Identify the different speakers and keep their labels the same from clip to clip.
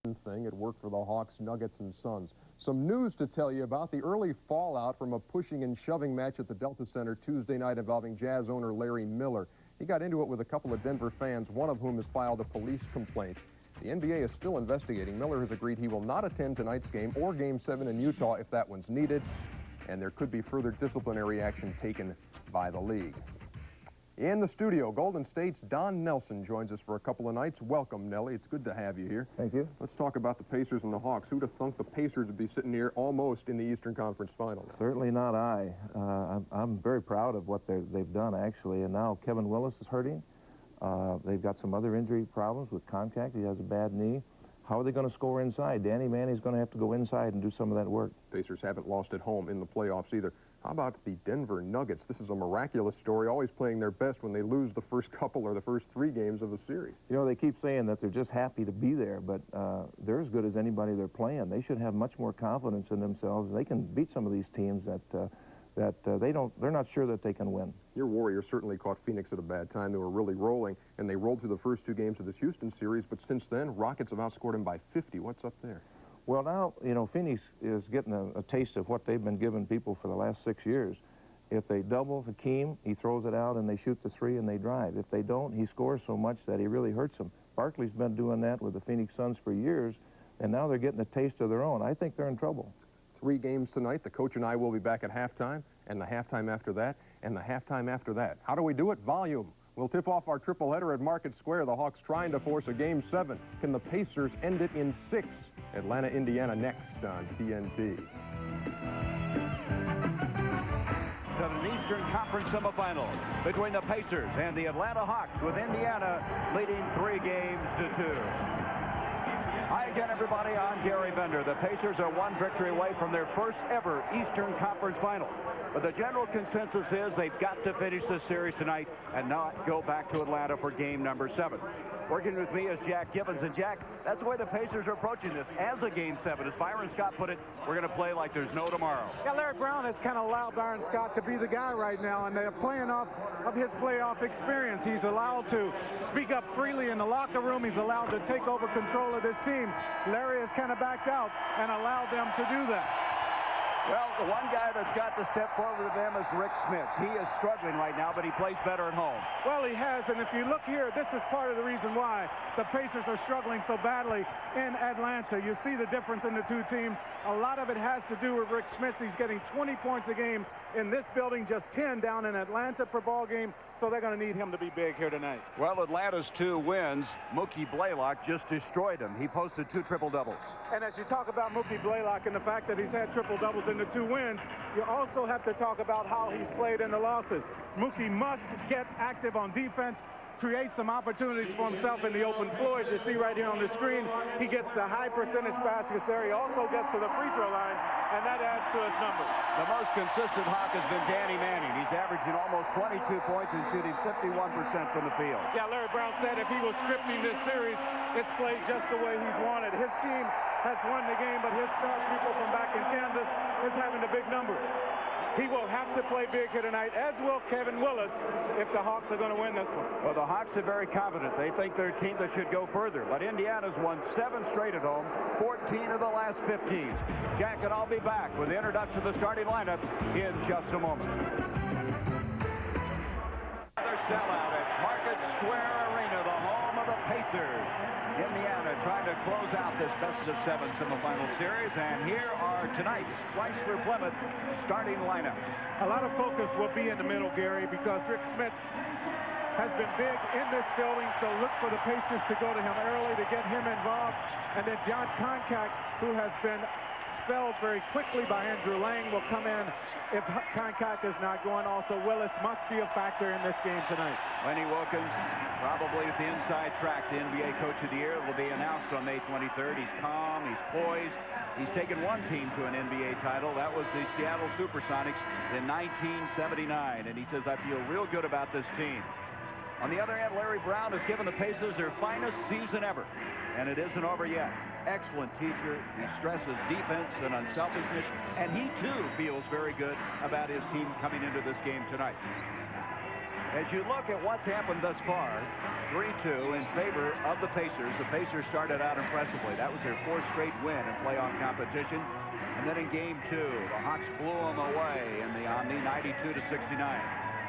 Speaker 1: thing. It worked for the Hawks, Nuggets, and Suns. Some news to tell you about the early fallout from a pushing and shoving match at the Delta Center Tuesday night involving Jazz owner Larry Miller. He got into it with a couple of Denver fans, one of whom has filed a police complaint. The NBA is still investigating. Miller has agreed he will not attend tonight's game or Game 7 in Utah if that one's needed, and there could be further disciplinary action taken by the league. In the studio, Golden State's Don Nelson joins us for a couple of nights. Welcome, Nelly. It's good to have you here.
Speaker 2: Thank you.
Speaker 1: Let's talk about the Pacers and the Hawks. Who'd have thunk the Pacers would be sitting here almost in the Eastern Conference Finals?
Speaker 2: Certainly not I. I'm very proud of what they've done, actually. And now Kevin Willis is hurting. They've got some other injury problems with contact. He has a bad knee. How are they going to score inside? Danny Manny's going to have to go inside and do some of that work.
Speaker 1: Pacers haven't lost at home in the playoffs either. How about the Denver Nuggets? This is a miraculous story, always playing their best when they lose the first couple or the first 3 games of a series.
Speaker 2: You know, they keep saying that they're just happy to be there, but they're as good as anybody they're playing. They should have much more confidence in themselves. They can beat some of these teams that they're not sure that they can win.
Speaker 1: Your Warriors certainly caught Phoenix at a bad time. They were really rolling, and they rolled through the first 2 games of this Houston series, but since then, Rockets have outscored them by 50. What's up there?
Speaker 2: Well, now, you know, Phoenix is getting a taste of what they've been giving people for the last 6 years. If they double Hakeem, he throws it out and they shoot the 3 and they drive. If they don't, he scores so much that he really hurts them. Barkley's been doing that with the Phoenix Suns for years, and now they're getting a taste of their own. I think they're in trouble.
Speaker 1: 3 games tonight. The coach and I will be back at halftime, and the halftime after that, and the halftime after that. How do we do it? Volume. We'll tip off our triple header at Market Square. The Hawks trying to force a Game 7. Can the Pacers end it in 6? Atlanta, Indiana next on TNT.
Speaker 3: An Eastern Conference Semifinal between the Pacers and the Atlanta Hawks, with Indiana leading 3 games to 2. Hi again, everybody. I'm Gary Bender. The Pacers are 1 victory away from their first ever Eastern Conference Final. But the general consensus is they've got to finish this series tonight and not go back to Atlanta for game number 7. Working with me is Jack Gibbons. And Jack, that's the way the Pacers are approaching this, as a game 7. As Byron Scott put it, we're going to play like there's no tomorrow.
Speaker 4: Yeah, Larry Brown has kind of allowed Byron Scott to be the guy right now, and they're playing off of his playoff experience. He's allowed to speak up freely in the locker room. He's allowed to take over control of this team. Larry has kind of backed out and allowed them to do that.
Speaker 3: Well, the one guy that's got to step forward with them is Rik Smits. He is struggling right now, but he plays better at home.
Speaker 4: Well, he has, and if you look here, this is part of the reason why the Pacers are struggling so badly in Atlanta. You see the difference in the 2 teams. A lot of it has to do with Rik Smits. He's getting 20 points a game in this building, just 10 down in Atlanta per ball game, so they're going to need him to be big here tonight.
Speaker 3: Well, Atlanta's 2 wins. Mookie Blaylock just destroyed him. He posted 2 triple-doubles.
Speaker 4: And as you talk about Mookie Blaylock and the fact that he's had triple-doubles in the 2 wins, you also have to talk about how he's played in the losses. Mookie must get active on defense, create some opportunities for himself in the open floor. As you see right here on the screen, he gets the high percentage baskets there. He also gets to the free throw line, and that adds to his numbers.
Speaker 3: The most consistent Hawk has been Danny Manning. He's averaging almost 22 points and shooting 51% from the field.
Speaker 4: Yeah, Larry Brown said if he was scripting this series, it's played just the way he's wanted. His team has won the game, but his star people from back in Kansas is having the big numbers. He will have to play big here tonight, as will Kevin Willis, if the Hawks are going to win this one.
Speaker 3: Well, the Hawks are very confident. They think they're a team that should go further. But Indiana's won 7 straight at home, 14 of the last 15. Jack and I'll be back with the introduction of the starting lineup in just a moment. Another sellout at Market Square Arena, the home of the Pacers. Indiana trying to close out this best-of-7 semifinal series, and here are tonight's Chrysler Plymouth starting lineup.
Speaker 4: A lot of focus will be in the middle, Gary, because Rik Smits has been big in this building, so look for the Pacers to go to him early to get him involved. And then John Koncak, who has been spelled very quickly by Andrew Lang, will come in if Koncak is not going. Also, Willis must be a factor in this game tonight.
Speaker 3: Lenny Wilkins, probably at the inside track, the NBA Coach of the Year, will be announced on May 23rd. He's calm, he's poised. He's taken one team to an NBA title. That was the Seattle Supersonics in 1979. And he says, I feel real good about this team. On the other hand, Larry Brown has given the Pacers their finest season ever. And it isn't over yet. Excellent teacher. He stresses defense and unselfishness. And he, too, feels very good about his team coming into this game tonight. As you look at what's happened thus far, 3-2 in favor of the Pacers. The Pacers started out impressively. That was their 4th straight win in playoff competition. And then in game 2, the Hawks blew them away in the Omni, 92-69.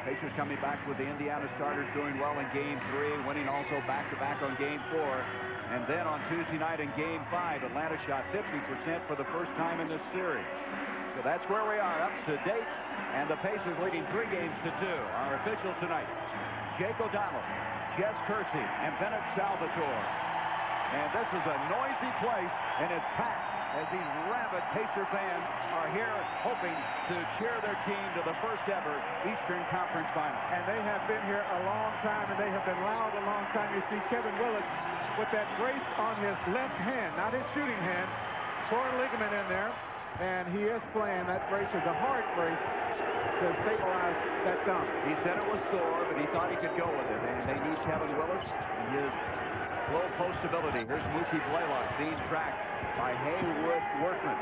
Speaker 3: Pacers coming back with the Indiana starters doing well in game 3, winning also back-to-back on game 4. And then on Tuesday night in game 5, Atlanta shot 50% for the first time in this series. So that's where we are up to date, and the Pacers leading 3 games to 2. Our officials tonight, Jake O'Donnell, Jess Kersey, and Bennett Salvatore. And this is a noisy place, and it's packed as these rabid Pacer fans are here hoping to cheer their team to the first ever Eastern Conference Final.
Speaker 4: And they have been here a long time, and they have been loud a long time. You see Kevin Willis with that brace on his left hand, not his shooting hand, torn ligament in there. And he is playing. That brace is a hard brace to stabilize that thumb.
Speaker 3: He said it was sore, but he thought he could go with it. And they need Kevin Willis and his low post ability. Here's Mookie Blaylock being tracked by Haywood Workman.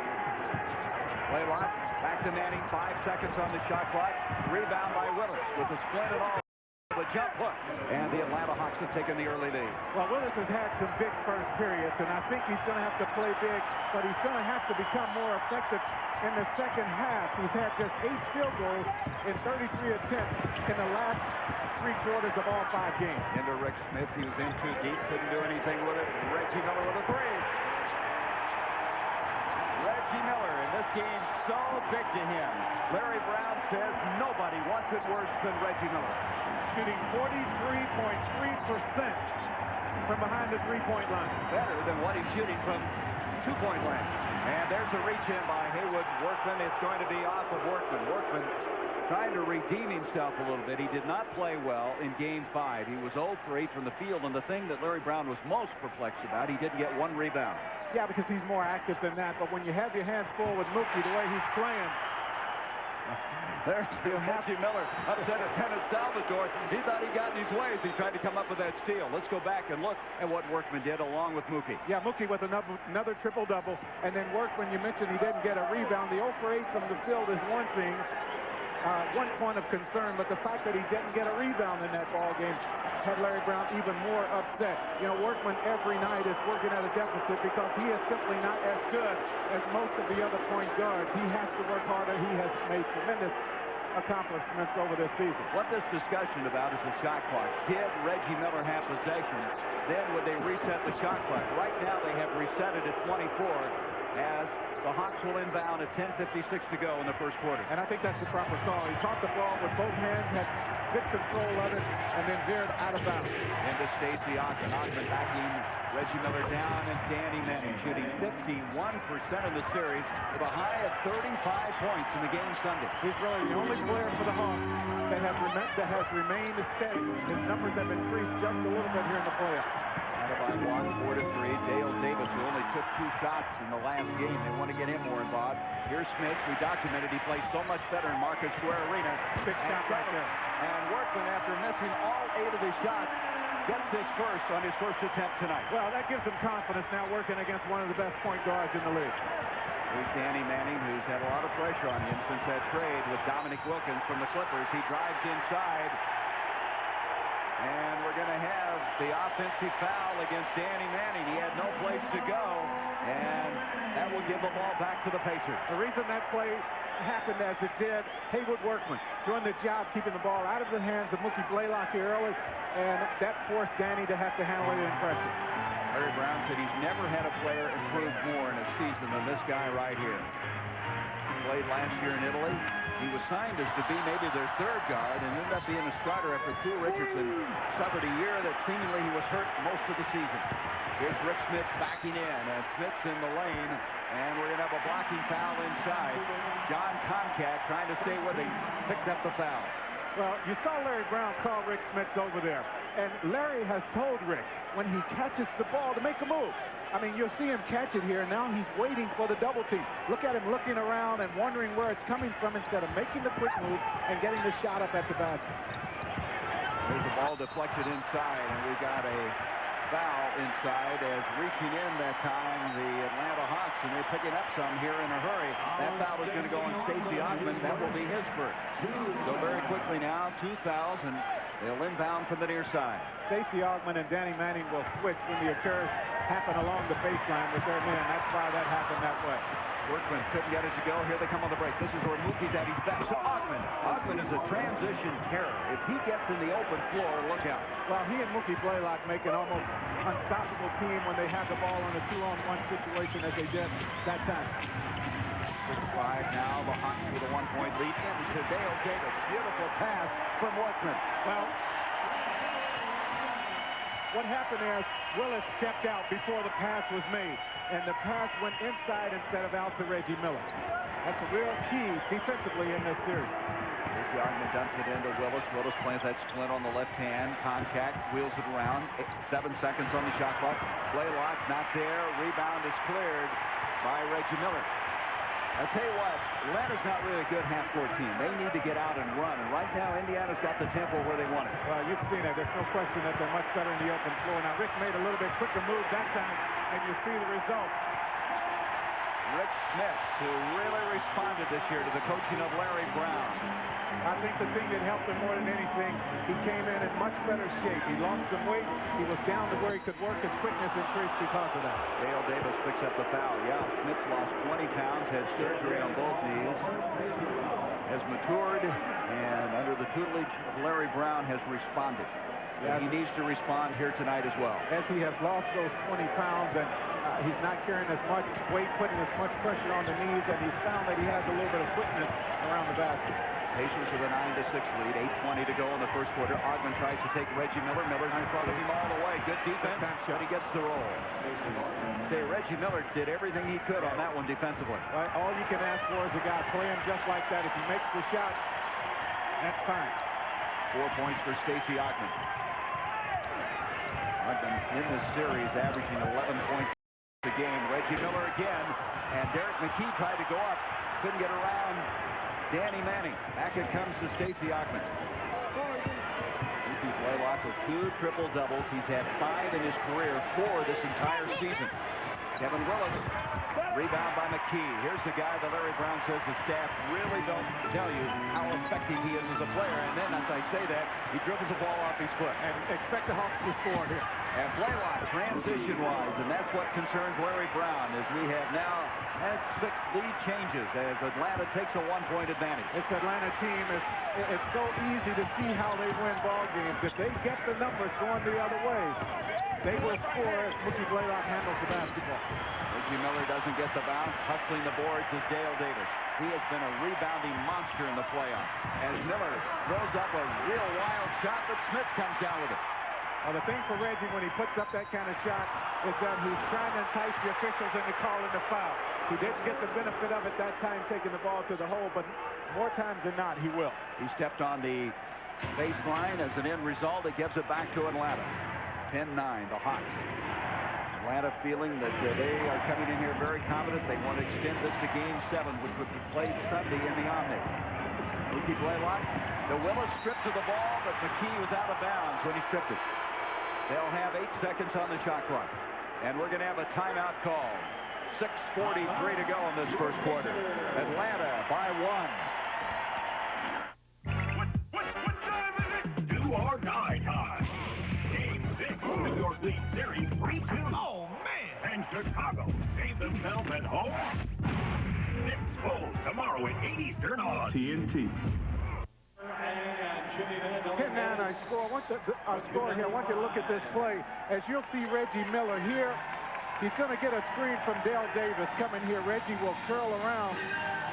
Speaker 3: Blaylock back to Manning. 5 seconds on the shot clock. Rebound by Willis with the splint and all. The jump hook, and the Atlanta Hawks have taken the early lead.
Speaker 4: Well, Willis has had some big first periods, and I think he's going to have to play big, but he's going to have to become more effective in the second half. He's had just 8 field goals in 33 attempts in the last 3 quarters of all 5 games.
Speaker 3: Into Rik Smits. He was in too deep, couldn't do anything with it. Reggie Miller with a 3. Reggie Miller, and this game so big to him. Larry Brown says nobody wants it worse than Reggie Miller.
Speaker 4: Shooting 43.3% from behind the 3-point line.
Speaker 3: Better than what he's shooting from 2-point land. And there's a reach in by Haywood Workman. It's going to be off of Workman. Workman trying to redeem himself a little bit. He did not play well in game 5. He was 0 for 8 from the field. And the thing that Larry Brown was most perplexed about, he didn't get 1 rebound.
Speaker 4: Yeah, because he's more active than that. But when you have your hands full with Mookie, the way he's playing,
Speaker 3: there's Reggie Miller upset at Bennett Salvatore. He thought he got in his way as he tried to come up with that steal. Let's go back and look at what Workman did along with Mookie.
Speaker 4: Yeah, Mookie with another triple-double. And then Workman, you mentioned he didn't get a rebound. The 0 for 8 from the field is one thing, one point of concern. But the fact that he didn't get a rebound in that ball game had Larry Brown even more upset. You know, Workman every night is working at a deficit because he is simply not as good as most of the other point guards. He has to work harder. He has made tremendous accomplishments over this season.
Speaker 3: What this discussion about is the shot clock. Did Reggie Miller have possession? Then would they reset the shot clock? Right now they have reset it at 24 as the Hawks will inbound at 10:56 to go in the first quarter.
Speaker 4: And I think that's the proper call. He caught the ball with both hands, had good control of it, and then veered out of bounds.
Speaker 3: Into Stacey Ogden. Ogden backing Reggie Miller down, and Danny Manning shooting 51% in the series with a high of 35 points in the game Sunday.
Speaker 4: He's really the only player for the Hawks that has remained steady. His numbers have increased just a little bit here in the playoffs.
Speaker 3: By 1, 4-3. Dale Davis, who only took 2 shots in the last game. They want to get him more involved. Here's Smits. We documented he plays so much better in Marcus Square Arena.
Speaker 4: Big shot right there.
Speaker 3: And Workman, after missing all 8 of his shots, gets his first on his first attempt tonight.
Speaker 4: Well, that gives him confidence now working against one of the best point guards in the league.
Speaker 3: Here's Danny Manning, who's had a lot of pressure on him since that trade with Dominic Wilkins from the Clippers. He drives inside. And we're going to have the offensive foul against Danny Manning. He had no place to go, and that will give the ball back to the Pacers.
Speaker 4: The reason that play happened as it did, Haywood Workman doing the job keeping the ball out of the hands of Mookie Blaylock here early, and that forced Danny to have to handle it in pressure.
Speaker 3: Larry Brown said he's never had a player improve more in a season than this guy right here. He played last year in Italy. He was signed as to be maybe their 3rd guard and ended up being a starter after Cool Richardson suffered a year that seemingly he was hurt most of the season. Here's Rik Smits backing in, and Smits in the lane, and we're going to have a blocking foul inside. John Concat trying to stay with him, picked up the foul.
Speaker 4: Well, you saw Larry Brown call Rik Smits over there, and Larry has told Rick when he catches the ball to make a move. I mean, you'll see him catch it here. Now he's waiting for the double team. Look at him looking around and wondering where it's coming from instead of making the quick move and getting the shot up at the basket.
Speaker 3: There's the ball deflected inside, and we got a foul inside as reaching in that time the Atlanta Hawks, and they're picking up some here in a hurry. That foul is going to go on Stacey Ogden. That will be his first. So very quickly now, 2 fouls, and They'll inbound from the near side.
Speaker 4: Stacey Augmon and Danny Manning will switch when the occurrence happen along the baseline with their men. That's why that happened that way.
Speaker 3: Workman couldn't get it to go. Here they come on the break. This is where Mookie's at his best. So Augmon is a transition terror. If he gets in the open floor, look out.
Speaker 4: Well, he and Mookie Blaylock make an almost unstoppable team when they have the ball in a 2-on-1 situation as they did that time.
Speaker 3: 6-5 now. The Hawks with a 1-point lead. Into Dale Davis. Beautiful pass from Workman.
Speaker 4: Well, what happened is Willis stepped out before the pass was made, and the pass went inside instead of out to Reggie Miller. That's a real key defensively in this series.
Speaker 3: Stacey Augmon dumps it into Willis. Willis plants that splint on the left hand. Contact, wheels it around. 7 seconds on the shot clock. Blaylock not there. Rebound is cleared by Reggie Miller. I'll tell you what, Atlanta's not really a good half-court team. They need to get out and run. And right now, Indiana's got the tempo where they want it.
Speaker 4: Well, you've seen it. There's no question that they're much better in the open floor. Now, Rik made a little bit quicker move that time, and you see the result.
Speaker 3: Rik Smits, who really responded this year to the coaching of Larry Brown.
Speaker 4: I think the thing that helped him more than anything, he came in much better shape. He lost some weight. He was down to where he could work. His quickness increased because of that.
Speaker 3: Dale Davis picks up the foul. Yeah, Smits lost 20 pounds, had surgery on both knees, has matured, and under the tutelage of Larry Brown has responded. Yes. He needs to respond here tonight as well.
Speaker 4: As he has lost those 20 pounds, and he's not carrying as much weight, putting as much pressure on the knees, and he's found that he has a little bit of quickness around the basket.
Speaker 3: Pacers with a 9-6 lead, 8:20 to go in the first quarter. Augmon tries to take Reggie Miller. Miller's in front of him all the way. Good defense, but he gets the roll. Okay, Reggie Miller did everything he could on that one defensively.
Speaker 4: Right, all you can ask for is a guy play him just like that. If he makes the shot, that's fine.
Speaker 3: 4 points for Stacey Augmon. Augmon in this series averaging 11 points a game. Reggie Miller again, and Derek McKee tried to go up, couldn't get around Danny Manning. Back it comes to Stacey Augmon. Mookie Blaylock with 2 triple-doubles. He's had 5 in his career, 4 this entire season. Kevin Willis, rebound by McKee. Here's the guy that Larry Brown says the stats really don't tell you how effective he is as a player. And then, as I say that, he dribbles the ball off his foot.
Speaker 4: And expect the Hawks to score here.
Speaker 3: And Blaylock, transition-wise, and that's what concerns Larry Brown, as we have now had 6 lead changes as Atlanta takes a 1-point advantage.
Speaker 4: This Atlanta team, it's so easy to see how they win ball games. If they get the numbers going the other way, they will score as Mookie Blaylock handles the basketball.
Speaker 3: Reggie Miller doesn't get the bounce. Hustling the boards is Dale Davis. He has been a rebounding monster in the playoff. As Miller throws up a real wild shot, but Smits comes down with it.
Speaker 4: Well, the thing for Reggie when he puts up that kind of shot is that he's trying to entice the officials into calling the foul. He didn't get the benefit of it that time taking the ball to the hole, but more times than not, he will.
Speaker 3: He stepped on the baseline as an end result. It gives it back to Atlanta. 10-9, the Hawks. Atlanta feeling that they are coming in here very confident. They want to extend this to Game 7, which would be played Sunday in the Omni. Mookie Blaylock, the Willis stripped to the ball, but McKee was out of bounds when he stripped it. They'll have 8 seconds on the shot clock. And we're going to have a timeout call. 6:43 to go in this first quarter. Atlanta by 1.
Speaker 5: What time is it? Do or die time. Game 6, New York League Series 3-2. Oh, man. And Chicago save themselves at home. Knicks Bulls tomorrow at 8 Eastern on TNT.
Speaker 4: 10-9 our score. Our score here. I want you to look at this play. As you'll see Reggie Miller here, he's going to get a screen from Dale Davis coming here. Reggie will curl around.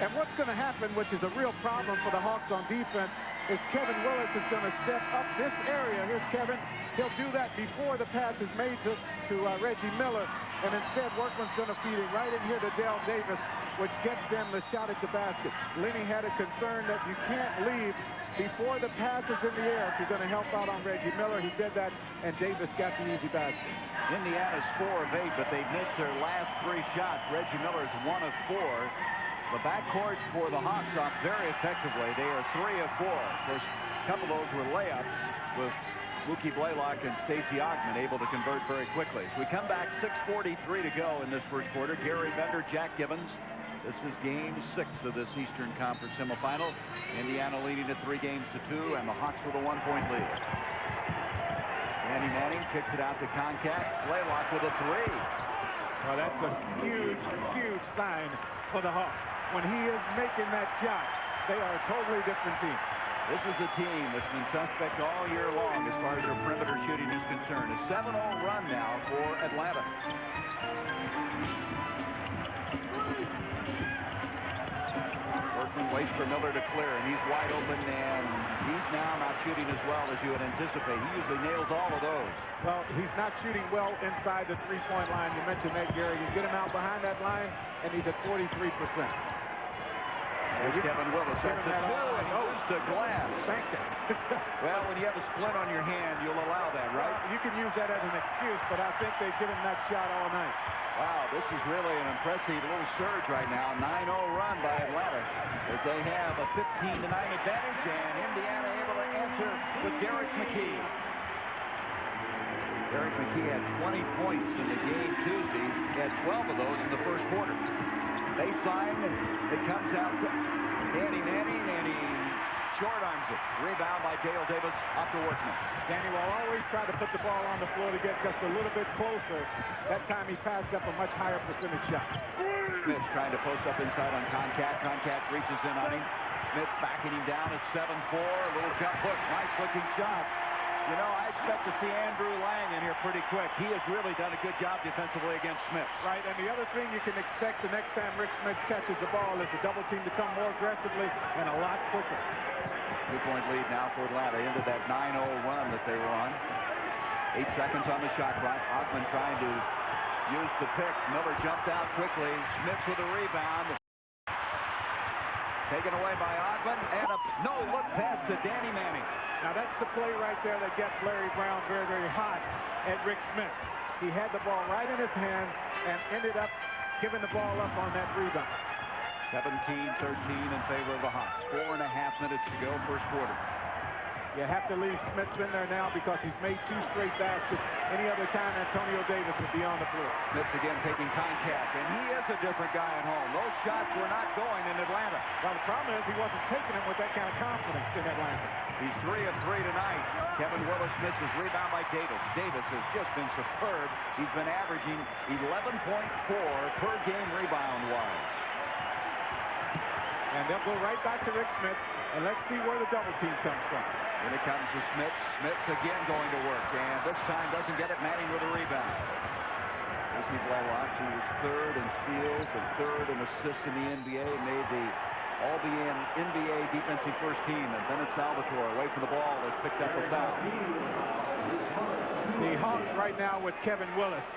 Speaker 4: And what's going to happen, which is a real problem for the Hawks on defense, is Kevin Willis is going to step up this area. Here's Kevin. He'll do that before the pass is made to Reggie Miller. And instead, Workman's going to feed it right in here to Dale Davis, which gets him the shot at the basket. Lenny had a concern that you can't leave before the pass is in the air if you're going to help out on Reggie Miller. He did that, and Davis got the easy basket.
Speaker 3: Indiana's 4 of 8, but they've missed their last 3 shots. Reggie Miller's 1 of 4. The backcourt for the Hawks off very effectively. They are 3 of 4. Of course, a couple of those were layups with Mookie Blaylock and Stacey Augmon able to convert very quickly. So we come back, 6:43 to go in this first quarter. Gary Bender, Jack Gibbons. This is Game 6 of this Eastern Conference Semifinal. Indiana leading at 3-2, and the Hawks with a 1-point lead. Danny Manning kicks it out to Concat. Blaylock with a three.
Speaker 4: Well, that's a huge, huge sign for the Hawks. When he is making that shot, they are a totally different team.
Speaker 3: This is a team that's been suspect all year long as far as their perimeter shooting is concerned. A 7-0 run now for Atlanta. Workman waits for Miller to clear, and he's wide open, and he's now not shooting as well as you would anticipate. He usually nails all of those.
Speaker 4: Well, he's not shooting well inside the three-point line. You mentioned that, Gary. You get him out behind that line, and he's at 43%.
Speaker 3: There's Kevin Willis. That's a two, and he moves the glass.
Speaker 4: Thank you.
Speaker 3: Well, when you have a splint on your hand, you'll allow that, right?
Speaker 4: You can use that as an excuse, but I think they've given that shot all night.
Speaker 3: Wow, this is really an impressive little surge right now. 9-0 run by Atlanta as they have a 15-9 advantage, and Indiana able to answer with Derek McKee. Derek McKee had 20 points in the game Tuesday. He had 12 of those in the first quarter. Baseline, it comes out to Danny Manning, and he short arms it. Rebound by Dale Davis up to Workman.
Speaker 4: Danny will always try to put the ball on the floor to get just a little bit closer. That time he passed up a much higher percentage shot.
Speaker 3: Smits trying to post up inside on Concat. Concat reaches in on him. Smits backing him down at 7-4. A little jump hook. Nice looking shot. You know, I expect to see Andrew Lang in here pretty quick. He has really done a good job defensively against Smits.
Speaker 4: Right, and the other thing you can expect the next time Rik Smits catches the ball is the double team to come more aggressively and a lot quicker.
Speaker 3: 2-point lead now for Atlanta into that 9-0 run that they were on. 8 seconds on the shot clock. Ockman trying to use the pick. Miller jumped out quickly. Smits with a rebound. Taken away by Ockman, and a no-look pass to Danny Manning.
Speaker 4: Now that's the play right there that gets Larry Brown very, very hot at Rik Smits. He had the ball right in his hands and ended up giving the ball up on that rebound.
Speaker 3: 17-13 in favor of the Hawks. 4.5 minutes to go, first quarter.
Speaker 4: You have to leave Smits in there now because he's made 2 straight baskets. Any other time, Antonio Davis would be on the floor.
Speaker 3: Smits again taking contact, and he is a different guy at home. Those shots were not going in Atlanta.
Speaker 4: Well, the problem is he wasn't taking them with that kind of confidence in Atlanta.
Speaker 3: He's 3 of 3 tonight. Kevin Willis misses. Rebound by Davis. Davis has just been superb. He's been averaging 11.4 per game rebound-wise.
Speaker 4: And they'll go right back to Rik Smits, and let's see where the double team comes from.
Speaker 3: When it comes to Smits, Smits again going to work, and this time doesn't get it. Manning with a rebound. Ricky Blaylock, who was 3rd in steals and 3rd in assists in the NBA, made the All-NBA defensive first team, and Bennett Salvatore away from the ball has picked up a foul.
Speaker 4: The Hawks right now with Kevin Willis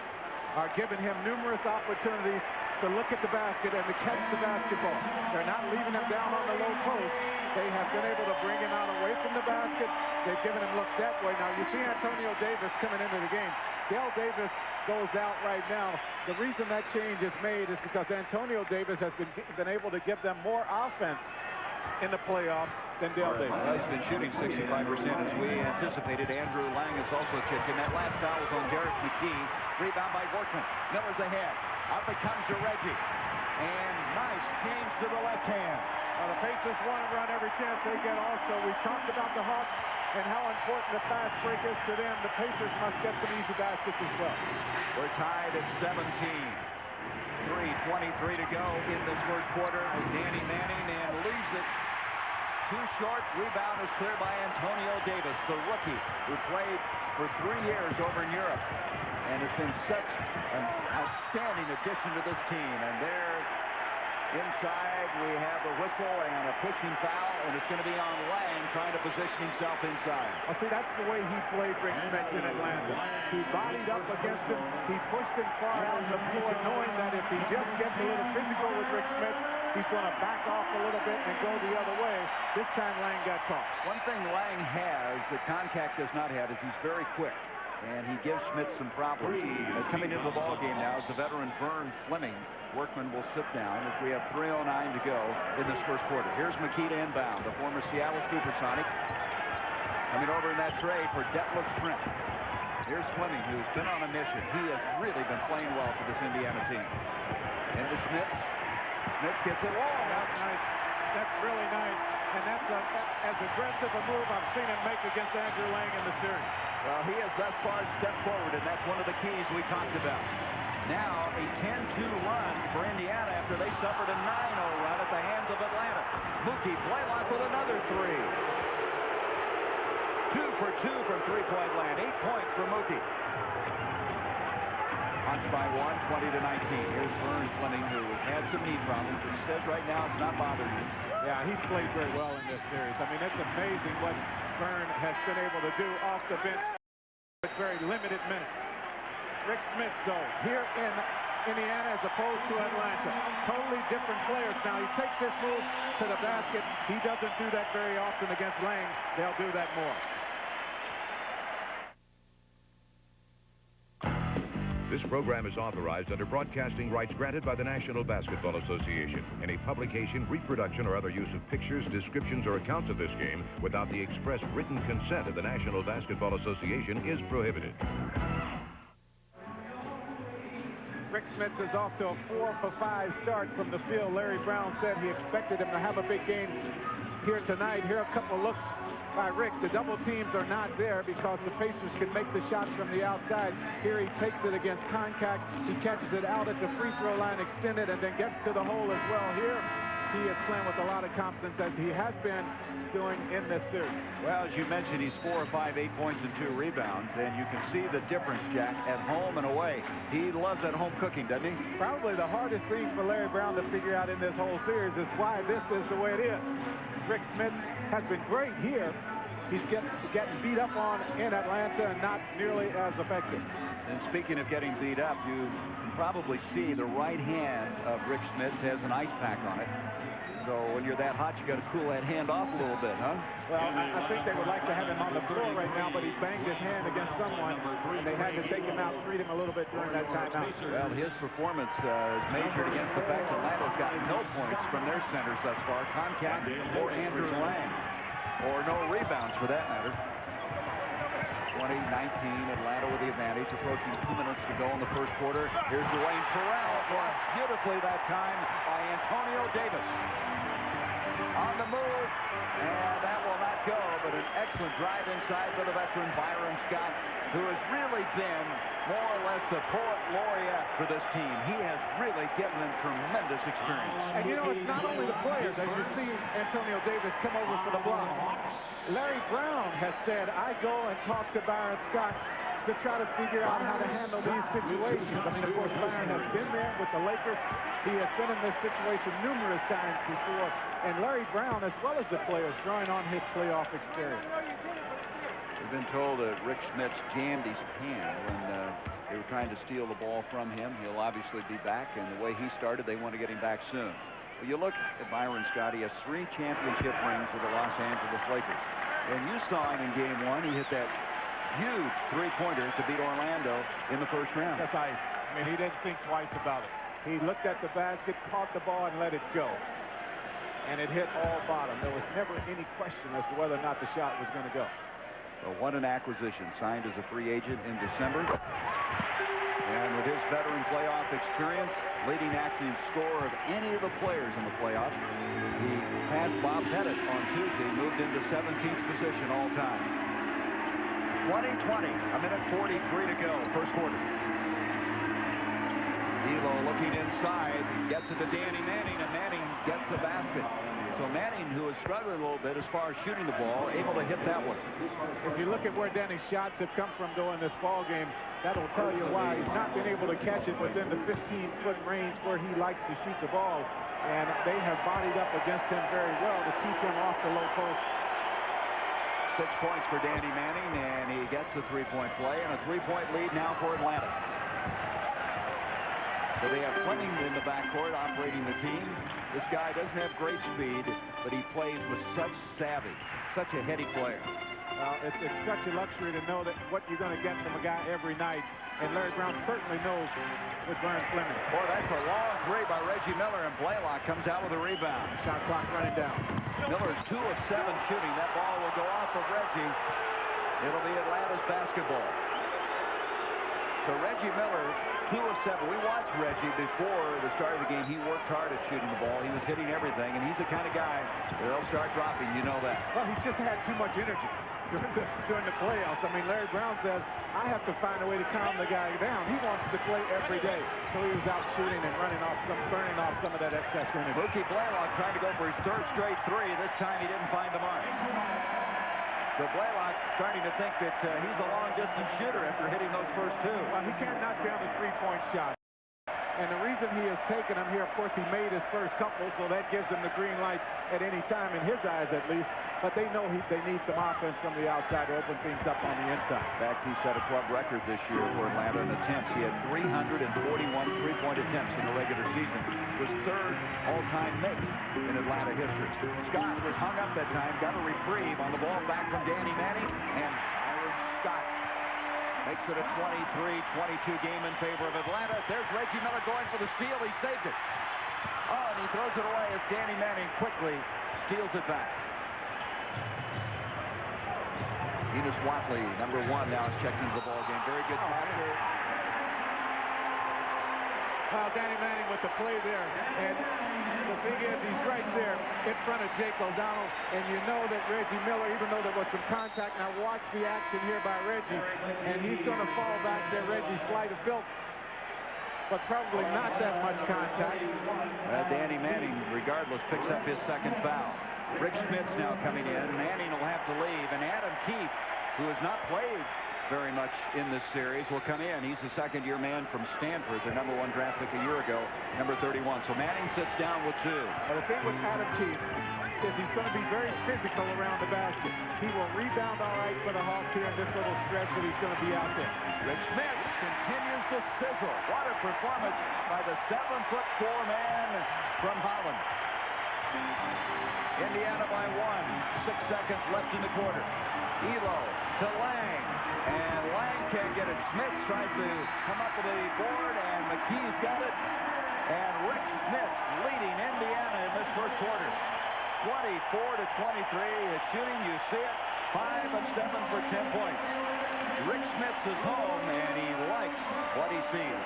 Speaker 4: are giving him numerous opportunities to look at the basket and to catch the basketball. They're not leaving him down on the low post. They have been able to bring him out away from the basket. They've given him looks that way. Now, you see Antonio Davis coming into the game. Dale Davis goes out right now. The reason that change is made is because Antonio Davis has been able to give them more offense in the playoffs than Dale Davis.
Speaker 3: Well, he's been shooting 65% as we anticipated. Andrew Lang is also chipped in. That last foul was on Derek McKee. Rebound by Workman. Miller's ahead. Up it comes to Reggie. And Knight changed to the left hand.
Speaker 4: The Pacers want to run every chance they get also. We talked about the Hawks and how important the fast break is to them. The Pacers must get some easy baskets as well.
Speaker 3: We're tied at 17. 3:23 to go in this first quarter. Danny Manning and leaves it too short. Rebound is cleared by Antonio Davis, the rookie who played for 3 years over in Europe and has been such an outstanding addition to this team. And there inside we have a whistle and a pushing foul, and it's going to be on Lang trying to position himself inside.
Speaker 4: Well, see, that's the way he played Rik Smits in Atlanta. He bodied up against him. He pushed him far out on the floor, knowing that if he just gets a little physical with Rik Smits, he's going to back off a little bit and go the other way. This time Lang got caught.
Speaker 3: One thing Lang has that Contact does not have is he's very quick, and he gives Smits some problems. As coming into the ball game now is the veteran Vern Fleming. Workman will sit down as we have 3:09 to go in this first quarter. Here's McKee to inbound, the former Seattle Supersonic. Coming over in that trade for Detlef Schrempf. Here's Fleming, who's been on a mission. He has really been playing well for this Indiana team. Into Smits. Smits gets it. Oh,
Speaker 4: that's nice. That's really nice. And that's as aggressive a move I've seen him make against Andrew Lang in the series.
Speaker 3: Well, he has thus far stepped forward, and that's one of the keys we talked about. Now a 10-2 run for Indiana after they suffered a 9-0 run at the hands of Atlanta. Mookie Blaylock with another 3. 2 for 2 from three-point land. 8 points for Mookie. Hawks by 1, 20-19. Here's Vern Fleming, who has had some knee problems, but he says right now it's not bothering him.
Speaker 4: Yeah, he's played very well in this series. I mean, it's amazing what Vern has been able to do off the bench with very limited minutes. Rik Smits, though, here in Indiana as opposed to Atlanta. Totally different players. Now, he takes this move to the basket. He doesn't do that very often against Lang. They'll do that more.
Speaker 6: This program is authorized under broadcasting rights granted by the National Basketball Association. Any publication, reproduction, or other use of pictures, descriptions, or accounts of this game without the express written consent of the National Basketball Association is prohibited.
Speaker 4: Rik Smits is off to a 4 for 5 start from the field. Larry Brown said he expected him to have a big game here tonight. Here are a couple of looks by Rick. The double teams are not there because the Pacers can make the shots from the outside. Here he takes it against contact. He catches it out at the free throw line extended and then gets to the hole as well. Here he is playing with a lot of confidence, as he has been doing in this series.
Speaker 3: Well, as you mentioned, he's 4 or 5, 8 points and 2 rebounds, and you can see the difference, Jack, at home and away. He loves that home cooking, doesn't he?
Speaker 4: Probably the hardest thing for Larry Brown to figure out in this whole series is why this is the way it is. Rik Smits has been great here. He's getting beat up on in Atlanta and not nearly as effective.
Speaker 3: And speaking of getting beat up, you can probably see the right hand of Rik Smits has an ice pack on it. So when you're that hot, you got to cool that hand off a little bit, huh?
Speaker 4: Well, I think they would like to have him on the floor right now, but he banged his hand against someone, and they had to take him out, treat him a little bit during that timeout.
Speaker 3: Well, his performance is measured against the fact that Atlanta's got no points from their centers thus far. Contact or Andrew Lang, or no rebounds for that matter. 20-19, Atlanta with the advantage, approaching 2 minutes to go in the first quarter. Here's Dwayne Farrell, blocked beautifully that time by Antonio Davis. On the move, and that will not go, but an excellent drive inside for the veteran Byron Scott, who has really been more or less a poet laureate for this team. He has really given them tremendous experience.
Speaker 4: And you know, it's not only the players, as you see Antonio Davis come over for the block. Larry Brown has said, I go and talk to Byron Scott to try to figure out how to handle these situations. I mean, of course, Byron has been there with the Lakers. He has been in this situation numerous times before. And Larry Brown, as well as the players, drawing on his playoff experience.
Speaker 3: We've been told that Rik Smits jammed his hand when they were trying to steal the ball from him. He'll obviously be back, and the way he started, they want to get him back soon. Well, you look at Byron Scott, he has 3 championship rings with the Los Angeles Lakers. And you saw him in game 1. He hit that huge three-pointer to beat Orlando in the first round.
Speaker 4: That's ice. I mean, he didn't think twice about it. He looked at the basket, caught the ball, and let it go. And it hit all bottom. There was never any question as to whether or not the shot was going to go.
Speaker 3: Well, what an acquisition. Signed as a free agent in December. And with his veteran playoff experience, leading active scorer of any of the players in the playoffs, he passed Bob Pettit on Tuesday, moved into 17th position all time. 20-20, a minute 43 to go, first quarter. Elo looking inside, gets it to Danny Manning, and Manning gets a basket. So Manning, who is struggling a little bit as far as shooting the ball, able to hit that one.
Speaker 4: If you look at where Danny's shots have come from during this ball game, that'll tell you why he's not been able to catch it within the 15-foot range where he likes to shoot the ball. And they have bodied up against him very well to keep him off the low post.
Speaker 3: 6 points for Danny Manning, and he gets a three-point play, and a three-point lead now for Atlanta. So they have Fleming in the backcourt operating the team. This guy doesn't have great speed, but he plays with such savvy, such a heady player.
Speaker 4: It's such a luxury to know that what you're going to get from a guy every night. And Larry Brown certainly knows with Vern Fleming.
Speaker 3: Boy, that's a long three by Reggie Miller, and Blaylock comes out with a rebound.
Speaker 4: Shot clock running down.
Speaker 3: Miller's 2 of 7 shooting. That ball will go off of Reggie. It'll be Atlanta's basketball. So Reggie Miller, 2 of 7. We watched Reggie before the start of the game. He worked hard at shooting the ball. He was hitting everything, and he's the kind of guy that'll start dropping. You know that.
Speaker 4: Well, he's just had too much energy during the playoffs. I mean, Larry Brown says, I have to find a way to calm the guy down. He wants to play every day. So he was out shooting and burning off some of that excess energy.
Speaker 3: Mookie Blaylock trying to go for his 3rd straight 3. This time he didn't find the mark. So Blaylock starting to think that he's a long-distance shooter after hitting those first 2.
Speaker 4: Well, he can't knock down the 3-point shot. And the reason he has taken him here, of course, he made his first couple, so that gives him the green light at any time, in his eyes at least. But they know they need some offense from the outside to open things up on the inside.
Speaker 3: In fact, he set a club record this year for Atlanta in attempts. He had 341 3-point attempts in the regular season. It was 3rd all-time makes in Atlanta history. Scott was hung up that time, got a reprieve on the ball back from Danny Manning, and Aaron Scott makes it a 23-22 game in favor of Atlanta. There's Reggie Miller going for the steal. He saved it. Oh, and he throws it away as Danny Manning quickly steals it back. Enos Watley, number 1, now is checking the ball game. Very good passer.
Speaker 4: Danny Manning with the play there. And the thing is, he's right there in front of Jake O'Donnell. And you know that Reggie Miller, even though there was some contact, now watch the action here by Reggie. And he's going to fall back there. Reggie sleight of filth, but probably not that much contact.
Speaker 3: Danny Manning, regardless, picks up his 2nd foul. Rik Smits now coming in. Manning will have to leave. And Adam Keefe, who has not played very much in this series, will come in. He's the 2nd-year man from Stanford, their number 1 draft pick a year ago, number 31. So Manning sits down with 2.
Speaker 4: Well, the thing with Adam Keefe is he's going to be very physical around the basket. He will rebound all right for the Hawks here in this little stretch that he's going to be out there.
Speaker 3: Rik Smits continues to sizzle. What a performance by the 7'4" man from Holland. Indiana by 1. 6 seconds left in the quarter. Elo to Lang. And Lang can't get it. Smits tries to come up with a board, and McKee's got it. And Rik Smits leading Indiana in this first quarter. 24-23. His shooting, you see it. 5 of 7 for 10 points. Rik Smits is home, and he likes what he sees.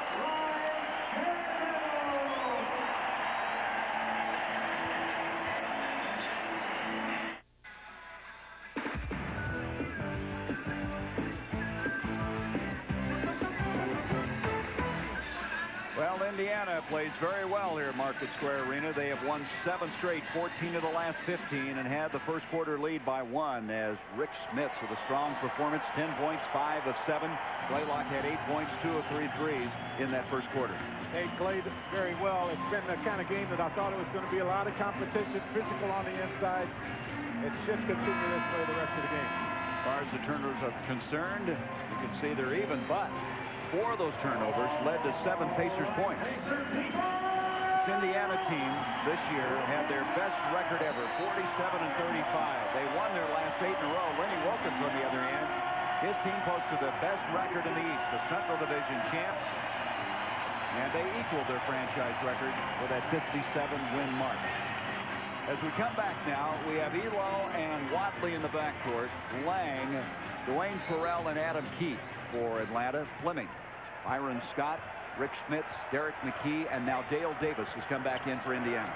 Speaker 3: Well, Indiana plays very well here at Market Square Arena. They have won 7 straight, 14 of the last 15, and had the first quarter lead by 1 as Rik Smits with a strong performance, 10 points, 5 of 7. Blaylock had 8 points, 2 of 3 threes in that first quarter.
Speaker 4: They played very well. It's been the kind of game that I thought it was going to be a lot of competition, physical on the inside. It should continue this way the rest of the game.
Speaker 3: As far as the turnovers are concerned, you can see they're even, but 4 of those turnovers led to 7 Pacers points. This Indiana team this year had their best record ever, 47-35. They won their last 8 in a row. Lenny Wilkins, on the other hand, his team posted the best record in the East, the Central Division champs, and they equaled their franchise record with that 57-win mark. As we come back now, we have Elo and Watley in the backcourt, Lang, Dwayne Farrell, and Adam Keefe for Atlanta. Fleming, Byron Scott, Rik Smits, Derek McKee, and now Dale Davis has come back in for Indiana.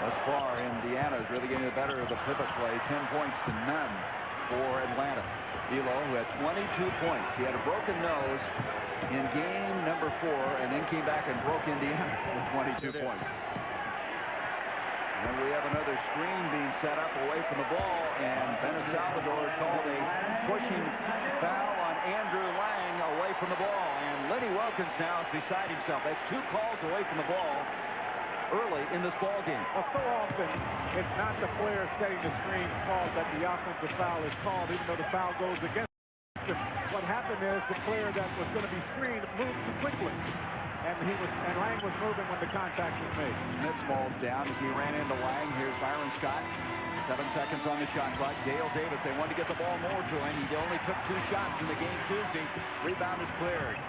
Speaker 3: Thus far, Indiana is really getting the better of the pivot play. 10 points to none for Atlanta. Elo, who had 22 points. He had a broken nose in game number 4, and then came back and broke Indiana with 22 points. And we have another screen being set up away from the ball, and Ben Salvador has called a pushing foul on Andrew Lang away from the ball. And Lenny Wilkins now is beside himself. That's 2 calls away from the ball early in this ball game.
Speaker 4: Well, so often it's not the player setting the screen's fault that the offensive foul is called, even though the foul goes against him. What happened is the player that was going to be screened moved too quickly. And Lang was moving when the contact was made.
Speaker 3: Smits falls down as he ran into Lang. Here's Byron Scott. 7 seconds on the shot clock. Dale Davis, they wanted to get the ball more to him. He only took 2 shots in the game Tuesday. Rebound is cleared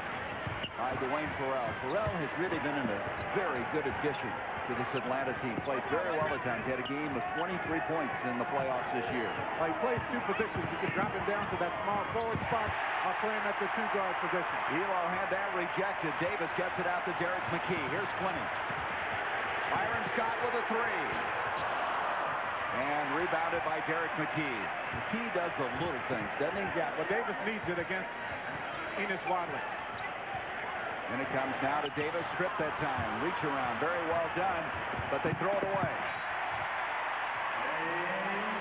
Speaker 3: by Dwayne Farrell. Farrell has really been a very good addition for this Atlanta team. Played very well at times. He had a game of 23 points in the playoffs this year.
Speaker 4: Well, he plays two positions. You can drop him down to that small forward spot or play him at the two-guard position.
Speaker 3: Elo had that rejected. Davis gets it out to Derek McKee. Here's Fleming. Byron Scott with a three. And rebounded by Derek McKee. McKee does the little things, doesn't he?
Speaker 4: Yeah, but Davis needs it against Enos Wadley.
Speaker 3: And it comes now to Davis. Strip that time. Reach around. Very well done. But they throw it away.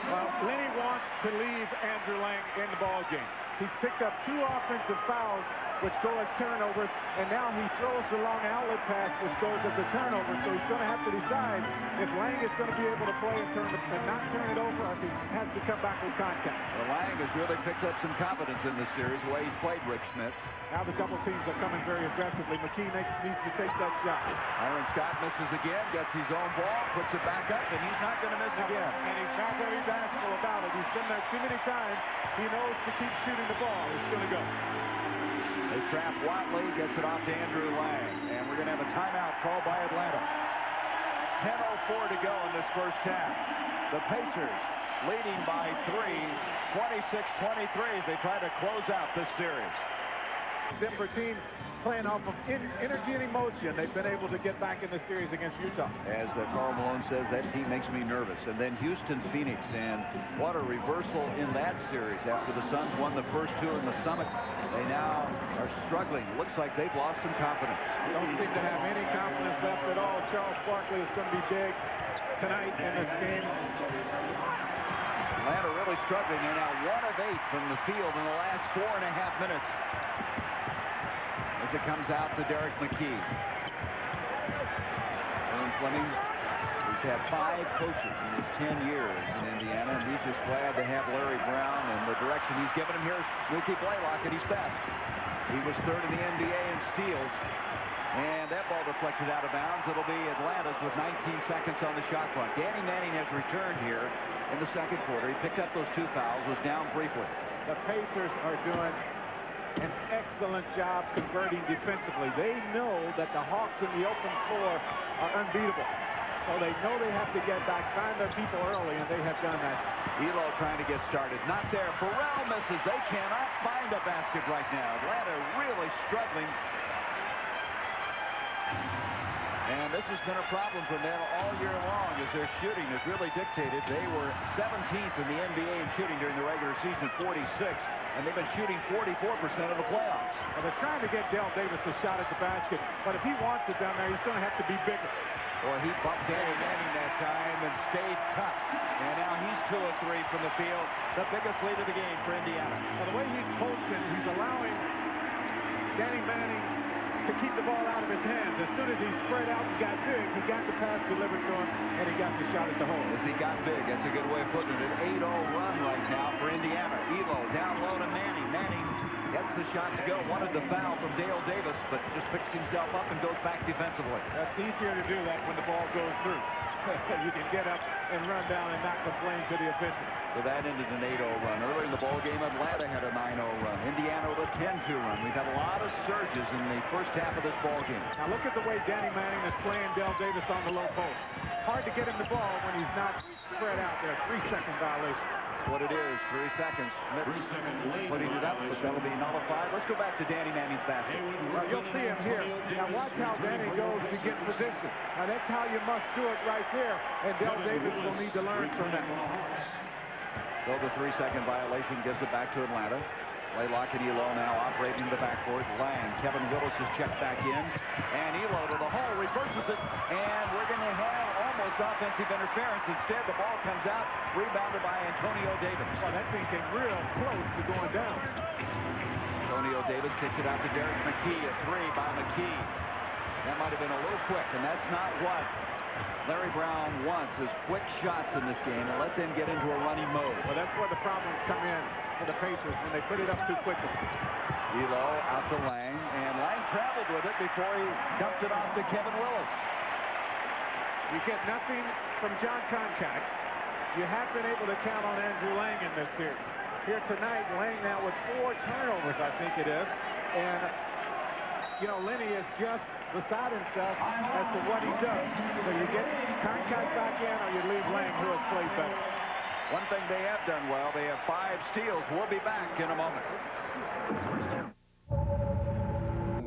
Speaker 4: Well, Lenny wants to leave Andrew Lang in the ball game. He's picked up 2 offensive fouls, which go as turnovers, and now he throws the long outlet pass, which goes as a turnover. So he's going to have to decide if Lang is going to be able to play and not turn it over, or if he has to come back with contact.
Speaker 3: Well, Lang has really picked up some confidence in this series, the way he's played Rik Smits.
Speaker 4: Now the double teams are coming very aggressively. McKee needs to take that shot.
Speaker 3: Byron Scott misses again, gets his own ball, puts it back up, and he's not going to miss again.
Speaker 4: And he's not very bashful about it. He's been there too many times. He knows to keep shooting the ball. It's going to go.
Speaker 3: They trap Watley, gets it off to Andrew Lang, and we're going to have a timeout called by Atlanta. 10:04 to go in this first half. The Pacers leading by 3, 26-23 as they try to close out this series.
Speaker 4: Denver team playing off of energy and emotion. They've been able to get back in the series against Utah.
Speaker 3: As Karl Malone says, that team makes me nervous. And then Houston, Phoenix, and what a reversal in that series. After the Suns won the first 2 in the Summit, they now are struggling. Looks like they've lost some confidence.
Speaker 4: Don't seem to have any confidence left at all. Charles Barkley is going to be big tonight in this game.
Speaker 3: Atlanta really struggling. They're now 1 of 8 from the field in the last 4.5 minutes. As it comes out to Derek McKee. Aaron Fleming, he's had 5 coaches in his 10 years in Indiana, and he's just glad to have Larry Brown and the direction he's given him. Here's Mookie Blaylock at his best. He was 3rd in the NBA in steals. And that ball deflected out of bounds. It'll be Atlanta's with 19 seconds on the shot clock. Danny Manning has returned here in the second quarter. He picked up those 2 fouls, was down briefly.
Speaker 4: The Pacers are doing an excellent job converting defensively. They know that the Hawks in the open floor are unbeatable. So they know they have to get back, find their people early, and they have done that.
Speaker 3: Elo trying to get started. Not there. Farrell misses. They cannot find a basket right now. Atlanta really struggling. And this has been a problem for them all year long as their shooting has really dictated. They were 17th in the NBA in shooting during the regular season at 46, and they've been shooting 44% of the playoffs.
Speaker 4: Well, they're trying to get Del Davis a shot at the basket, but if he wants it down there, he's going to have to be bigger.
Speaker 3: Well, he bumped Danny Manning that time and stayed tough. And now he's 2 of 3 from the field, the biggest lead of the game for Indiana.
Speaker 4: Well, the way he's coaching, he's allowing Danny Manning to keep the ball out of his hands. As soon as he spread out and got big, he got the pass delivered to him, and he got the shot at the hole.
Speaker 3: As he got big, that's a good way of putting it. An 8-0 run right now for Indiana. Elo down low to Manning. Manning gets the shot to go. Wanted the foul from Dale Davis, but just picks himself up and goes back defensively.
Speaker 4: That's easier to do that when the ball goes through. You can get up and run down and not complain to the official.
Speaker 3: So that ended an 8-0 run. Earlier in the ball game, Atlanta had a 9-0 run. Indiana with a 10-2 run. We've had a lot of surges in the first half of this ball game.
Speaker 4: Now look at the way Danny Manning is playing Del Davis on the low post. Hard to get him the ball when he's not spread out there. 3-second violation.
Speaker 3: What it is, 3 seconds. Smits putting it up, but that'll be nullified. Let's go back to Danny Manning's basket.
Speaker 4: Well, you'll see him here. Now watch how Danny goes to get position. Now that's how you must do it right there. And Del Davis will need to learn from that.
Speaker 3: So the 3-second violation gives it back to Atlanta. Blaylock and Elo now operating in the backcourt. Lang, Kevin Willis is checked back in. And Elo to the hole, reverses it. And we're going to have almost offensive interference. Instead, the ball comes out, rebounded by Antonio Davis.
Speaker 4: Well, that thing came real close to going down.
Speaker 3: Antonio Davis kicks it out to Derek McKee. A 3 by McKee. That might have been a little quick, and that's not what Larry Brown wants, is quick shots in this game and let them get into a running mode.
Speaker 4: Well, that's where the problems come in for the Pacers when they put it up too quickly.
Speaker 3: Elo out to Lang, and Lang traveled with it before he dumped it off to Kevin Willis.
Speaker 4: You get nothing from John Concact. You have been able to count on Andrew Lang in this series. Here tonight, Lang now with 4 turnovers, I think it is. And you know, Lenny is just beside himself as to what he does. So you get Concat back in, or you leave Lang, who has played better.
Speaker 3: One thing they have done well, they have 5 steals. We'll be back in a moment.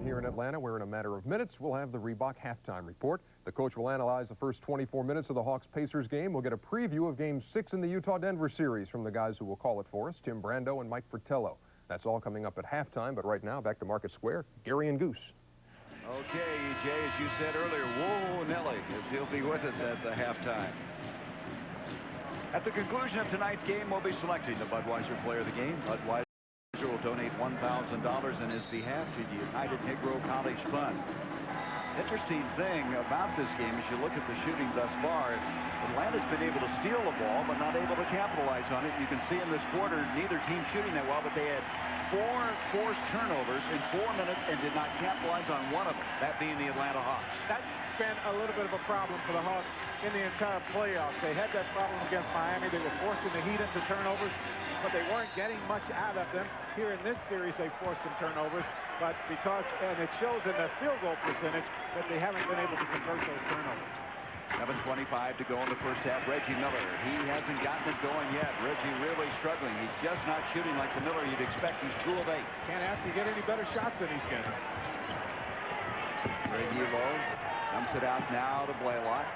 Speaker 1: Here in Atlanta, where in a matter of minutes we'll have the Reebok halftime report. The coach will analyze the first 24 minutes of the Hawks-Pacers game. We'll get a preview of Game 6 in the Utah-Denver series from the guys who will call it for us, Tim Brando and Mike Fratello. That's all coming up at halftime, but right now, back to Market Square, Gary and Goose.
Speaker 3: Okay, Jay, as you said earlier, whoa, Nelly, as he'll be with us at the halftime. At the conclusion of tonight's game, we'll be selecting the Budweiser player of the game. Budweiser will donate $1,000 in his behalf to the United Negro College Fund. Interesting thing about this game, as you look at the shooting thus far, Atlanta's been able to steal the ball, but not able to capitalize on it. You can see in this quarter, neither team shooting that well, but they had 4 forced turnovers in 4 minutes and did not capitalize on one of them, that being the Atlanta Hawks.
Speaker 4: That's been a little bit of a problem for the Hawks in the entire playoffs. They had that problem against Miami. They were forcing the Heat into turnovers, but they weren't getting much out of them. Here in this series, they forced some turnovers, but and it shows in their field goal percentage that they haven't been able to convert those turnovers.
Speaker 3: 7:25 to go in the first half. Reggie Miller, he hasn't gotten it going yet. Reggie really struggling. He's just not shooting like the Miller you'd expect. He's 2 of 8.
Speaker 4: Can't ask you to get any better shots than he's getting.
Speaker 3: Reggie low. Dumps it out now to Blaylock.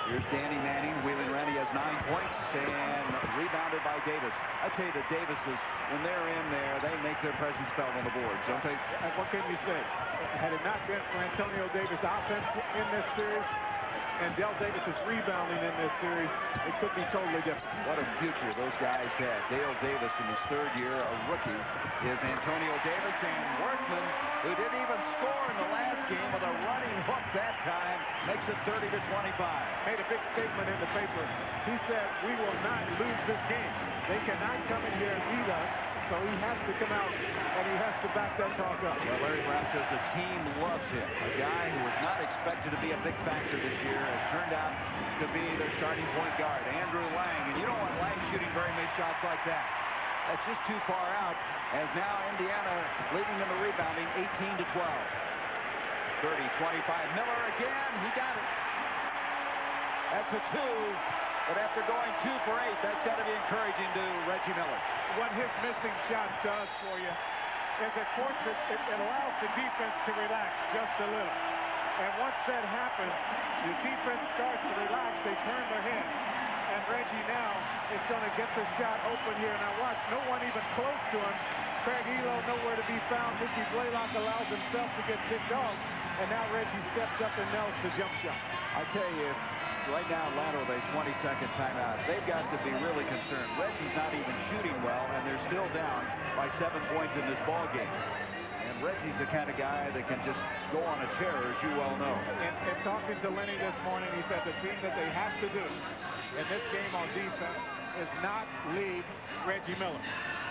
Speaker 3: Here's Danny Manning wheeling around. He has 9 points and rebounded by Davis. I tell you, the Davises, when they're in there, they make their presence felt on the boards, don't they?
Speaker 4: What can you say? Had it not been for Antonio Davis' offense in this series and Del Davis's rebounding in this series, it could be totally different.
Speaker 3: What a future those guys had. Dale Davis in his 3rd year, a rookie, is Antonio Davis, and Workman, who didn't even score in the last game with a running hook that time, makes it 30-25.
Speaker 4: Made a big statement in the paper. He said, we will not lose this game. They cannot come in here and beat us, so he has to come out and he has to back that talk up.
Speaker 3: Well, Larry Brown says the team loves him. A guy who was not expected to be a big factor this year has turned out to be their starting point guard, Andrew Lang. And you don't want Lang shooting very many shots like that. That's just too far out, as now Indiana leading them in rebounding 18-12. 30-25. Miller again. He got it. That's a 2. But after going 2 for 8, that's got to be encouraging to Reggie Miller.
Speaker 4: What his missing shots does for you is it allows the defense to relax just a little. And once that happens, the defense starts to relax. They turn their head. And Reggie now is going to get the shot open here. Now watch, no one even close to him. Craig Elo nowhere to be found. Mookie Blaylock allows himself to get tipped off. And now Reggie steps up and nails the jump shot.
Speaker 3: I tell you, right now Atlanta with a 20-second timeout. They've got to be really concerned. Reggie's not even shooting well, and they're still down by 7 points in this ball game. And Reggie's the kind of guy that can just go on a tear, as you well know.
Speaker 4: And talking to Lenny this morning, he said the thing that they have to do in this game on defense is not leave Reggie Miller.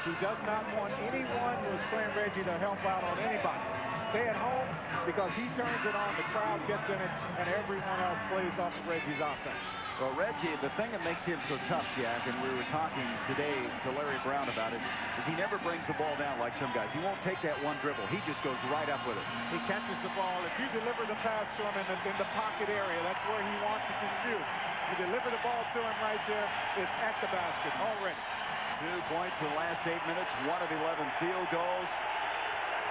Speaker 4: He does not want anyone who's playing Reggie to help out on anybody. Stay at home, because he turns it on, the crowd gets in it, and everyone else plays off of Reggie's offense.
Speaker 3: Well, Reggie, the thing that makes him so tough, Jack, and we were talking today to Larry Brown about it, is he never brings the ball down like some guys. He won't take that one dribble. He just goes right up with it.
Speaker 4: He catches the ball. If you deliver the pass to him in the pocket area, that's where he wants it to shoot. You deliver the ball to him right there, it's at the basket already.
Speaker 3: 2 points in the last 8 minutes, 1 of 11 field goals.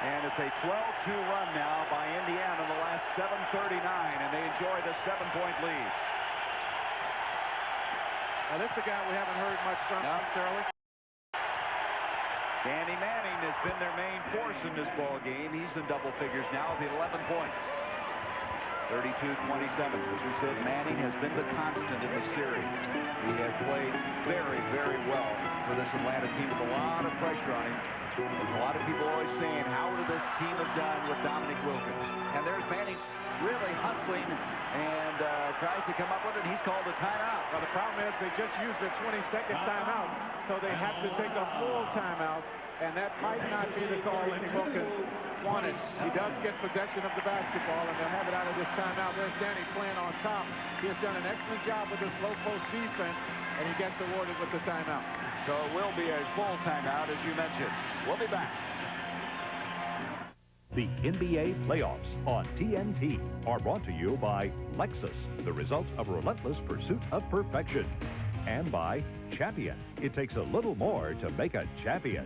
Speaker 3: And it's a 12-2 run now by Indiana in the last 7:39, and they enjoy the 7-point lead.
Speaker 4: Now, this is a guy we haven't heard much from necessarily.
Speaker 3: Danny Manning has been their main force in this ball game. He's in double figures now with 11 points. 32-27. As we said, Manning has been the constant in the series. He has played very, very well for this Atlanta team with a lot of pressure on him. A lot of people always saying, how would this team have done with Dominic Wilkins? And there's Manning really hustling and tries to come up with it. He's called a timeout.
Speaker 4: Well, the problem is they just used a 20-second timeout, so they have to take a full timeout, and that might not be the call Lenny Wilkins wanted. He does get possession of the basketball, and they'll have it out of this timeout. There's Danny playing on top. He has done an excellent job with this low post defense, and he gets awarded with the timeout.
Speaker 3: So it will be a full timeout, as you mentioned. We'll be back. The NBA playoffs on TNT are brought to you by Lexus, the result of relentless pursuit of perfection. And by Champion. It takes a little more to make a champion.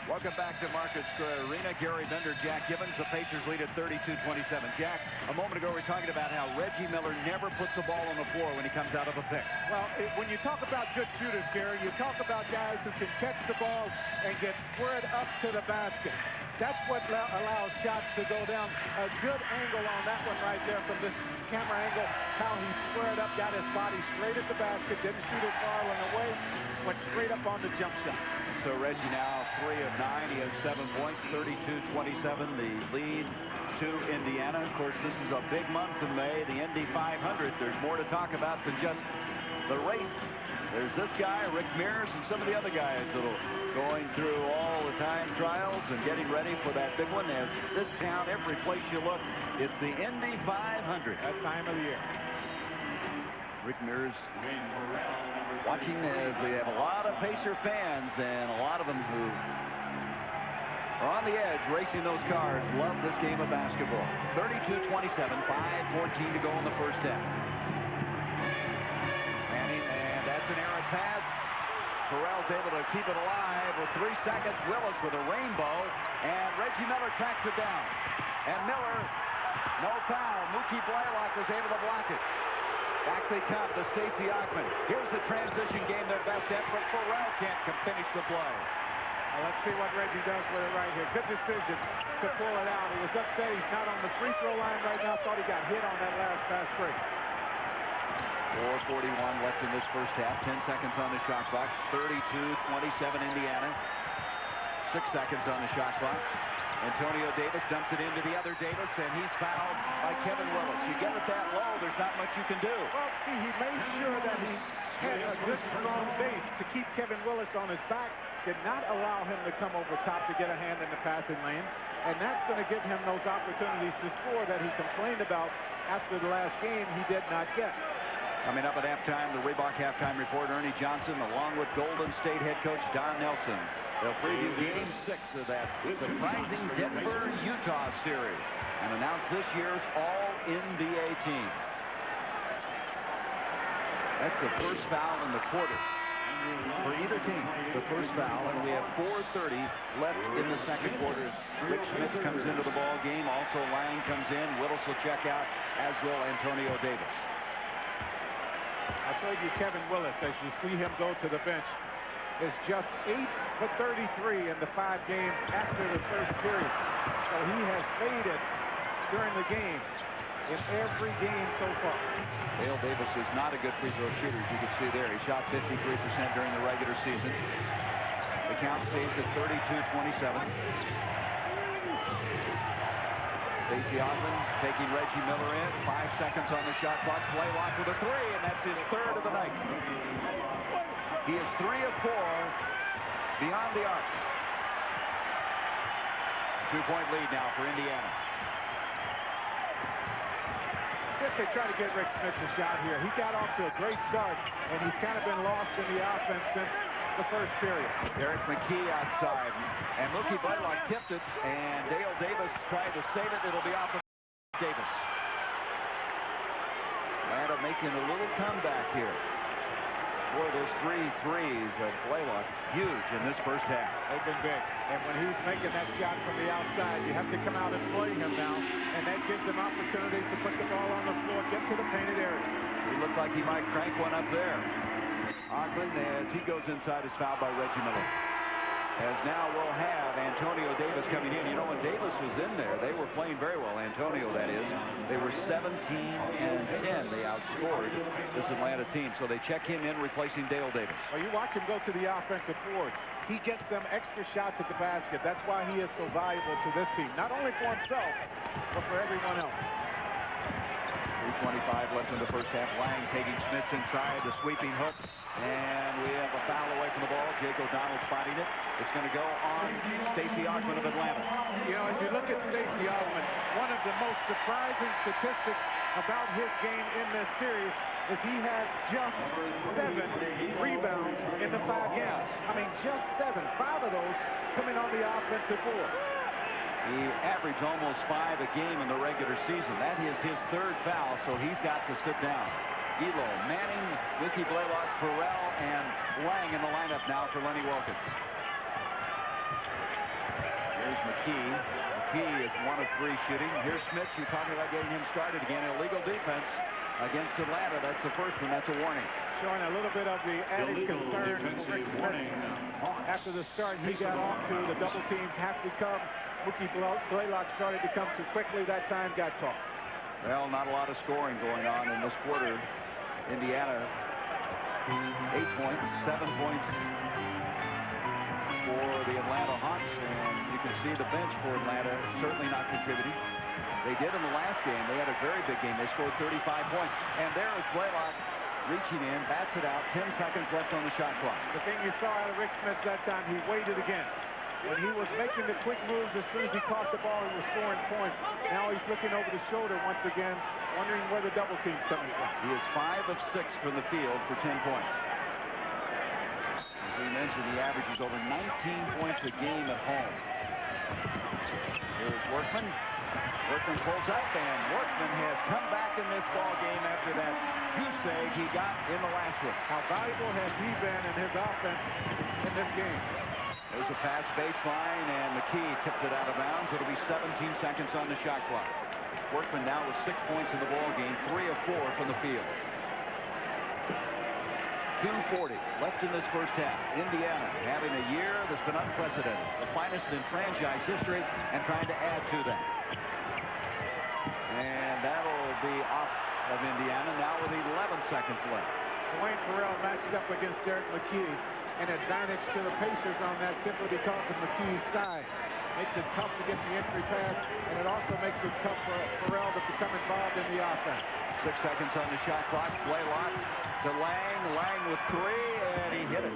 Speaker 7: Welcome back to Marcus Square Arena. Gary Bender, Jack Gibbons. The Pacers lead at 32-27. Jack, a moment ago we were talking about how Reggie Miller never puts the ball on the floor when he comes out of a pick.
Speaker 4: Well, when you talk about good shooters, Gary, you talk about guys who can catch the ball and get squared up to the basket. That's what allows shots to go down. A good angle on that one right there from this camera angle. How he squared up, got his body straight at the basket, didn't shoot it far away, went straight up on the jump shot.
Speaker 7: So Reggie now 3 of 9. He has 7 points, 32-27, the lead to Indiana. Of course, this is a big month in May, the Indy 500. There's more to talk about than just the race. There's this guy, Rik Smits, and some of the other guys that are going through all the time trials and getting ready for that big one. As this town, every place you look, it's the Indy 500.
Speaker 4: That time of the year.
Speaker 7: Rik Smits watching as they have a lot of Pacer fans, and a lot of them who are on the edge racing those cars love this game of basketball. 32-27, 5:14 to go in the first half. And that's an errant pass. Farrell's able to keep it alive with 3 seconds. Willis with a rainbow, and Reggie Miller tracks it down. And Miller, no foul. Mookie Blaylock was able to block it. Back they come to Stacey Ackman. Here's the transition game, their best effort, but Farrell can't finish the play.
Speaker 4: Well, let's see what Reggie does with it right here. Good decision to pull it out. He was upset he's not on the free throw line right now. Thought he got hit on that last fast break.
Speaker 7: 4:41 left in this first half. 10 seconds on the shot clock. 32-27 Indiana. 6 seconds on the shot clock. Antonio Davis dumps it into the other Davis, and he's fouled by Kevin Willis. You get it that low, there's not much you can do.
Speaker 4: Well, see, he made sure that he had a good, strong base to keep Kevin Willis on his back. Did not allow him to come over top to get a hand in the passing lane. And that's going to give him those opportunities to score that he complained about after the last game he did not get.
Speaker 3: Coming up at halftime, the Reebok halftime report, Ernie Johnson, along with Golden State head coach Don Nelson. They'll preview Game 6 of that surprising Denver-Utah series and announce this year's All-NBA team. That's the first foul in the quarter for either team. The first foul, and we have 4:30 left in the second quarter. Rik Smits comes into the ball game. Also, Lang comes in. Willis will check out, as will Antonio Davis.
Speaker 4: I told you Kevin Willis, as you see him go to the bench, is just 8 for 33 in the 5 games after the first period. So he has faded during the game in every game so far.
Speaker 7: Dale Davis is not a good free throw shooter, as you can see there. He shot 53% during the regular season. The count stays at 32-27. Stacey Ackman taking Reggie Miller in. 5 seconds on the shot clock. Blaylock with a 3, and that's his 3rd of the night. He is 3 of 4 beyond the arc. 2-point lead now for Indiana.
Speaker 4: See if they try to get Rik Smits a shot here. He got off to a great start, and he's kind of been lost in the offense since the first period.
Speaker 7: Derek McKee outside, and Mookie Blaylock tipped it, and Dale Davis tried to save it. It'll be off of Davis. Atlanta making a little comeback here. Boy, those 3 threes of Blaylock, huge in this first half.
Speaker 4: They've been big. And when he's making that shot from the outside, you have to come out and play him now. And that gives him opportunities to put the ball on the floor, get to the painted area.
Speaker 7: He looked like he might crank one up there. Ackman, as he goes inside, is fouled by Reggie Miller. As now we'll have Antonio Davis coming in. You know, when Davis was in there, they were playing very well. Antonio, that is. They were 17-10. They outscored this Atlanta team. So they check him in, replacing Dale Davis.
Speaker 4: Well, you watch him go to the offensive boards. He gets them extra shots at the basket. That's why he is so valuable to this team. Not only for himself, but for everyone else.
Speaker 7: 3:25 left in the first half. Lang taking Smits inside, the sweeping hook, and we have a foul away from the ball. Jake O'Donnell spotting it. It's going to go on Stacey Augmon of Atlanta.
Speaker 4: You know, as you look at Stacey Augmon, one of the most surprising statistics about his game in this series is he has just 7 rebounds in the 5 games. I mean, just 7. 5 of those coming on the offensive boards.
Speaker 7: He averaged almost 5 a game in the regular season. That is his 3rd foul, so he's got to sit down. Elo, Manning, Ricky Blaylock, Farrell, and Lang in the lineup now for Lenny Wilkins. Here's McKee. McKee is 1 of 3 shooting. Here's Smits. You're talking about getting him started again. Illegal defense against Atlanta. That's the first one. That's a warning.
Speaker 4: Showing a little bit of the added concern for Rik Smits. After the start he got off to, the double teams have to come. Mookie Blaylock started to come too quickly. That time got caught.
Speaker 7: Well, not a lot of scoring going on in this quarter. Indiana, 8 points, 7 points for the Atlanta Hawks. And you can see the bench for Atlanta certainly not contributing. They did in the last game. They had a very big game. They scored 35 points. And there is Blaylock reaching in, bats it out, 10 seconds left on the shot clock.
Speaker 4: The thing you saw out of Rik Smits that time, he waited again. When he was making the quick moves, as soon as he caught the ball, he was scoring points. Now he's looking over the shoulder once again, wondering where the double team's coming from.
Speaker 7: He is 5 of 6 from the field for 10 points. As we mentioned, he averages over 19 points a game at home. Here's Workman. Workman pulls up, and Workman has come back in this ball game after that goose egg he got in the last one.
Speaker 4: How valuable has he been in his offense in this game?
Speaker 7: There's a pass baseline, and McKee tipped it out of bounds. It'll be 17 seconds on the shot clock. Workman now with 6 points in the ball game, 3 of 4 from the field. 2:40 left in this first half. Indiana having a year that's been unprecedented, the finest in franchise history, and trying to add to that. And that'll be off of Indiana now with 11 seconds left.
Speaker 4: Dwayne Farrell matched up against Derek McKee. An advantage to the Pacers on that simply because of McKee's size. Makes it tough to get the entry pass, and it also makes it tough for Farrell to become involved in the offense.
Speaker 7: 6 seconds on the shot clock. Blaylock to Lang. Lang with 3, and he hit it.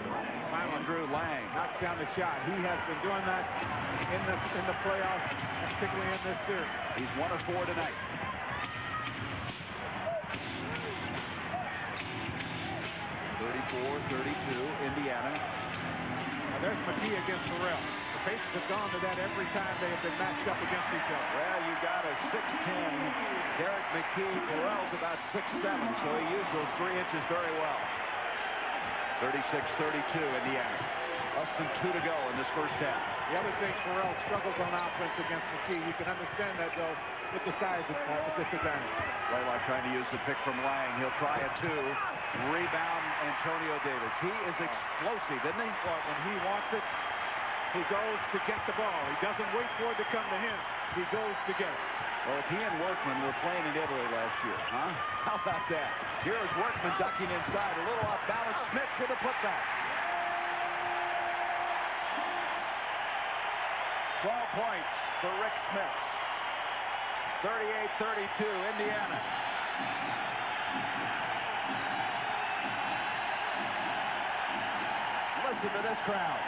Speaker 7: Andrew Lang
Speaker 4: knocks down the shot. He has been doing that in the playoffs, particularly in this series.
Speaker 7: He's 1 of 4 tonight. 34-32, Indiana.
Speaker 4: Now there's McKee against Farrell. The Pacers have gone to that every time they have been matched up against each other.
Speaker 7: Well, you got a 6'10 Derek McKee. Farrell's about 6'7", so he used those 3 inches very well. 36-32, Indiana. Less than 2 to go in this first half.
Speaker 4: The other thing, Farrell struggles on offense against McKee. You can understand that, though, with the size disadvantage.
Speaker 7: Blaylock trying to use the pick from Lang. He'll try a 2. Rebound, Antonio Davis. He is explosive, isn't he?
Speaker 4: Well, when he wants it, he goes to get the ball. He doesn't wait for it to come to him. He goes to get it.
Speaker 7: Well, if he and Workman were playing in Italy last year, huh? How about that? Here is Workman ducking inside. A little off balance. Smits with a putback. 12 points for Rik Smits. 38-32, Indiana. Listen to this crowd.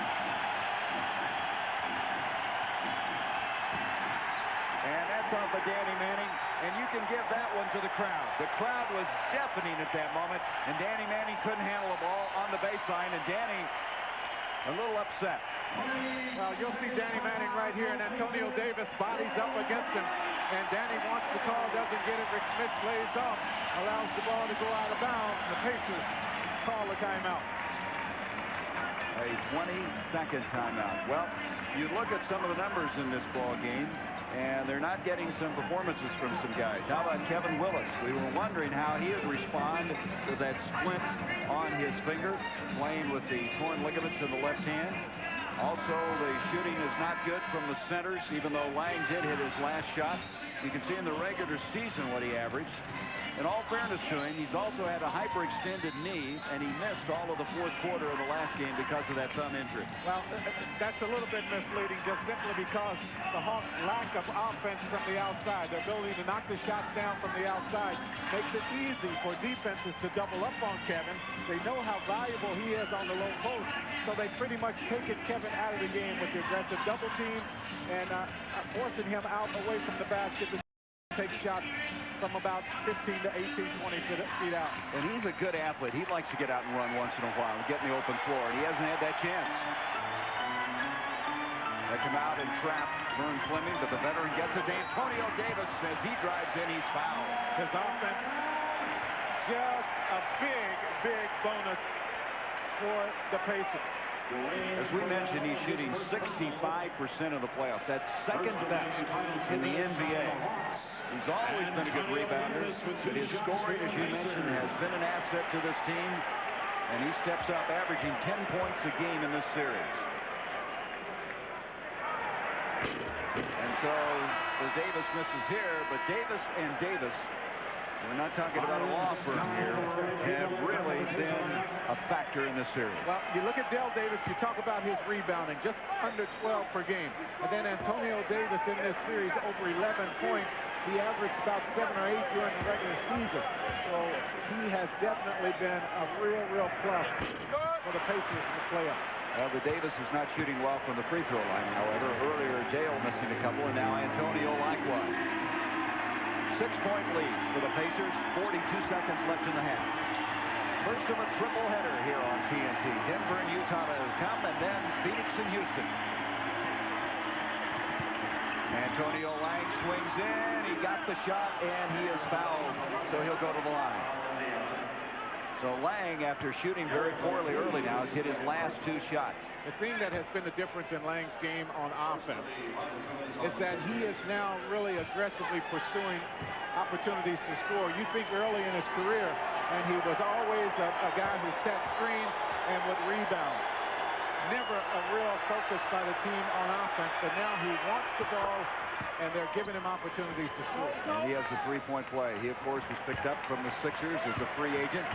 Speaker 7: And that's off of Danny Manning, and you can give that one to the crowd. The crowd was deafening at that moment, and Danny Manning couldn't handle the ball on the baseline, and Danny a little upset.
Speaker 4: Well, you'll see Danny Manning right here, and Antonio Davis bodies up against him, and Danny wants the call, doesn't get it. Rik Smits lays off, allows the ball to go out of bounds, and the Pacers call a timeout.
Speaker 7: A 20-second timeout. Well, you look at some of the numbers in this ball game, and they're not getting some performances from some guys. How about Kevin Willis? We were wondering how he would respond to that splint on his finger, playing with the torn ligaments in the left hand. Also, the shooting is not good from the centers, even though Lang did hit his last shot. You can see in the regular season what he averaged. In all fairness to him, he's also had a hyperextended knee, and he missed all of the fourth quarter of the last game because of that thumb injury.
Speaker 4: Well, that's a little bit misleading, just simply because the Hawks' lack of offense from the outside, their ability to knock the shots down from the outside, makes it easy for defenses to double up on Kevin. They know how valuable he is on the low post, so they pretty much taken Kevin out of the game with the aggressive double teams and forcing him out away from the basket to take shots from about 15 to 18, 20 feet out.
Speaker 7: And he's a good athlete. He likes to get out and run once in a while and get in the open floor, and he hasn't had that chance. They come out and trap Vern Fleming, but the veteran gets it to Antonio Davis. As he drives in, he's fouled.
Speaker 4: His offense, just a big, big bonus for the Pacers.
Speaker 7: As we mentioned, he's shooting 65% of the playoffs. That's second best in the NBA. He's always been a good rebounder, but his scoring, as you mentioned, has been an asset to this team, and he steps up, averaging 10 points a game in this series. And so the Davis misses here, but Davis and Davis, we're not talking about a law firm here, have really been a factor in this series.
Speaker 4: Well, you look at Dale Davis, you talk about his rebounding, just under 12 per game. And then Antonio Davis in this series, over 11 points. He averaged about 7 or 8 during the regular season. So he has definitely been a real plus for the Pacers in the playoffs.
Speaker 7: Well, the Davis is not shooting well from the free throw line, however. Earlier, Dale missing a couple, and now Antonio likewise. 6-point lead for the Pacers, 42 seconds left in the half. First of a triple header here on TNT. Denver and Utah to come, and then Phoenix and Houston. Antonio Lang swings in, he got the shot, and he is fouled, so he'll go to the line. So Lang, after shooting very poorly early now, has hit his last 2 shots.
Speaker 4: The thing that has been the difference in Lang's game on offense is that he is now really aggressively pursuing opportunities to score. You think early in his career, and he was always a guy who set screens and would rebound. Never a real focus by the team on offense, but now he wants the ball, and they're giving him opportunities to score.
Speaker 7: And he has a 3-point play. He, of course, was picked up from the Sixers as a free agent.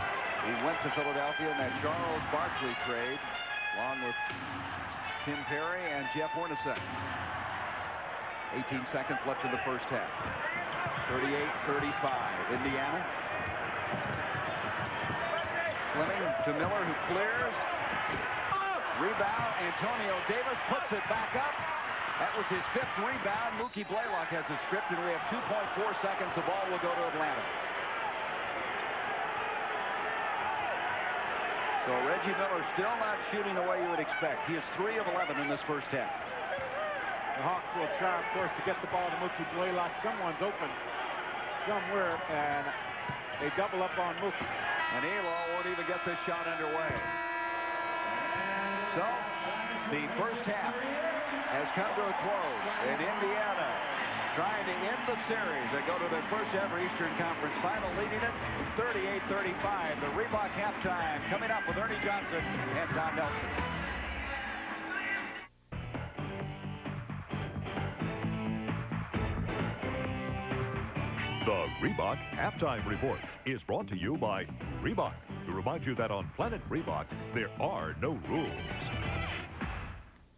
Speaker 7: He went to Philadelphia in that Charles Barkley trade, along with Tim Perry and Jeff Hornacek. 18 seconds left in the first half. 38-35, Indiana. Fleming to Miller, who clears. Rebound, Antonio Davis puts it back up. That was his 5th rebound. Mookie Blaylock has the script, and we have 2.4 seconds. The ball will go to Atlanta. So Reggie Miller still not shooting the way you would expect. He is 3 of 11 in this first half.
Speaker 4: The Hawks will try, of course, to get the ball to Mookie Blaylock. Someone's open somewhere, and they double up on Mookie.
Speaker 7: And Elo won't even get this shot underway. So, the first half has come to a close, and Indiana trying to end the series. They go to their first ever Eastern Conference Final, leading it 38-35. The Reebok halftime coming up with Ernie Johnson and Don Nelson.
Speaker 8: The Reebok Halftime Report is brought to you by Reebok, to remind you that on Planet Reebok, there are no rules.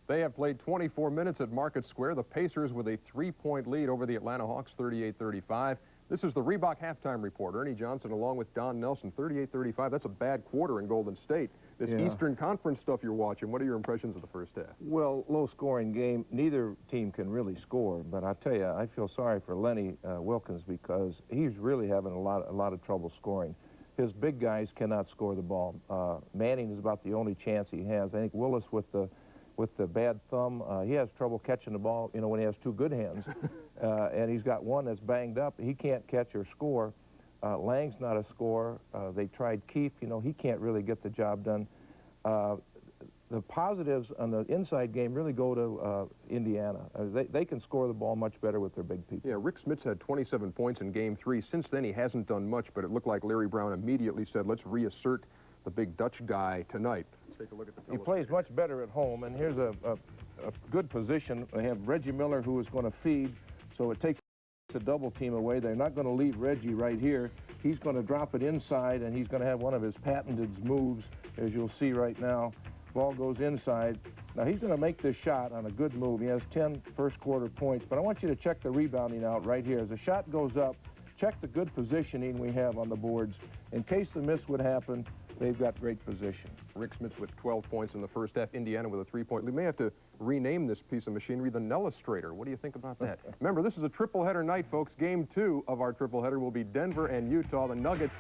Speaker 1: They have played 24 minutes at Market Square. The Pacers with a 3-point lead over the Atlanta Hawks, 38-35. This is the Reebok Halftime Report. Ernie Johnson along with Don Nelson, 38-35. That's a bad quarter in Golden State. This Eastern Conference stuff you're watching, what are your impressions of the first half?
Speaker 2: Well, low-scoring game. Neither team can really score, but I tell you, I feel sorry for Lenny Wilkins because he's really having a lot of trouble scoring. His big guys cannot score the ball. Manning is about the only chance he has. I think Willis with the bad thumb, he has trouble catching the ball, you know, when he has 2 good hands. And he's got one that's banged up. He can't catch or score. Lang's not a scorer. They tried Keefe. You know, he can't really get the job done. The positives on the inside game really go to Indiana. They can score the ball much better with their big people.
Speaker 1: Yeah, Rik Smits had 27 points in Game 3. Since then, he hasn't done much, but it looked like Larry Brown immediately said, let's reassert the big Dutch guy tonight. Let's take a look at the
Speaker 2: He plays much better at home, and here's a good position. They have Reggie Miller, who is going to feed, so it takes the double team away. They're not going to leave Reggie right here. He's going to drop it inside, and he's going to have one of his patented moves, as you'll see right now. Ball goes inside. Now, he's going to make this shot on a good move. He has 10 first-quarter points, but I want you to check the rebounding out right here. As the shot goes up, check the good positioning we have on the boards. In case the miss would happen, they've got great position.
Speaker 1: Rik Smits with 12 points in the first half. Indiana with a 3-point lead. We may have to rename this piece of machinery the Nellustrator. What do you think about that? Remember, this is a triple-header night, folks. Game 2 of our triple-header will be Denver and Utah. The Nuggets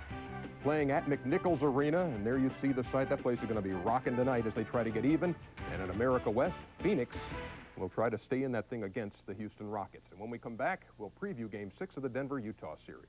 Speaker 1: playing at McNichols Arena, and there you see the site. That place is going to be rocking tonight as they try to get even. And in America West, Phoenix will try to stay in that thing against the Houston Rockets. And when we come back, we'll preview Game 6 of the Denver-Utah series.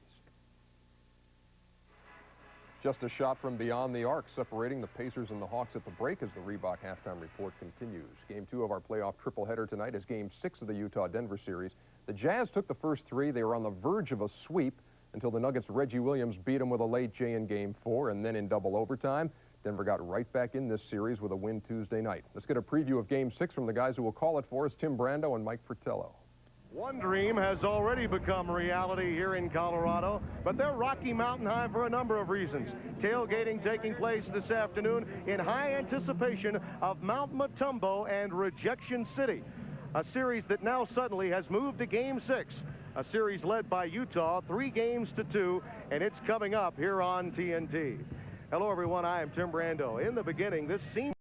Speaker 1: Just a shot from beyond the arc, separating the Pacers and the Hawks at the break as the Reebok halftime report continues. Game 2 of our playoff triple-header tonight is Game 6 of the Utah-Denver series. The Jazz took the first 3. They were on the verge of a sweep until the Nuggets' Reggie Williams beat them with a late J in Game 4, and then in double overtime, Denver got right back in this series with a win Tuesday night. Let's get a preview of Game 6 from the guys who will call it for us, Tim Brando and Mike Fratello.
Speaker 9: One dream has already become reality here in Colorado, but they're Rocky Mountain High for a number of reasons. Tailgating taking place this afternoon in high anticipation of Mount Matumbo and Rejection City, a series that now suddenly has moved to Game 6, a series led by Utah 3-2, and it's coming up here on TNT. Hello, everyone. I am Tim Brando. In the beginning, this seems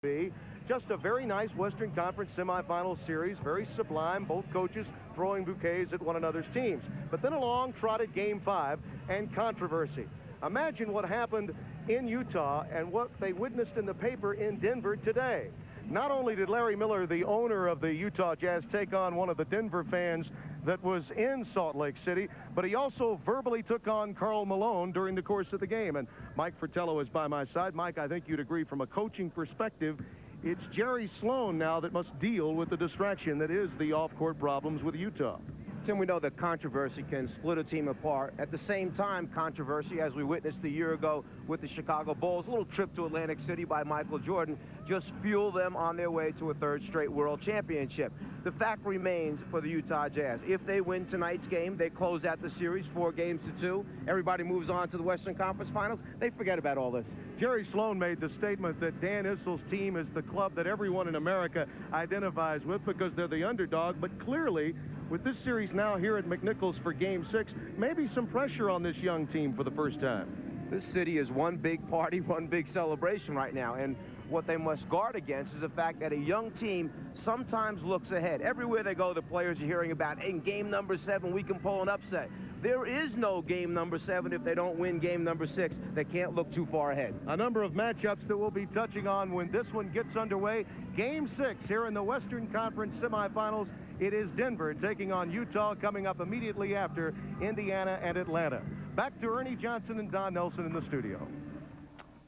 Speaker 9: to be just a very nice Western Conference semifinal series, very sublime, both coaches throwing bouquets at one another's teams. But then along trotted Game 5 and controversy. Imagine what happened in Utah and what they witnessed in the paper in Denver today. Not only did Larry Miller, the owner of the Utah Jazz, take on one of the Denver fans that was in Salt Lake City, but he also verbally took on Karl Malone during the course of the game. And Mike Fratello is by my side. Mike, I think you'd agree from a coaching perspective, it's Jerry Sloan now that must deal with the distraction that is the off-court problems with Utah.
Speaker 10: Tim, we know that controversy can split a team apart. At the same time, controversy, as we witnessed a year ago with the Chicago Bulls, a little trip to Atlantic City by Michael Jordan, just fueled them on their way to a third straight world championship. The fact remains for the Utah Jazz, if they win tonight's game, they close out the series 4-2. Everybody moves on to the Western Conference Finals. They forget about all this.
Speaker 9: Jerry Sloan made the statement that Dan Issel's team is the club that everyone in America identifies with because they're the underdog, but clearly, with this series now here at McNichols for Game 6, maybe some pressure on this young team for the first time.
Speaker 10: This city is one big party, one big celebration right now, and what they must guard against is the fact that a young team sometimes looks ahead. Everywhere they go, the players are hearing about, in game number 7, we can pull an upset. There is no game number 7 if they don't win game number 6. They can't look too far ahead.
Speaker 9: A number of matchups that we'll be touching on when this one gets underway. Game 6 here in the Western Conference Semifinals. It is Denver taking on Utah coming up immediately after Indiana and Atlanta. Back to Ernie Johnson and Don Nelson in the studio.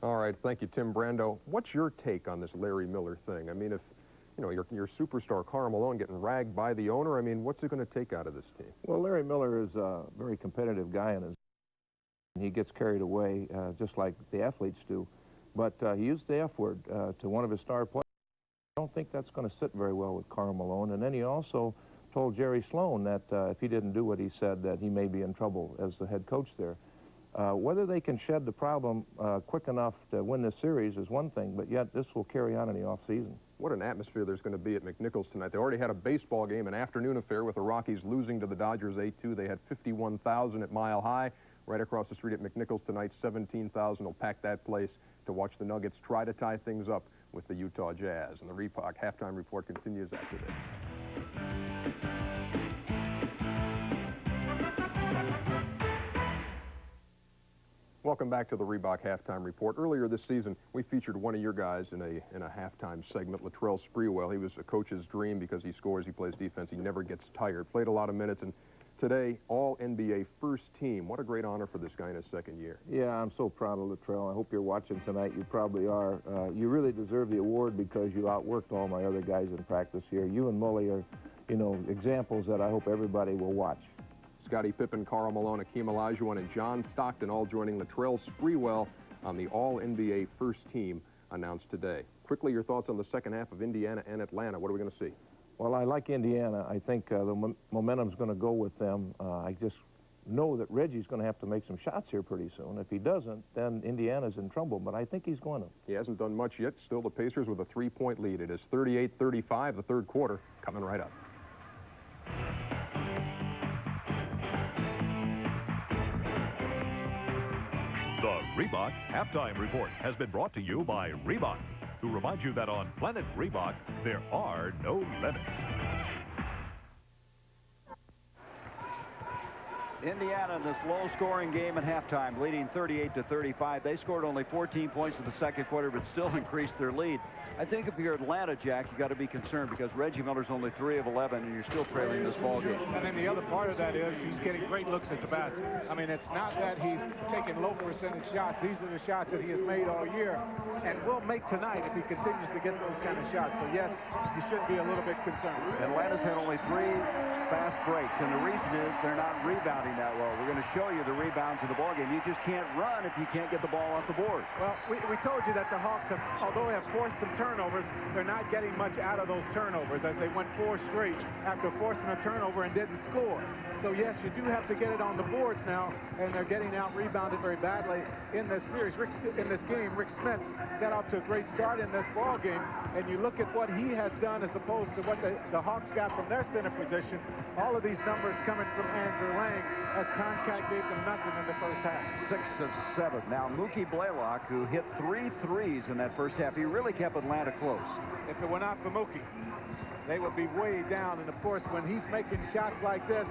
Speaker 1: All right, thank you, Tim Brando. What's your take on this Larry Miller thing? I mean, if, you know, your superstar Karl Malone getting ragged by the owner, I mean, what's it going to take out of this team?
Speaker 2: Well, Larry Miller is a very competitive guy, and he gets carried away just like the athletes do. But he used the F word to one of his star players. I don't think that's going to sit very well with Karl Malone. And then he also told Jerry Sloan that if he didn't do what he said, that he may be in trouble as the head coach there. Whether they can shed the problem quick enough to win this series is one thing, but yet this will carry on in the offseason.
Speaker 1: What an atmosphere there's going to be at McNichols tonight. They already had a baseball game, an afternoon affair with the Rockies losing to the Dodgers 8-2. They had 51,000 at Mile High. Right across the street at McNichols tonight, 17,000 will pack that place to watch the Nuggets try to tie things up with the Utah Jazz. And the Reebok halftime report continues after this. Welcome back to the Reebok halftime report. Earlier this season, we featured one of your guys in a halftime segment, Latrell Sprewell. He was a coach's dream because he scores, he plays defense, he never gets tired. Played a lot of minutes, and today, all-NBA first team. What a great honor for this guy in his second year.
Speaker 2: Yeah, I'm so proud of Latrell. I hope you're watching tonight. You probably are. You really deserve the award because you outworked all my other guys in practice here. You and Mully are, you know, examples that I hope everybody will watch.
Speaker 1: Scottie Pippen, Karl Malone, Akeem Olajuwon, and John Stockton all joining Latrell Sprewell on the All-NBA First Team announced today. Quickly, your thoughts on the second half of Indiana and Atlanta. What are we going to see?
Speaker 2: Well, I like Indiana. I think the momentum's going to go with them. I just know that Reggie's going to have to make some shots here pretty soon. If he doesn't, then Indiana's in trouble, but I think he's going to.
Speaker 1: He hasn't done much yet. Still the Pacers with a 3-point lead. It is 38-35, the third quarter coming right up.
Speaker 8: The Reebok Halftime Report has been brought to you by Reebok, who reminds you that on Planet Reebok, there are no limits.
Speaker 7: Indiana in this low-scoring game at halftime, leading 38-35. They scored only 14 points in the second quarter, but still increased their lead. I think if you're Atlanta, Jack, you got to be concerned because Reggie Miller's only 3 of 11, and you're still trailing this ball game.
Speaker 4: And then the other part of that is he's getting great looks at the basket. I mean, it's not that he's taking low percentage shots. These are the shots that he has made all year and will make tonight if he continues to get those kind of shots. So, yes, you should be a little bit concerned.
Speaker 7: Atlanta's had only 3 fast breaks, and the reason is they're not rebounding that well. We're going to show you the rebounds of the ball game. You just can't run if you can't get the ball off the board.
Speaker 4: Well, we told you that the Hawks have, although they have forced some turnovers, they're not getting much out of those turnovers as they went 4 straight after forcing a turnover and didn't score. So yes, you do have to get it on the boards now, and they're getting out rebounded very badly in this series. In this game, Rik Smits got off to a great start in this ball game, and you look at what he has done as opposed to what the Hawks got from their center position. All of these numbers coming from Andrew Lang as contact gave them nothing in the first half.
Speaker 7: 6 of 7. Now, Mookie Blaylock, who hit 3 threes in that first half, he really kept Atlanta close.
Speaker 4: If it were not for Mookie, they would be way down. And, of course, when he's making shots like this,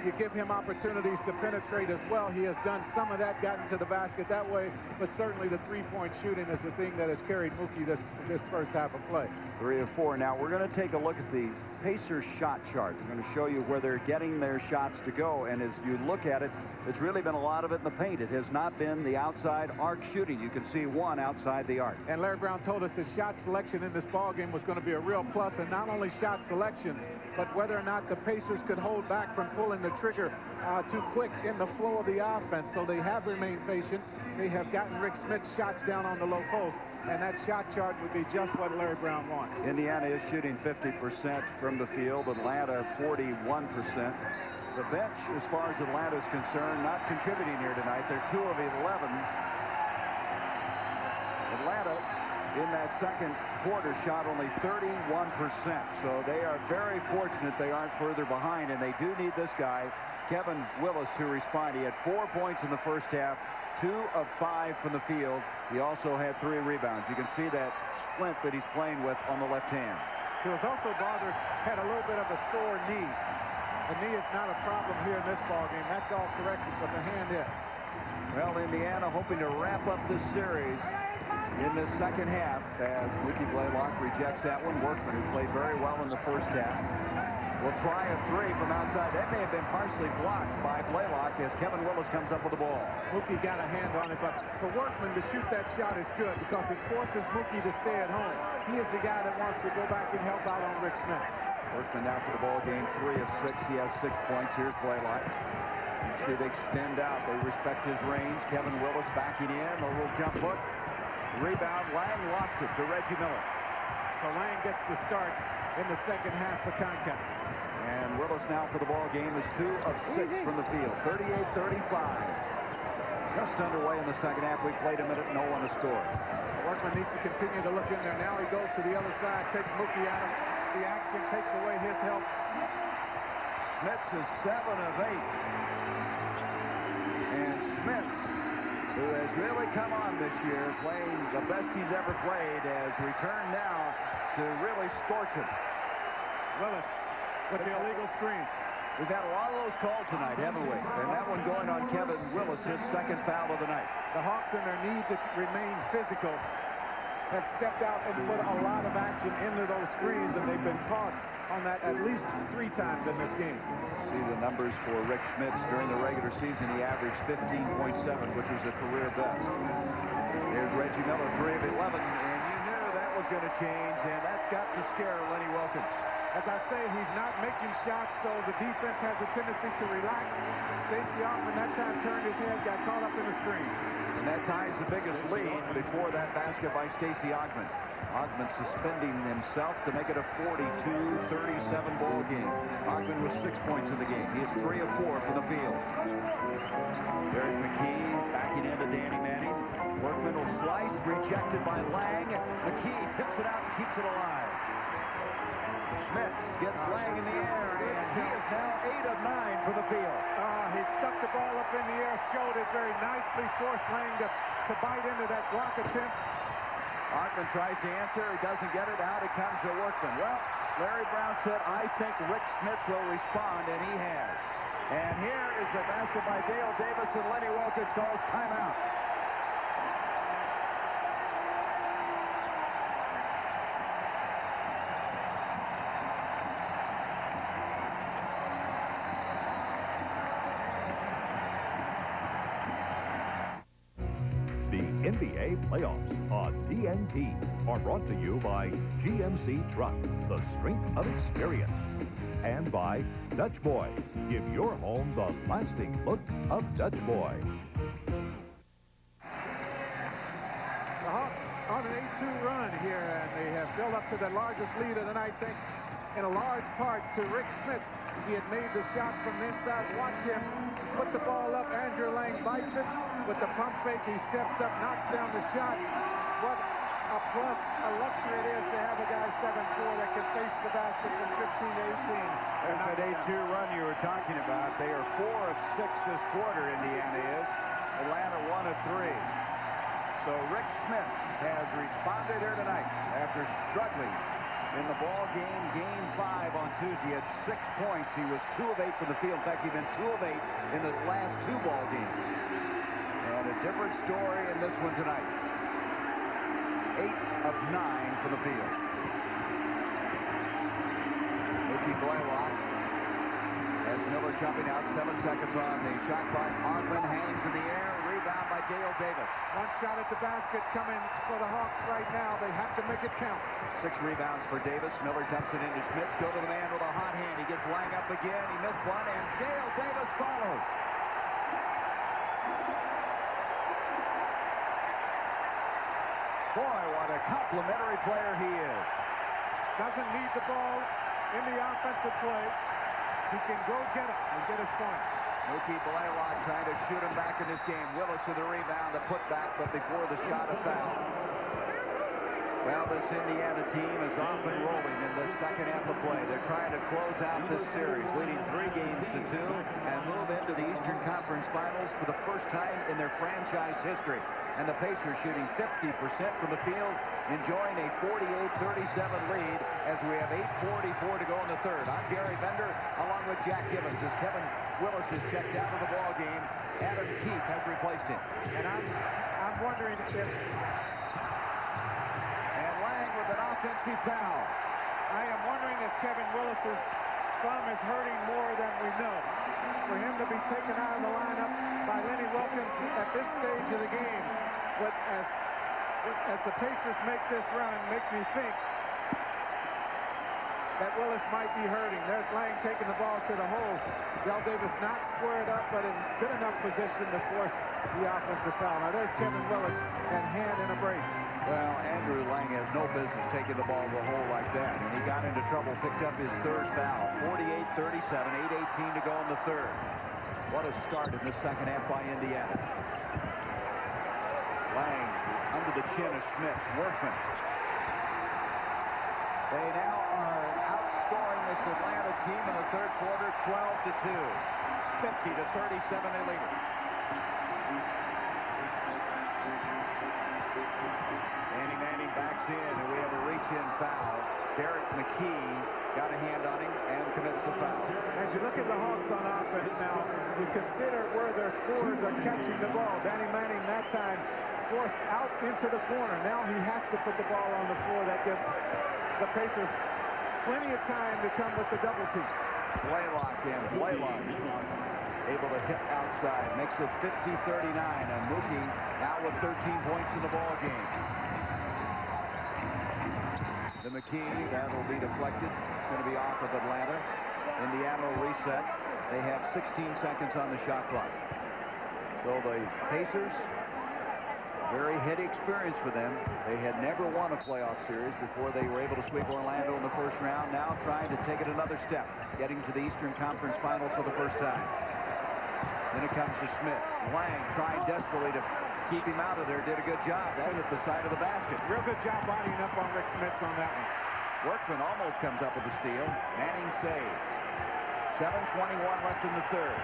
Speaker 4: you give him opportunities to penetrate as well. He has done some of that, gotten to the basket that way, but certainly the three-point shooting is the thing that has carried Mookie this first half of play.
Speaker 7: 3 of 4. Now, we're going to take a look at the Pacers shot chart. I'm going to show you where they're getting their shots to go, and as you look at it, it's really been a lot of it in the paint. It has not been the outside arc shooting. You can see 1 outside the arc.
Speaker 4: And Larry Brown told us that shot selection in this ball game was going to be a real plus, and not only shot selection, but whether or not the Pacers could hold back from pulling the trigger too quick in the flow of the offense. So they have remained patient. They have gotten Rik Smits shots down on the low post, and that shot chart would be just what Larry Brown wants.
Speaker 7: Indiana is shooting 50% from the field. Atlanta 41%. The bench, as far as Atlanta is concerned, not contributing here tonight. They're 2 of 11. Atlanta, in that second quarter, shot only 31%. So they are very fortunate they aren't further behind, and they do need this guy, Kevin Willis, to respond. He had 4 points in the first half, 2 of 5 from the field. He also had 3 rebounds. You can see that splint that he's playing with on the left hand.
Speaker 4: He was also bothered, had a little bit of a sore knee. The knee is not a problem here in this ballgame. That's all corrected, but the hand is.
Speaker 7: Well, Indiana hoping to wrap up this series in the second half as Mookie Blaylock rejects that one. Workman, who played very well in the first half, will try a 3 from outside. That may have been partially blocked by Blaylock as Kevin Willis comes up with the ball.
Speaker 4: Mookie got a hand on it, but for Workman to shoot that shot is good because it forces Mookie to stay at home. He is the guy that wants to go back and help out on Rik Smits.
Speaker 7: Workman now for the ball game, 3 of 6. He has 6 points. Here's Blaylock. He should extend out. They respect his range. Kevin Willis backing in. A little jump hook. Rebound. Lang lost it to Reggie Miller.
Speaker 4: So Lang gets the start in the second half for Concat.
Speaker 7: And Willis now for the ball game is 2 of 6 from the field. 38-35. Just underway in the second half. We played a minute. No one has scored.
Speaker 4: Workman needs to continue to look in there. Now he goes to the other side, takes Mookie out of the action, takes away his help.
Speaker 7: Smits is 7 of 8. And Smits, who has really come on this year, playing the best he's ever played, has returned now to really scorch him.
Speaker 4: Willis with the illegal screen.
Speaker 7: We've had a lot of those called tonight, haven't we? And that one going on Kevin Willis, his second foul of the night.
Speaker 4: The Hawks, in their need to remain physical, have stepped out and put a lot of action into those screens, and they've been caught on that at least 3 times in this game.
Speaker 7: See the numbers for Rik Smits during the regular season. He averaged 15.7, which was a career best. There's Reggie Miller, 3 of 11, and you knew that was going to change, and that's got to scare Lenny Wilkins.
Speaker 4: As I say, he's not making shots, so the defense has a tendency to relax. Stacey Ogman that time turned his head, got caught up in the screen.
Speaker 3: And that ties the biggest lead before that basket by Stacey Ogman. Ogman suspending himself to make it a 42-37 ball game. Ogman with 6 points in the game. He is 3 of 4 from the field. Derek McKee backing into Danny Manning. Workman will slice, rejected by Lang. McKee tips it out and keeps it alive. Smits gets Lang in the air, and he is now 8 of 9 for the field.
Speaker 4: He stuck the ball up in the air, showed it very nicely, forced Lang to bite into that block attempt.
Speaker 3: Ogman tries to answer, he doesn't get it, out it comes to Workman. Well, Larry Brown said, I think Rik Smits will respond, and he has. And here is the basket by Dale Davis, and Lenny Wilkins calls timeout.
Speaker 8: NBA playoffs on TNT are brought to you by GMC Truck, the strength of experience. And by Dutch Boy. Give your home the lasting look of Dutch Boy.
Speaker 4: The Hawks on an 8-2 run here, and they have built up to the largest lead of the night, thanks in a large part to Rik Smits. He had made the shot from the inside. Watch him put the ball up. Andrew Lang bites it. With the pump fake, he steps up, knocks down the shot. What a plus, a luxury it is to have a guy 7'4" that can face the basket from 15 to 18.
Speaker 3: There's that 8-2 run you were talking about. They are 4 of 6 this quarter, Indiana is. Atlanta 1 of 3. So Rik Smits has responded here tonight after struggling in the ball game, game 5 on Tuesday. At 6 points, he was 2 of 8 from the field. In fact, he's been 2 of 8 in the last 2 ball games. And a different story in this one tonight. 8 of 9 for the field. Mookie Blaylock has Miller jumping out. 7 seconds on the shot clock. Ogman hangs in the air. Rebound by Dale Davis.
Speaker 4: One shot at the basket coming for the Hawks right now. They have to make it count.
Speaker 3: 6 rebounds for Davis. Miller dumps it into Smits. Go to the man with a hot hand. He gets Lang up again. He missed one, and Dale Davis follows. Boy, what a complimentary player he is.
Speaker 4: Doesn't need the ball in the offensive play. He can go get it and get his point.
Speaker 3: Mookie Blaylock trying to shoot him back in this game. Willis with the rebound, the putback, but before the shot, a foul. Well, this Indiana team is off and rolling in the second half of play. They're trying to close out this series, leading 3 games to 2, and move into the Eastern Conference Finals for the first time in their franchise history. And the Pacers shooting 50% from the field, enjoying a 48-37 lead as we have 8:44 to go in the third. I'm Gary Bender along with Jack Gibbons as Kevin Willis is checked out of the ball game. Adam Keefe has replaced him.
Speaker 4: And I'm wondering if...
Speaker 3: And Lang with an offensive foul.
Speaker 4: I am wondering if Kevin Willis's thumb is hurting more than we know. For him to be taken out of the lineup by Lenny Wilkins at this stage of the game. But as the Pacers make this run, make me think that Willis might be hurting. There's Lang taking the ball to the hole. Del Davis not squared up, but in good enough position to force the offensive foul. Now there's Kevin Willis and hand in a brace.
Speaker 3: Well, Andrew Lang has no business taking the ball to the hole like that. And he got into trouble, picked up his 3rd foul. 48-37, 8:18 to go in the third. What a start in the second half by Indiana. Lang under the chin of Smits. Workman. They now are outscoring this Atlanta team in the third quarter, 12-2. 50-37 they lead it. Danny Manning backs in, and we have a reach-in foul. Derek McKee got a hand on him and commits the foul.
Speaker 4: As you look at the Hawks on offense now, you consider where their scorers are catching the ball. Danny Manning that time forced out into the corner. Now he has to put the ball on the floor. That gives the Pacers plenty of time to come with the double team.
Speaker 3: Blaylock able to hit outside, makes it 50-39, and Mookie now with 13 points in the ball game. The McKee, that'll be deflected.
Speaker 7: going to be off of Atlanta. Indiana will reset. They have 16 seconds on the shot clock. So the Pacers, very heady experience for them. They had never won a playoff series before they were able to sweep Orlando in the first round. Now trying to take it another step, getting to the Eastern Conference Final for the first time. Then it comes to Smits. Lang trying desperately to keep him out of there. Did a good job. That at the side of the basket.
Speaker 4: Real good job bodying up on Rik Smits on that one.
Speaker 7: Workman almost comes up with the steal. Manning saves. 7:21 left in the third.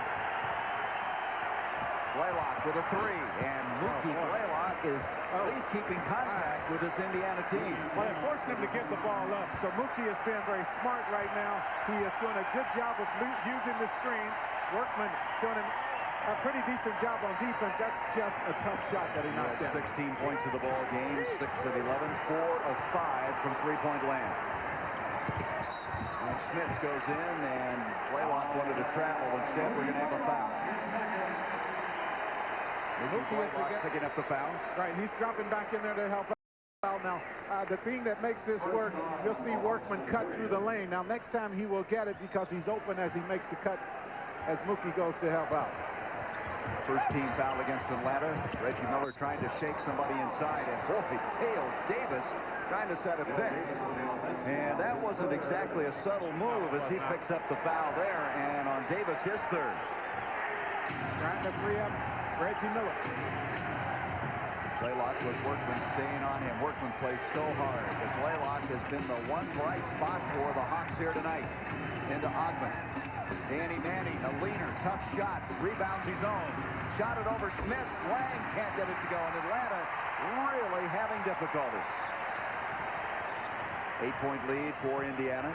Speaker 7: Blaylock with a three, and Mookie Blaylock is at least keeping contact with this Indiana team.
Speaker 4: Well, they're forcing him to give the ball up, so Mookie is being very smart right now. He is doing a good job of using the screens. Workman doing a pretty decent job on defense. That's just a tough shot that he knocked down.
Speaker 7: 16 points of the ball game, 6 of 11, 4 of 5 from three-point land. And Smits goes in, and Blaylock wanted to travel. Instead, we're going to have a foul. Blaylock picking up the foul.
Speaker 4: Right, he's dropping back in there to help out. Now, the thing that makes this work, you'll see Workman cut through the lane. Now, next time he will get it because he's open as he makes the cut as Mookie goes to help out.
Speaker 7: First team foul against Atlanta. Reggie Miller trying to shake somebody inside, and boy, tailed Davis trying to set a pick. And that wasn't exactly a subtle move as he picks up the foul there, and on Davis, his third.
Speaker 4: Trying to free up Reggie Miller.
Speaker 7: Blaylock with Workman staying on him. Workman plays so hard, but Blaylock has been the one bright spot for the Hawks here tonight. Into Ogman. Danny Manning, a leaner, tough shot, rebounds his own. Shot it over Smits. Lang can't get it to go, and Atlanta really having difficulties. 8-point lead for Indiana.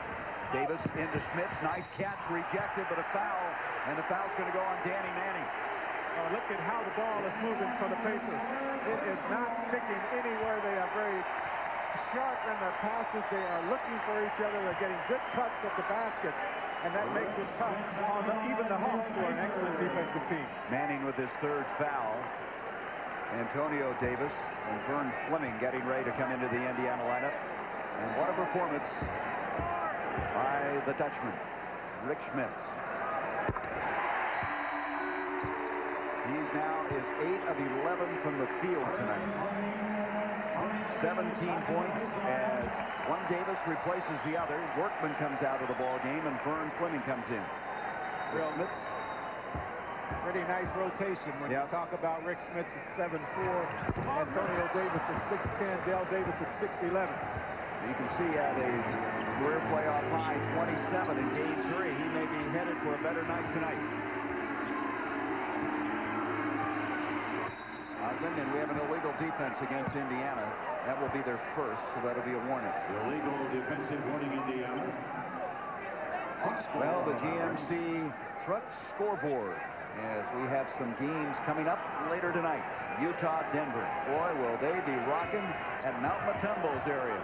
Speaker 7: Davis into Smits. Nice catch, rejected, but a foul, and the foul's going to go on Danny Manning.
Speaker 4: Oh, look at how the ball is moving for the Pacers. It is not sticking anywhere. They are very sharp in their passes. They are looking for each other. They're getting good cuts at the basket, and that makes it tough on even the Hawks, who are an excellent defensive team.
Speaker 7: Manning with his third foul. Antonio Davis and Vern Fleming getting ready to come into the Indiana lineup. And what a performance by the Dutchman, Rik Smits. He's now is 8 of 11 from the field tonight. 17 points as one Davis replaces the other. Workman comes out of the ball game, and Vern Fleming comes in.
Speaker 4: Real Smits. Pretty nice rotation when you talk about Rik Smits at 7'4", Antonio Davis at 6'10", Dale Davis at 6'11".
Speaker 7: You can see at a career playoff high 27 in Game 3. He may be headed for a better night tonight. And we have an illegal defense against Indiana. That will be their first, so that'll be a warning.
Speaker 5: Illegal defensive warning, Indiana.
Speaker 7: Well, the GMC Truck scoreboard, as we have some games coming up later tonight. Utah, Denver. Boy, will they be rocking at Mount Matumbo's area,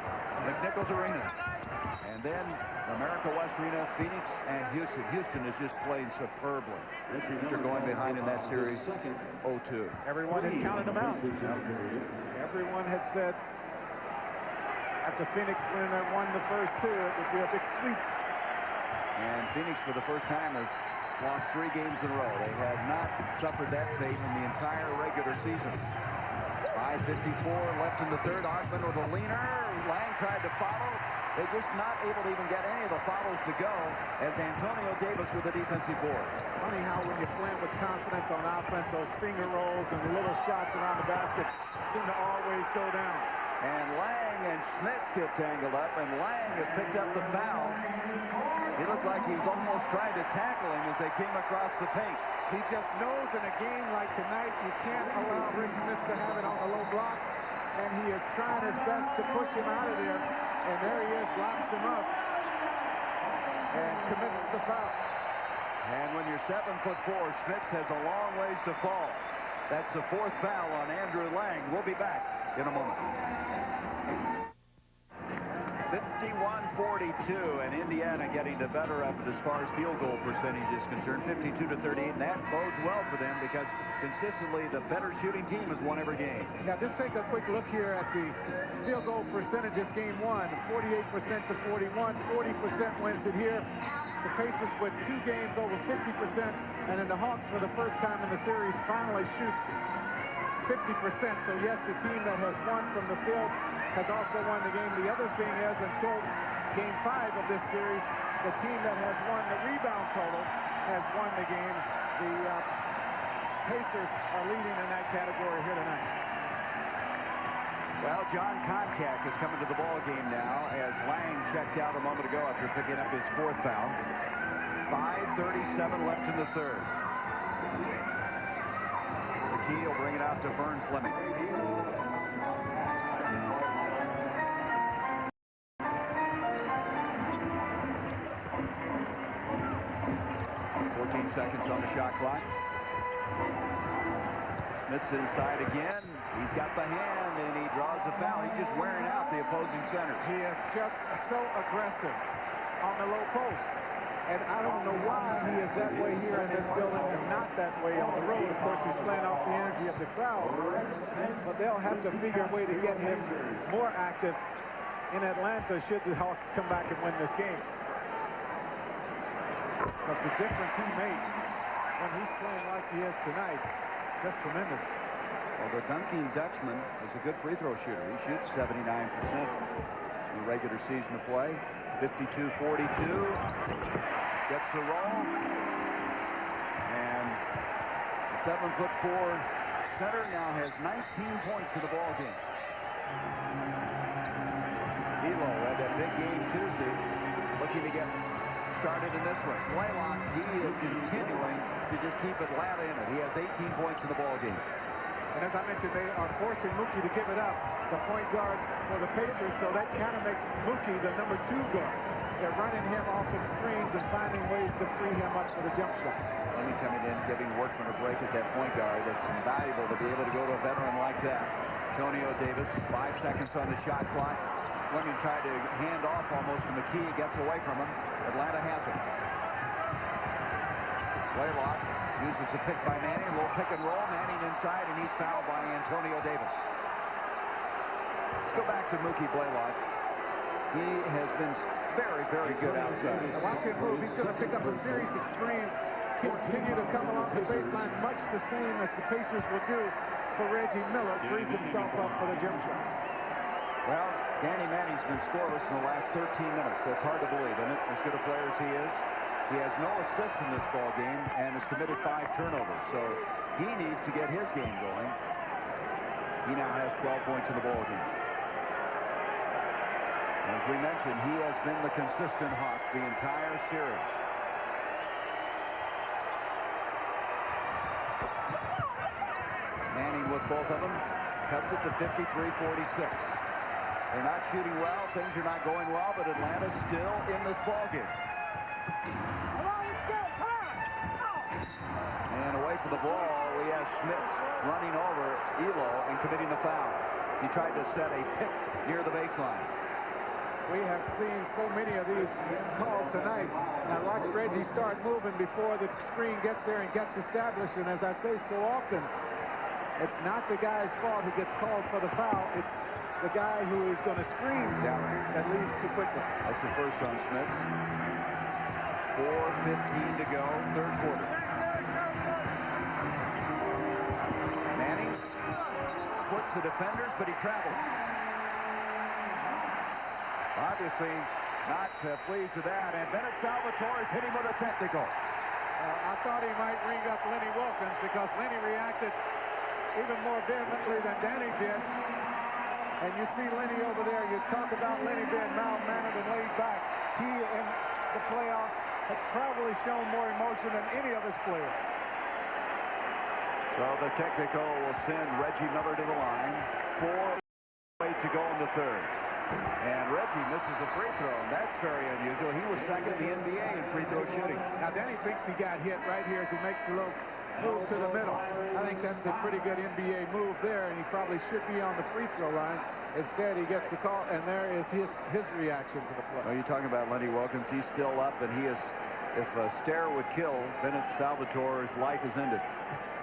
Speaker 7: McNichols Arena. And then America West Arena, Phoenix, and Houston. Houston is just playing superbly. They're going behind in that series 0-2.
Speaker 4: Everyone had counted them out. Everyone had said after Phoenix winning that won the first two, it would be a big sweep.
Speaker 7: And Phoenix, for the first time, has lost 3 games in a row. They have not suffered that fate in the entire regular season. 5:54 left in the third. Ogman with a leaner. Lang tried to follow. They're just not able to even get any of the follows to go as Antonio Davis with the defensive board.
Speaker 4: Funny how when you're playing with confidence on offense, those finger rolls and the little shots around the basket seem to always go down.
Speaker 7: And Lang and Smits get tangled up, and Lang has picked up the foul. He looked like he was almost trying to tackle him as they came across the paint.
Speaker 4: He just knows in a game like tonight, you can't allow Rik Smits to have it on the low block, and he is trying his best to push him out of there. And there he is, locks him up, and commits the foul.
Speaker 7: And when you're 7'4", Smits has a long ways to fall. That's the 4th foul on Andrew Lang. We'll be back in a moment. 51-42, and Indiana getting the better of it as far as field goal percentage is concerned, 52-38, and that bodes well for them because consistently the better shooting team has won every game.
Speaker 4: Now, just take a quick look here at the field goal percentages game one, 48% to 41, 40% wins it here. The Pacers with 2 games over 50%, and then the Hawks for the first time in the series finally shoots 50%. So yes, the team that has won from the field has also won the game. The other thing is, until game 5 of this series, the team that has won the rebound total has won the game. The Pacers are leading in that category here tonight.
Speaker 7: Well, John Koncak is coming to the ball game now as Lang checked out a moment ago after picking up his 4th foul. 5:37 left in the third. McKee will bring it out to Vern Fleming. 14 seconds on the shot clock. Smits inside again. He's got the hand, and he draws a foul. He's just wearing out the opposing center.
Speaker 4: He is just so aggressive on the low post. And I don't know why he is that way here in this building and not that way on the road. Of course, he's playing off the energy of the crowd. But they'll have to figure a way to get him more active in Atlanta should the Hawks come back and win this game. Because the difference he makes when he's playing like he is tonight, just tremendous.
Speaker 7: Well, the dunking Dutchman is a good free throw shooter. He shoots 79% in the regular season of play. 52-42. Gets the roll. And the 7'4" center now has 19 points in the ball game. Elo had that big game Tuesday, looking to get started in this one. Blaylock, he is continuing to just keep Atlanta in it. He has 18 points in the ball game.
Speaker 4: And as I mentioned, they are forcing Mookie to give it up, the point guards for the Pacers, so that kind of makes Mookie the number 2 guard. They're running him off of screens and finding ways to free him up for the jump shot.
Speaker 7: Fleming coming in, giving Workman a break at that point guard. That's invaluable to be able to go to a veteran like that. Antonio Davis, 5 seconds on the shot clock. Fleming tried to hand off almost to McKee. Gets away from him. Atlanta has it. Blaylock uses a pick by Manning. A little pick and roll. Manning inside, and he's fouled by Antonio Davis. Let's go back to Mookie Blaylock. He has been very, very good outside.
Speaker 4: Now watch him move. He's going to pick up a series of screens. Continue to come along the baseline, much the same as the Pacers will do for Reggie Miller. Frees himself up for the jump shot.
Speaker 7: Well, Danny Manning's been scoreless in the last 13 minutes. That's hard to believe, isn't it? As good a player as he is. He has no assists in this ball game and has committed 5 turnovers. So he needs to get his game going. He now has 12 points in the ball game. As we mentioned, he has been the consistent Hawk the entire series. Manning with both of them. Cuts it to 53-46. They're not shooting well. Things are not going well, but Atlanta's still in this ballgame. And away from the ball, we have Smits running over Elo and committing the foul. He tried to set a pick near the baseline.
Speaker 4: We have seen so many of these called tonight. Now watch Reggie start moving before the screen gets there and gets established. And as I say so often, it's not the guy's fault who gets called for the foul. It's the guy who is going to screen that leaves too quickly.
Speaker 7: That's the first on Smits. 4:15 to go, third quarter. Manning splits the defenders, but he travels. Obviously not pleased with that, and Bennett Salvatore is hitting with a technical.
Speaker 4: I thought he might ring up Lenny Wilkins because Lenny reacted even more vehemently than Danny did. And you see Lenny over there. You talk about Lenny being mild-mannered and laid back. He, in the playoffs, has probably shown more emotion than any of his players.
Speaker 7: So the technical will send Reggie Miller to the line. 4:08 to go in the third. And Reggie misses a free throw, and that's very unusual. He was second in the NBA in free throw shooting.
Speaker 4: Now, Danny thinks he got hit right here as he makes the little move to the middle. I think that's a pretty good NBA move there, and he probably should be on the free throw line.
Speaker 11: Instead, he gets the call, and there is his reaction to the play.
Speaker 7: Well, you're talking about Lenny Wilkins. He's still up, and he is, if a stare would kill, Bennett Salvatore's life is ended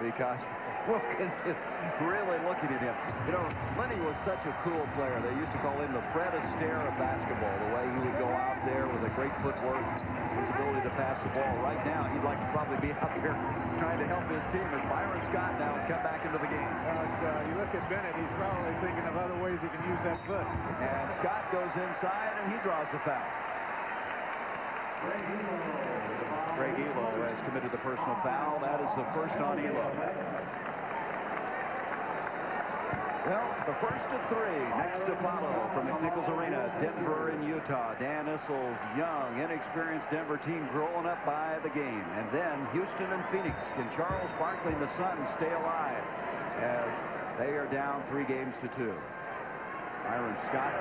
Speaker 7: because Wilkins is really looking at him. You know, Lenny was such a cool player. They used to call him the Fred Astaire of basketball, the way he would go out there with a great footwork, his ability to pass the ball. Right now, he'd like to probably be out there trying to help his team as Byron Scott now has come back into the game.
Speaker 11: You look at Bennett, he's probably thinking of other ways he can use that foot.
Speaker 7: And Scott goes inside, and he draws the foul. Craig Elo has committed the personal foul. That is the first on Elo. Well, the first of three. Next to follow from McNichols Arena, Denver and Utah. Dan Issel's young, inexperienced Denver team growing up by the game. And then Houston and Phoenix. Can Charles Barkley and the Suns stay alive as they are down 3 games to 2? Byron Scott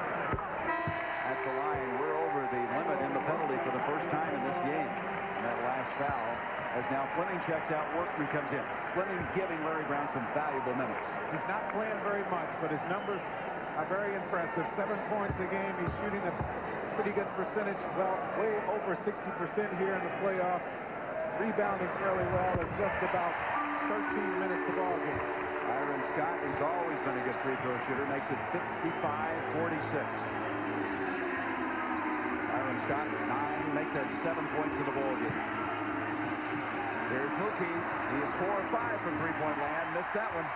Speaker 7: at the line. We're over the limit in the penalty for the first time in this game. And that last foul, as now Fleming checks out, Workman comes in. Fleming giving Larry Brown some valuable minutes.
Speaker 11: He's not playing very much, but his numbers are very impressive. 7 points a game. He's shooting a pretty good percentage. Well, way over 60% here in the playoffs. Rebounding fairly well in just about 13 minutes of ball game.
Speaker 7: Byron Scott, who's always been a good free throw shooter, makes it 55-46. Byron Scott, 9, make that 7 points in the ball game. Here's Mookie. He is 4 or 5 from three-point land. Missed that one.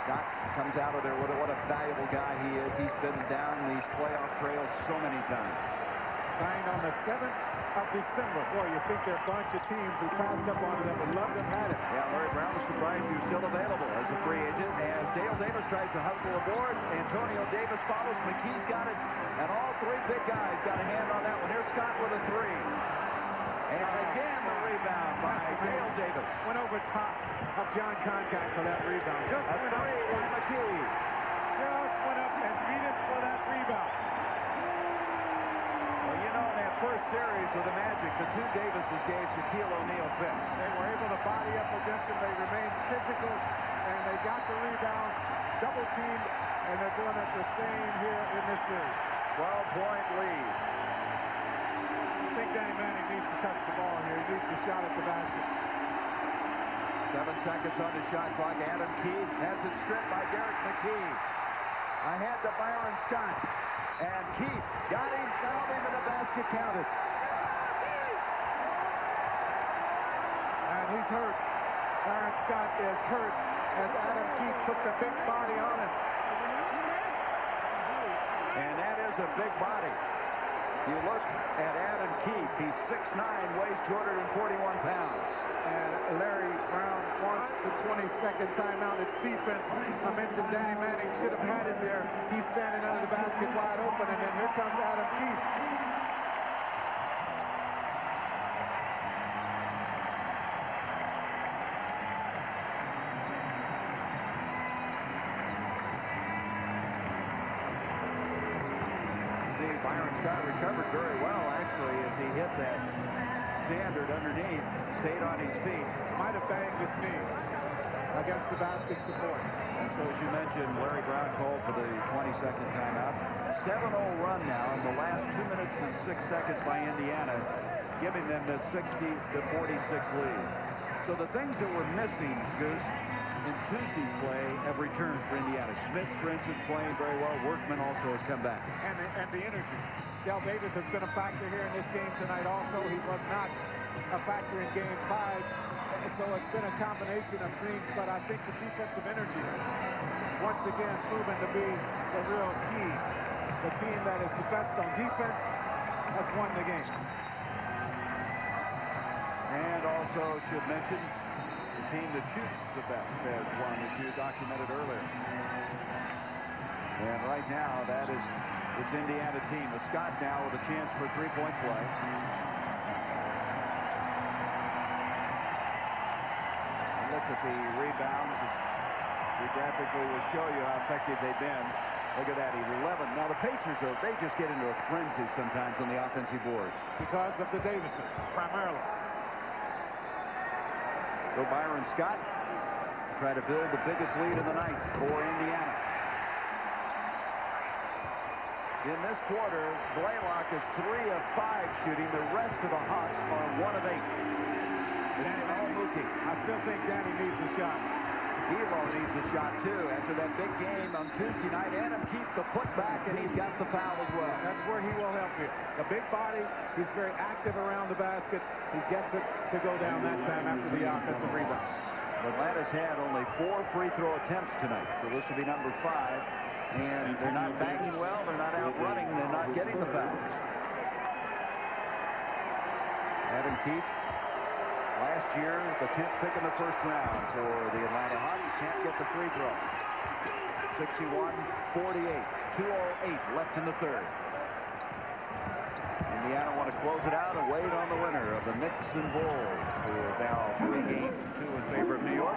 Speaker 7: Scott comes out of there with what a valuable guy he is. He's been down these playoff trails so many times.
Speaker 11: Signed on the 7th of December. Boy, you think there are a bunch of teams who passed up on it that would love to have had it.
Speaker 7: Yeah, Larry Brown was surprised he was still available as a free agent. As Dale Davis tries to hustle aboard, Antonio Davis follows. McKee's got it, and all 3 big guys got a hand on that one. Here's Scott with a 3. And again, the rebound by Dale Davis.
Speaker 11: Went over top of John Concact for that rebound. Just
Speaker 7: a 3 by McKee.
Speaker 11: Just went up and beat it for that rebound.
Speaker 7: Well, you know, in that first series with the Magic, the 2 Davises gave Shaquille O'Neal fits.
Speaker 11: They were able to body up against him. They remained physical, and they got the rebound, double teamed, and they're doing it the same here in this series.
Speaker 7: 12-point lead.
Speaker 11: I think Danny Manning needs to touch the ball here. He needs a shot at the basket.
Speaker 7: 7 seconds on the shot clock. Adam Keith has it stripped by Derek McKee. Ahead to Byron Scott. And Keith got him, fouled him, and the basket counted.
Speaker 11: And he's hurt. Byron Scott is hurt as Adam Keith put the big body on him.
Speaker 7: And that is a big body. You look at Adam Keith. He's 6'9", weighs 241 pounds.
Speaker 11: And Larry Brown wants the 22nd timeout. It's defense. I mentioned Danny Manning should have had it there. He's standing under the basket wide open, and then here comes Adam Keith.
Speaker 7: Byron Scott recovered very well, actually, as he hit that standard underneath, stayed on his feet.
Speaker 11: Might have banged his knee against the basket support.
Speaker 7: And so, as you mentioned, Larry Brown called for the 22nd timeout. 7-0 run now in the last 2 minutes and 6 seconds by Indiana, giving them the 60-46 lead. So the things that were missing, Goose, in Tuesday's play have returned for Indiana. Smits, for instance, playing very well. Workman also has come back.
Speaker 11: And the energy. Dale Davis has been a factor here in this game tonight also. He was not a factor in Game 5. So it's been a combination of things, but I think the defensive energy, once again, proven to be the real key. The team that is the best on defense has won the game.
Speaker 7: And also should mention the team that shoots the best has won, as you documented earlier. And right now, that is this Indiana team. The Scott now with a chance for three-point play. Look at the rebounds. We graphically will show you how effective they've been. Look at that, 11. Now the Pacers, though, they just get into a frenzy sometimes on the offensive boards.
Speaker 11: Because of the Davises, primarily.
Speaker 7: So Byron Scott try to build the biggest lead of the night for Indiana. In this quarter, Blaylock is 3 of 5 shooting. The rest of the Hawks are 1 of 8. It's all Mookie.
Speaker 11: I still think Danny needs a shot.
Speaker 7: Elo needs a shot, too. After that big game on Tuesday night, Adam keeps the putback, and he's got the foul as well.
Speaker 11: That's where he will help you. The big body, he's very active around the basket. He gets it to go down that time after the offensive rebound.
Speaker 7: Atlanta's had only 4 free throw attempts tonight, so this will be number 5. And they're not banging well, they're not outrunning, they're not getting the fouls. Adam Keefe, last year, the 10th pick in the first round for the Atlanta Hawks. Can't get the free throw. 61-48. 2:08 left in the third. Indiana want to close it out and wait on the winner of the Knicks and Bulls, who are now 3 games to 2 in favor of New York.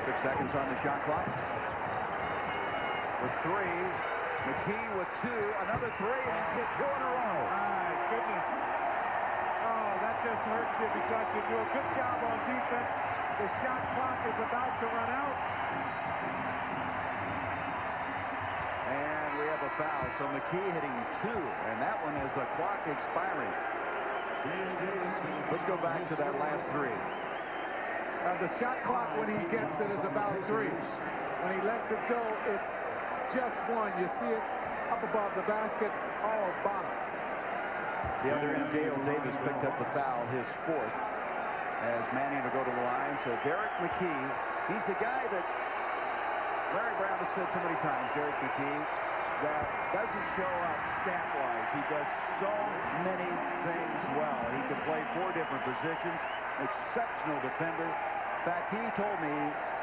Speaker 7: 6 seconds on the shot clock. With 3. McKee with 2. Another 3, and he's hit 2 in a row.
Speaker 11: My goodness. Oh, that just hurts you because you do a good job on defense. The shot clock is about to run out.
Speaker 7: And we have a foul. So McKee hitting 2, and that one is a clock expiring. Let's go back to that last 3.
Speaker 11: The shot clock when he gets it is about 3. When he lets it go, it's just 1. You see it up above the basket, all bottom.
Speaker 7: The other end, Dale Davis picked up the foul, his 4th, as Manning will go to the line. So Derek McKee, he's the guy that Larry Brown has said so many times, Derek McKee, that doesn't show up stat-wise. He does so many things well. He can play 4 different positions, exceptional defender. In fact, he told me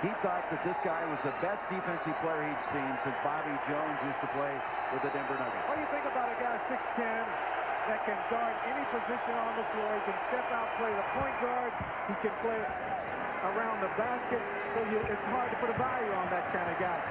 Speaker 7: he thought that this guy was the best defensive player he'd seen since Bobby Jones used to play with the Denver Nuggets.
Speaker 11: What do you think about a guy 6'10" that can guard any position on the floor? He can step out, play the point guard. He can play around the basket. So it's hard to put a value on that kind of guy.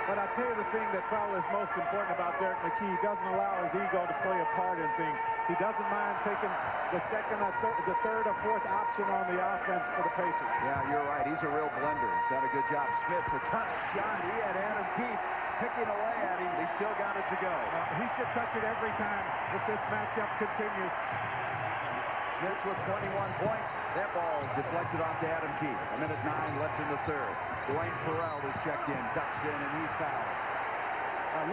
Speaker 11: But I tell you the thing that probably is most important about Derek McKee, he doesn't allow his ego to play a part in things. He doesn't mind taking the second, or the third, or fourth option on the offense for the Pacers.
Speaker 7: Yeah, you're right. He's a real blender. He's done a good job. Smits, a tough shot. He had Adam Keefe picking away at him, but he still got it to go.
Speaker 11: He should touch it every time if this matchup continues.
Speaker 7: Smits with 21 points. That ball deflected off to Adam Keefe. 1:09 left in the third. Dwayne Farrell is checked in, ducks in, and he's fouled.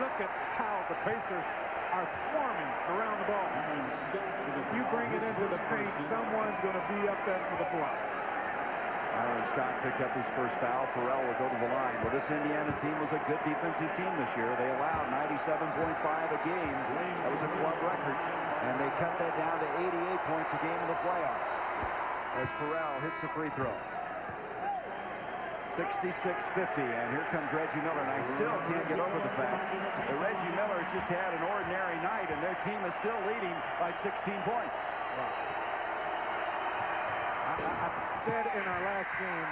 Speaker 11: Look at how the Pacers are swarming around the ball. You bring it into the paint, someone's going to be up there for the block.
Speaker 7: Aaron Scott picked up his first foul. Farrell will go to the line. Well, this Indiana team was a good defensive team this year. They allowed 97.5 a game. That was a club record. And they cut that down to 88 points a game in the playoffs as Farrell hits the free throw. 66-50, and here comes Reggie Miller, and I still can't get over the fact that Reggie Miller has just had an ordinary night, and their team is still leading by 16 points.
Speaker 11: I said in our last game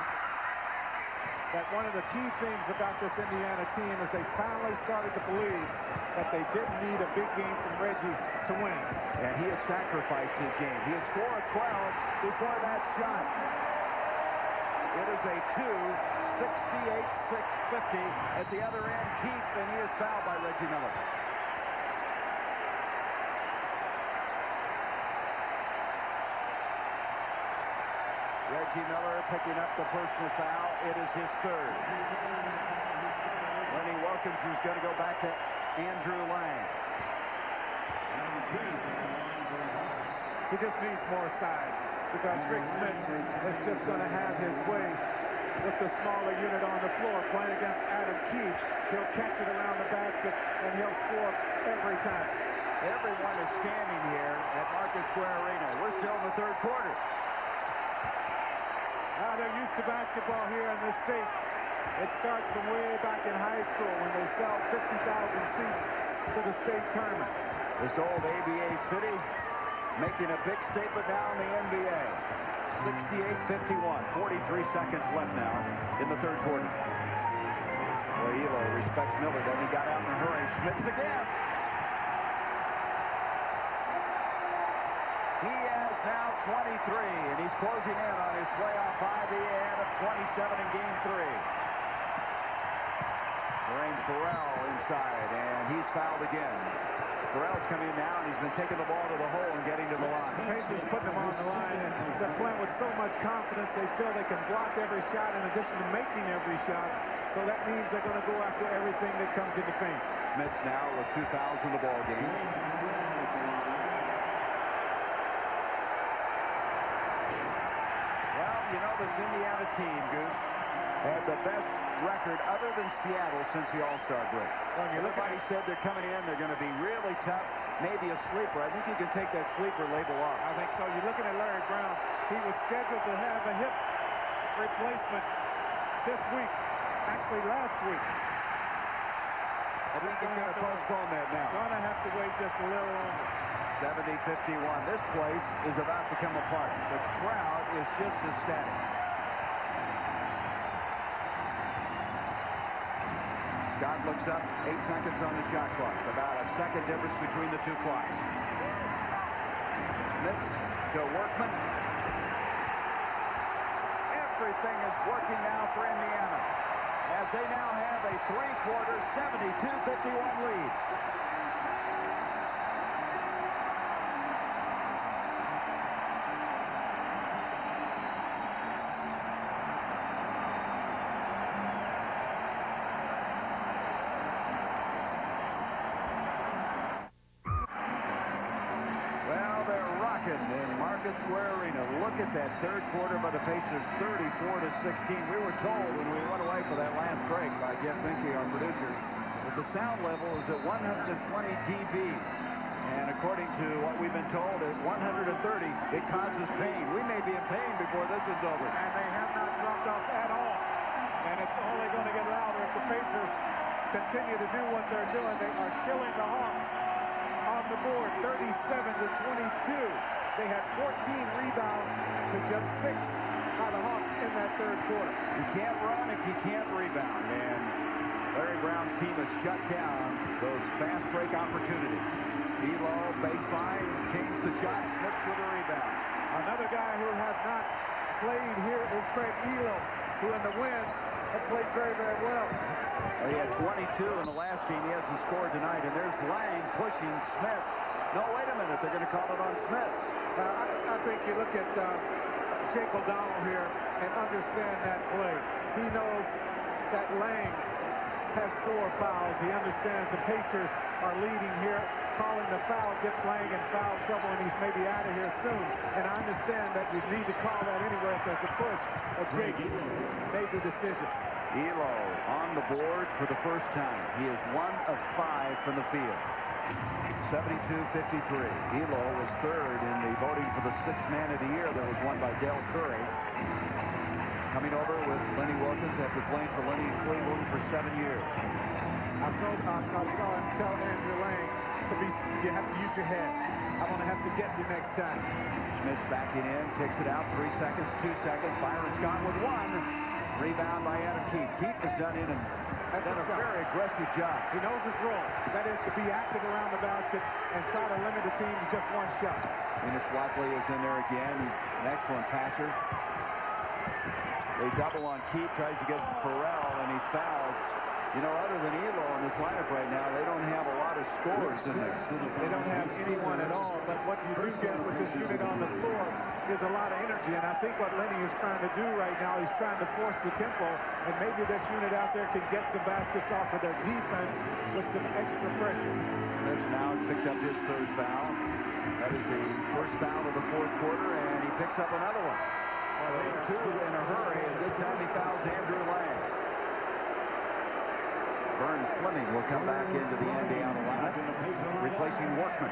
Speaker 11: that one of the key things about this Indiana team is they finally started to believe that they didn't need a big game from Reggie to win.
Speaker 7: And he has sacrificed his game. He has scored 12 before that shot. It is a 2-68-6-50 at the other end. Keefe, and he is fouled by Reggie Miller. Reggie Miller picking up the personal foul. It is his 3rd. Lenny Wilkins is going to go back to Andrew Lang.
Speaker 11: He just needs more size because Rik Smits is just going to have his way with the smaller unit on the floor playing against Adam Keefe. He'll catch it around the basket and he'll score every time.
Speaker 7: Everyone is standing here at Market Square Arena. We're still in the 3rd quarter.
Speaker 11: Now they're used to basketball here in this state. It starts from way back in high school when they sell 50,000 seats to the state tournament.
Speaker 7: This old ABA city making a big statement now in the NBA. 68-51, 43 seconds left now in the 3rd quarter. Boy, Elo respects Miller, then he got out in a hurry. Smits again. He has now 23, and he's closing in on his playoff high. He had a 27 in Game 3.
Speaker 3: Lorraine Farrell inside, and he's fouled again. Farrell's come in now, and he's been taking the ball to the hole and getting to the line.
Speaker 4: Pacers putting them on the line, and they're playing with so much confidence. They feel they can block every shot in addition to making every shot. So that means they're going to go after everything that comes into paint.
Speaker 3: Smits now with 2 fouls in the ball game. Well, you know, this Indiana team, Goose, had the best record other than Seattle since the All-Star break.
Speaker 4: Well,
Speaker 3: Everybody said they're coming in, they're going to be really tough, maybe a sleeper. I think you can take that sleeper label off.
Speaker 4: I think so. You're looking at Larry Brown. He was scheduled to have a hip replacement this week, actually last week.
Speaker 3: I think he's going to postpone that now.
Speaker 4: Going to have to wait just a little longer.
Speaker 3: 70-51. This place is about to come apart. The crowd is just ecstatic. Scott looks up, 8 seconds on the shot clock. About a second difference between the two clocks. Smits to Workman. Everything is working now for Indiana, as they now have a three-quarter 72-51 lead. Square Arena. Look at that third quarter by the Pacers, 34-16. We were told when we went away for that last break by Jeff Finke, our producer, that the sound level is at 120 dB. And according to what we've been told, at 130, it causes pain. We may be in pain before this is over.
Speaker 4: And they have not dropped off at all. And it's only going to get louder if the Pacers continue to do what they're doing. They are killing the Hawks on the board, 37-22. They had 14 rebounds to just 6 by the Hawks in that third quarter.
Speaker 3: You can't run if you can't rebound, and Larry Brown's team has shut down those fast break opportunities. Elo, baseline, changed the shot, Smits with a rebound.
Speaker 4: Another guy who has not played here is Craig Elo, who in the wins have played very, very well.
Speaker 3: He had 22 in the last game. He hasn't scored tonight, and there's Lang pushing Smits. No, wait a minute. They're going to call it on Smits.
Speaker 4: I think you look at Jake O'Donnell here and understand that play. He knows that Lang has 4 fouls. He understands the Pacers are leading here. Calling the foul gets Lang in foul trouble, and he's maybe out of here soon. And I understand that you need to call that anywhere if there's a push. But Jake made the decision.
Speaker 3: Elo on the board for the first time. He is 1 of 5 from the field. 72-53. Elo was third in the voting for the 6th man of the year that was won by Dale Curry. Coming over with Lenny Wilkins after playing for Lenny Cleveland for 7 years.
Speaker 4: I saw him tell Andrew Lang, you have to use your head. I'm going to have to get you next time.
Speaker 3: Smits backing in, kicks it out, 3 seconds, 2 seconds. Byron Scott with 1. Rebound by Adam Keefe. Keefe has done a very aggressive job.
Speaker 4: He knows his role. That is to be active around the basket and try to limit the team to just 1 shot.
Speaker 3: Enos Watley is in there again. He's an excellent passer. They double on Keefe, tries to get Farrell, and he's fouled. You know, other than Elo in this lineup right now, they don't have a lot of scorers in this.
Speaker 4: They don't have anyone at all, but what you do get with this unit on the floor is a lot of energy, and I think what Lenny is trying to do right now, he's trying to force the tempo, and maybe this unit out there can get some baskets off of their defense with some extra pressure.
Speaker 3: Smits now picked up his 3rd foul. That is the first foul of the 4th quarter, and he picks up another one. Well, 2 in a hurry, and this time he fouls Andrew Lang. Vern Fleming will come back into the Indiana lineup, replacing Workman.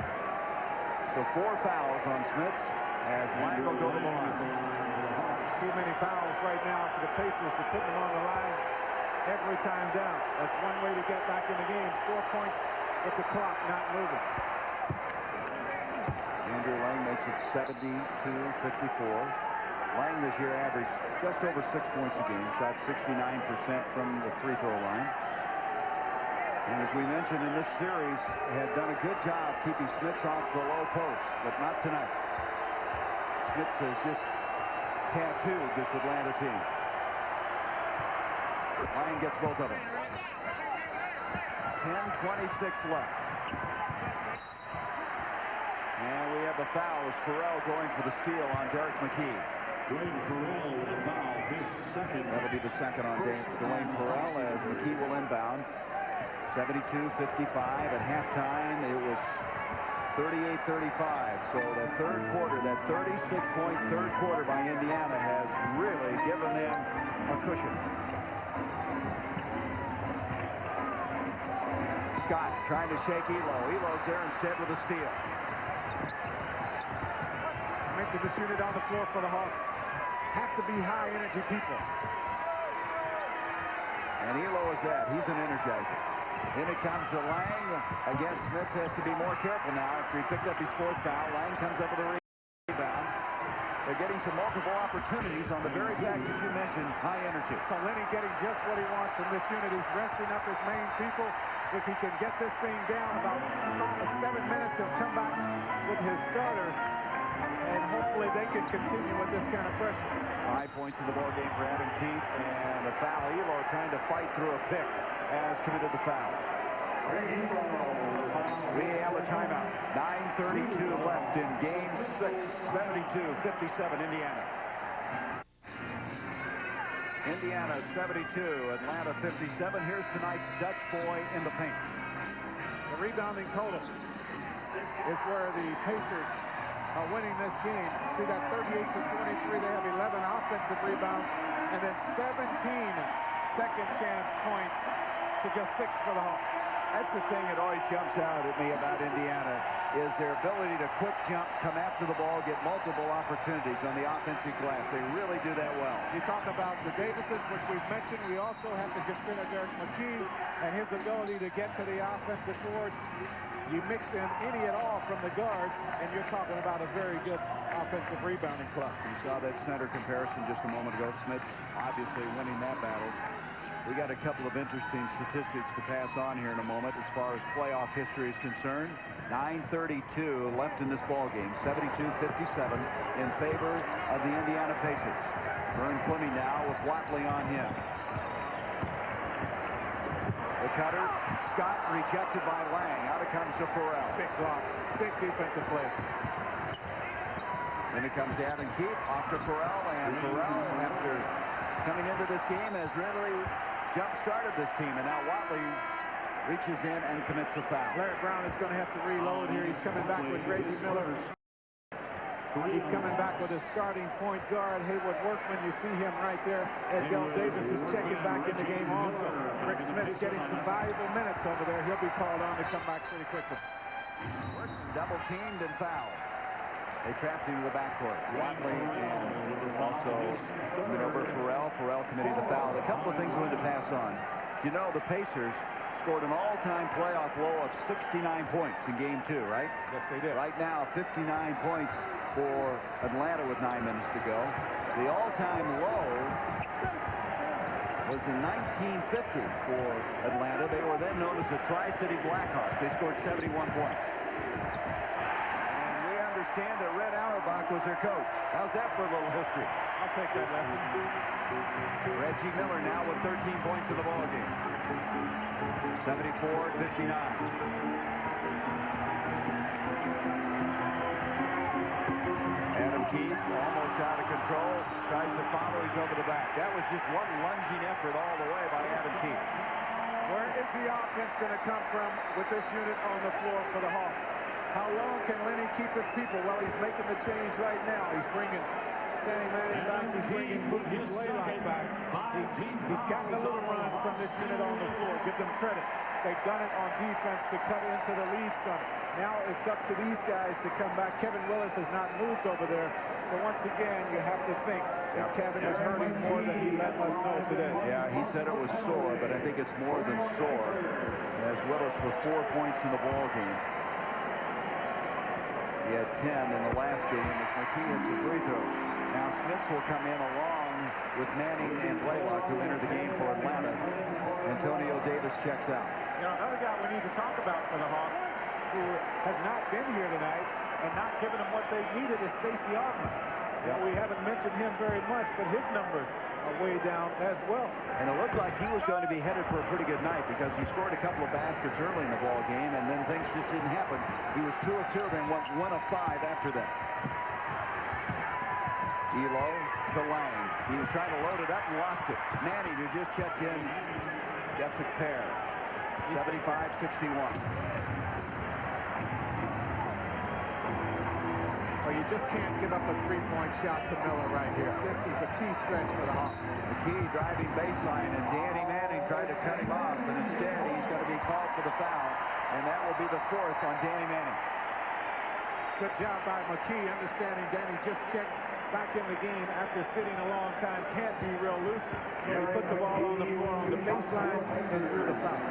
Speaker 3: So 4 fouls on Smits as Lang will go to the line.
Speaker 4: Too many fouls right now for the Pacers to put them on the line every time down. That's one way to get back in the game. 4 points with the clock not moving.
Speaker 3: Andrew Lang makes it 72-54. Lang this year averaged just over 6 points a game, shot 69% from the free throw line. And as we mentioned in this series, had done a good job keeping Smits off the low post, but not tonight. Smits has just tattooed this Atlanta team. Lang gets both of them. 10:26 left. And we have the fouls. Farrell going for the steal on Derek McKee.
Speaker 5: Dwayne Farrell with a foul, his second.
Speaker 3: That'll be the second on Dwayne Farrell as McKee will inbound. 72-55 at halftime. It was 38-35. So the third quarter, that 36-point third quarter by Indiana has really given them a cushion. Scott trying to shake Elo. Elo's there instead with a steal.
Speaker 11: I mentioned this unit on the floor for the Hawks have to be high-energy people.
Speaker 3: And Elo is that. He's an energizer. In it comes to Lang. Again, Smits has to be more careful now after he picked up his fourth foul. Lang comes up with a rebound. They're getting some multiple opportunities on the very fact that you mentioned high energy.
Speaker 11: So Lenny getting just what he wants from this unit. He's resting up his main people. If he can get this thing down about 7 minutes, he'll come back with his starters. And hopefully they can continue with this kind of pressure.
Speaker 3: 5 points in the ball game for Adam Keith, and a foul. Elo trying to fight through a pick has committed the foul. We have a timeout. 9:32 left in game 6. 72-57 Indiana. Indiana 72, Atlanta 57. Here's tonight's Dutch boy in the paint.
Speaker 11: The rebounding total is where the Pacers are winning this game. See that 38-23, they have 11 offensive rebounds and then 17 second chance points to just 6 for the Hawks.
Speaker 3: That's the thing that always jumps out at me about Indiana is their ability to quick jump, come after the ball, get multiple opportunities on the offensive glass. They really do that well.
Speaker 11: You talk about the Davises, which we've mentioned. We also have to consider Derek McKee and his ability to get to the offensive boards. You mix in any at all from the guards, and you're talking about a very good offensive rebounding club.
Speaker 3: You saw that center comparison just a moment ago. Smits obviously winning that battle. We got a couple of interesting statistics to pass on here in a moment as far as playoff history is concerned. 9:32 left in this ball game. 72-57 in favor of the Indiana Pacers. Vern Fleming now with Watley on him. The cutter, Scott rejected by Lang. Out it comes to Farrell.
Speaker 11: Big block, big defensive play.
Speaker 3: Then it comes Adam Keith off to Farrell, and Farrell, after coming into this game, has really jump-started this team, and now Watley reaches in and commits the foul.
Speaker 11: Larry Brown is going to have to reload here. He's coming back with Grady Miller. He's coming back with his starting point guard, Haywood Workman. You see him right there. And Del Davis is checking back in the game also. Rik Smits getting some valuable minutes over there. He'll be called on to come back pretty quickly.
Speaker 3: Workman double-teamed and fouled. They trapped him in the backcourt. Watley and also over Farrell. Farrell committing the foul. A couple of things I wanted to pass on. You know, the Pacers scored an all-time playoff low of 69 points in game 2, right?
Speaker 11: Yes, they did.
Speaker 3: Right now, 59 points for Atlanta with 9 minutes to go. The all-time low was in 1950 for Atlanta. They were then known as the Tri-City Blackhawks. They scored 71 points. Understand that Red Auerbach was their coach. How's that for a little history?
Speaker 11: I'll take that lesson.
Speaker 3: Reggie Miller now with 13 points in the ballgame. 74-59. Adam Keith almost out of control. Tries to follow. He's over the back. That was just one lunging effort all the way by Adam Keith.
Speaker 11: Where is the offense going to come from with this unit on the floor for the Hawks? How long can Lenny keep his people? Well, he's making the change right now. He's bringing Danny Manning back. He's bringing Mookie Blaylock back. He's gotten a little run from this unit on the floor. Give them credit. They've done it on defense to cut into the lead some. Now it's up to these guys to come back. Kevin Willis has not moved over there. So once again, you have to think that Kevin is hurting more than he let us know today.
Speaker 3: Yeah, he said it was sore, but I think it's more than sore, as Willis was 4 points in the ball game. He had 10 in the last game as McKee hits a free throw. Now Smits will come in along with Manning and Blaylock, who entered the game for Atlanta. Antonio Davis checks out.
Speaker 11: You know, another guy we need to talk about for the Hawks, who has not been here tonight and not given them what they needed, is Stacey Augmon. Yeah. We haven't mentioned him very much, but his numbers way down as well.
Speaker 7: And it looked like he was going to be headed for a pretty good night because he scored a couple of baskets early in the ball game, and then things just didn't happen. He was 2 of 2, then went 1 of 5 after that. Elo to Lang. He was trying to load it up and lost it. Manning, who just checked in, gets a pair. 75-61.
Speaker 11: Well, you just can't give up a three-point shot to Miller right here. This is a key stretch for the Hawks.
Speaker 7: McKee driving baseline, and Danny Manning tried to cut him off, and instead he's going to be called for the foul, and that will be the 4th on Danny Manning.
Speaker 11: Good job by McKee, understanding Danny just checked back in the game after sitting a long time, can't be real loose, so he put the ball on the floor on the baseline and drew the foul.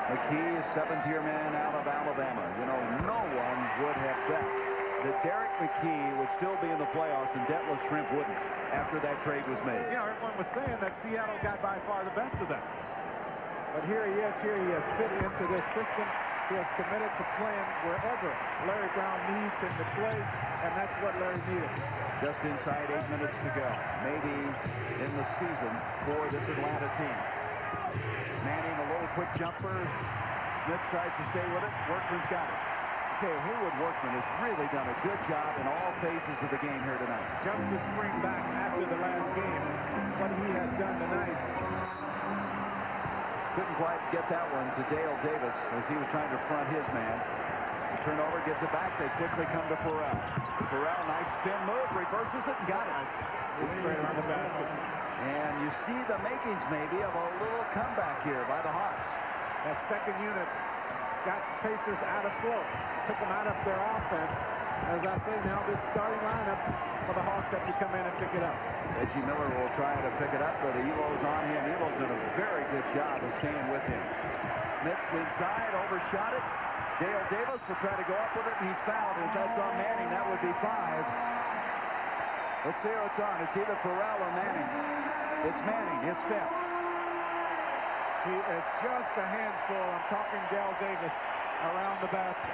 Speaker 7: McKee is 7th-year man out of Alabama. You know, no one would have bet that Derek McKee would still be in the playoffs and Detlef Schrempf wouldn't after that trade was made.
Speaker 11: You know, everyone was saying that Seattle got by far the best of them. But here he has fit into this system. He has committed to playing wherever Larry Brown needs him to play, and that's what Larry needed.
Speaker 7: Just inside 8 minutes to go. Maybe in the season for this Atlanta team. Manning, a little quick jumper. Smits tries to stay with it. Workman's got it. Okay, Haywood Workman has really done a good job in all phases of the game here tonight.
Speaker 11: Just to spring back after the last game, what he has done tonight.
Speaker 7: Couldn't quite get that one to Dale Davis as he was trying to front his man. The turnover gives it back. They quickly come to Farrell. Farrell, nice spin move, reverses it and got it.
Speaker 11: He's straight around the basket.
Speaker 7: And you see the makings maybe of a little comeback here by the Hawks.
Speaker 11: That second unit got Pacers out of flow. Took them out of their offense. As I say now, this starting lineup for the Hawks have to come in and pick it up.
Speaker 7: Reggie Miller will try to pick it up, but Elo's on him. Elo's done a very good job of staying with him. Smits inside, overshot it. Dale Davis will try to go up with it, and he's fouled. If that's on Manning, that would be 5. Let's see who it's on. It's either Farrell or Manning. It's Manning, his 5th.
Speaker 11: He is just a handful. I'm talking Dale Davis around the basket.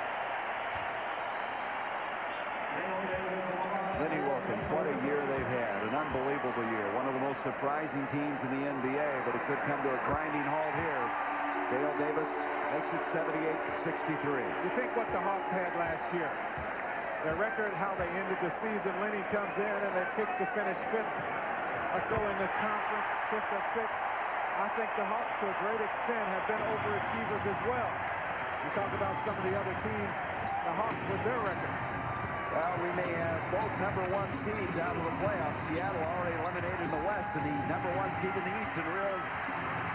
Speaker 7: Lenny Wilkins, what a year they've had. An unbelievable year. One of the most surprising teams in the NBA, but it could come to a grinding halt here. Dale Davis makes it 78-63.
Speaker 11: You think what the Hawks had last year. Their record, how they ended the season. Lenny comes in and they pick to finish 5th or so in this conference, 5th or 6th. I think the Hawks, to a great extent, have been overachievers as well. You talk about some of the other teams, the Hawks with their record.
Speaker 7: Well, we may have both #1 seeds out of the playoffs. Seattle already eliminated in the West, and the #1 seed in the East in real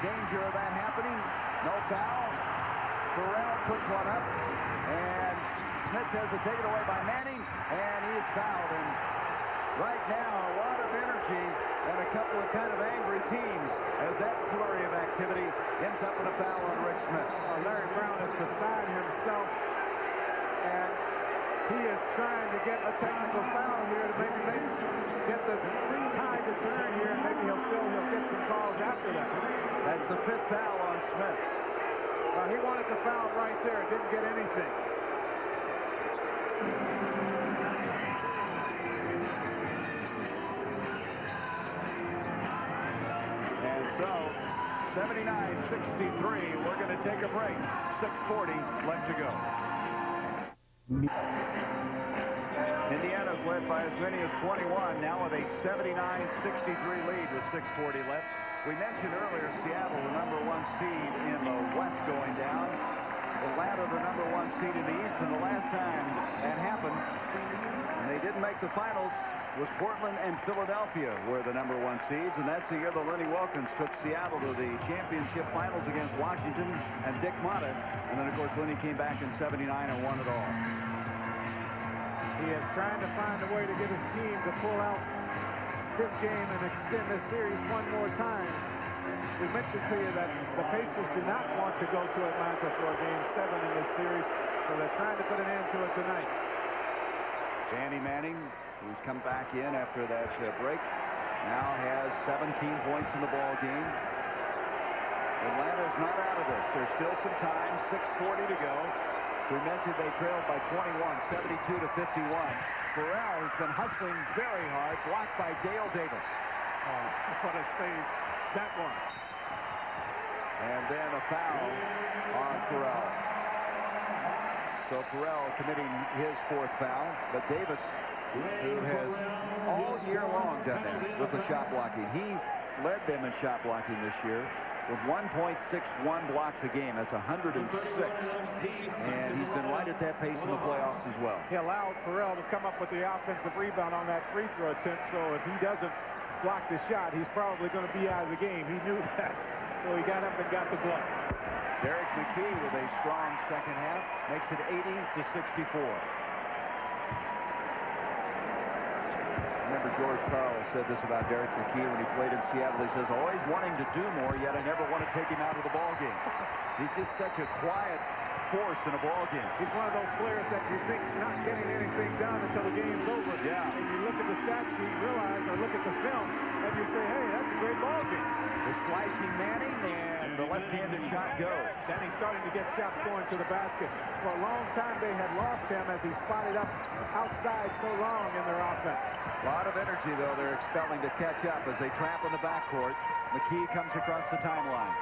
Speaker 7: danger of that happening. No foul. Farrell puts one up, and Smits has it taken away by Manning, and he is fouled. And right now, a lot of energy and a couple of kind of angry teams as that flurry of activity ends up in a foul on Rik Smits.
Speaker 11: Larry Brown is beside himself, and he is trying to get a technical foul here to maybe get the tide to turn here, and maybe he'll get some calls after that.
Speaker 7: That's the 5th foul on Smits.
Speaker 11: Well, he wanted the foul right there, didn't get anything.
Speaker 7: And so, 79-63, we're going to take a break. 6:40 left to go. Indiana's led by as many as 21, now with a 79-63 lead with 6:40 left. We mentioned earlier Seattle, the #1 seed in the West, going down. Atlanta, the #1 seed in the East, and the last time that happened, and they didn't make the finals, was Portland and Philadelphia were the #1 seeds, and that's the year that Lenny Wilkins took Seattle to the championship finals against Washington and Dick Motta. And then, of course, Lenny came back in '79 and won it all.
Speaker 11: He is trying to find a way to get his team to pull out this game and extend this series one more time. We mentioned to you that the Pacers do not want to go to Atlanta for Game 7 in this series, so they're trying to put an end to it tonight.
Speaker 7: Danny Manning, who's come back in after that break, now has 17 points in the ball game. Atlanta's not out of this. There's still some time, 6:40 to go.
Speaker 3: We mentioned they trailed by 21, 72 to 51. Burrell has been hustling very hard, blocked by Dale Davis.
Speaker 11: Oh, what a save that was.
Speaker 3: And then a foul on Burrell. So Burrell committing his 4th foul, but Davis, who has all year long done that with the shot blocking. He led them in shot blocking this year with 1.61 blocks a game. That's 106. And he's been right at that pace in the playoffs as well.
Speaker 11: He allowed Burrell to come up with the offensive rebound on that free throw attempt, so if he doesn't block the shot, he's probably going to be out of the game. He knew that, so he got up and got the block.
Speaker 3: Derek McKee with a strong second half makes it 80 to 64. Remember, George Karl said this about Derek McKee when he played in Seattle. He says, always wanting to do more, yet I never want to take him out of the ball game. He's just such a quiet force in a ball game.
Speaker 11: He's one of those players that you think's not getting anything done until the game's over.
Speaker 3: Yeah.
Speaker 11: And you look at the stat sheet, realize, or look at the film, and you say, hey, that's a great ball game.
Speaker 3: The slicing Manning, and the left-handed shot goes.
Speaker 11: Then he's starting to get shots going to the basket. For a long time, they had lost him as he spotted up outside so long in their offense.
Speaker 3: A lot of energy, though, they're expelling to catch up as they trap in the backcourt. McKee comes across the timeline.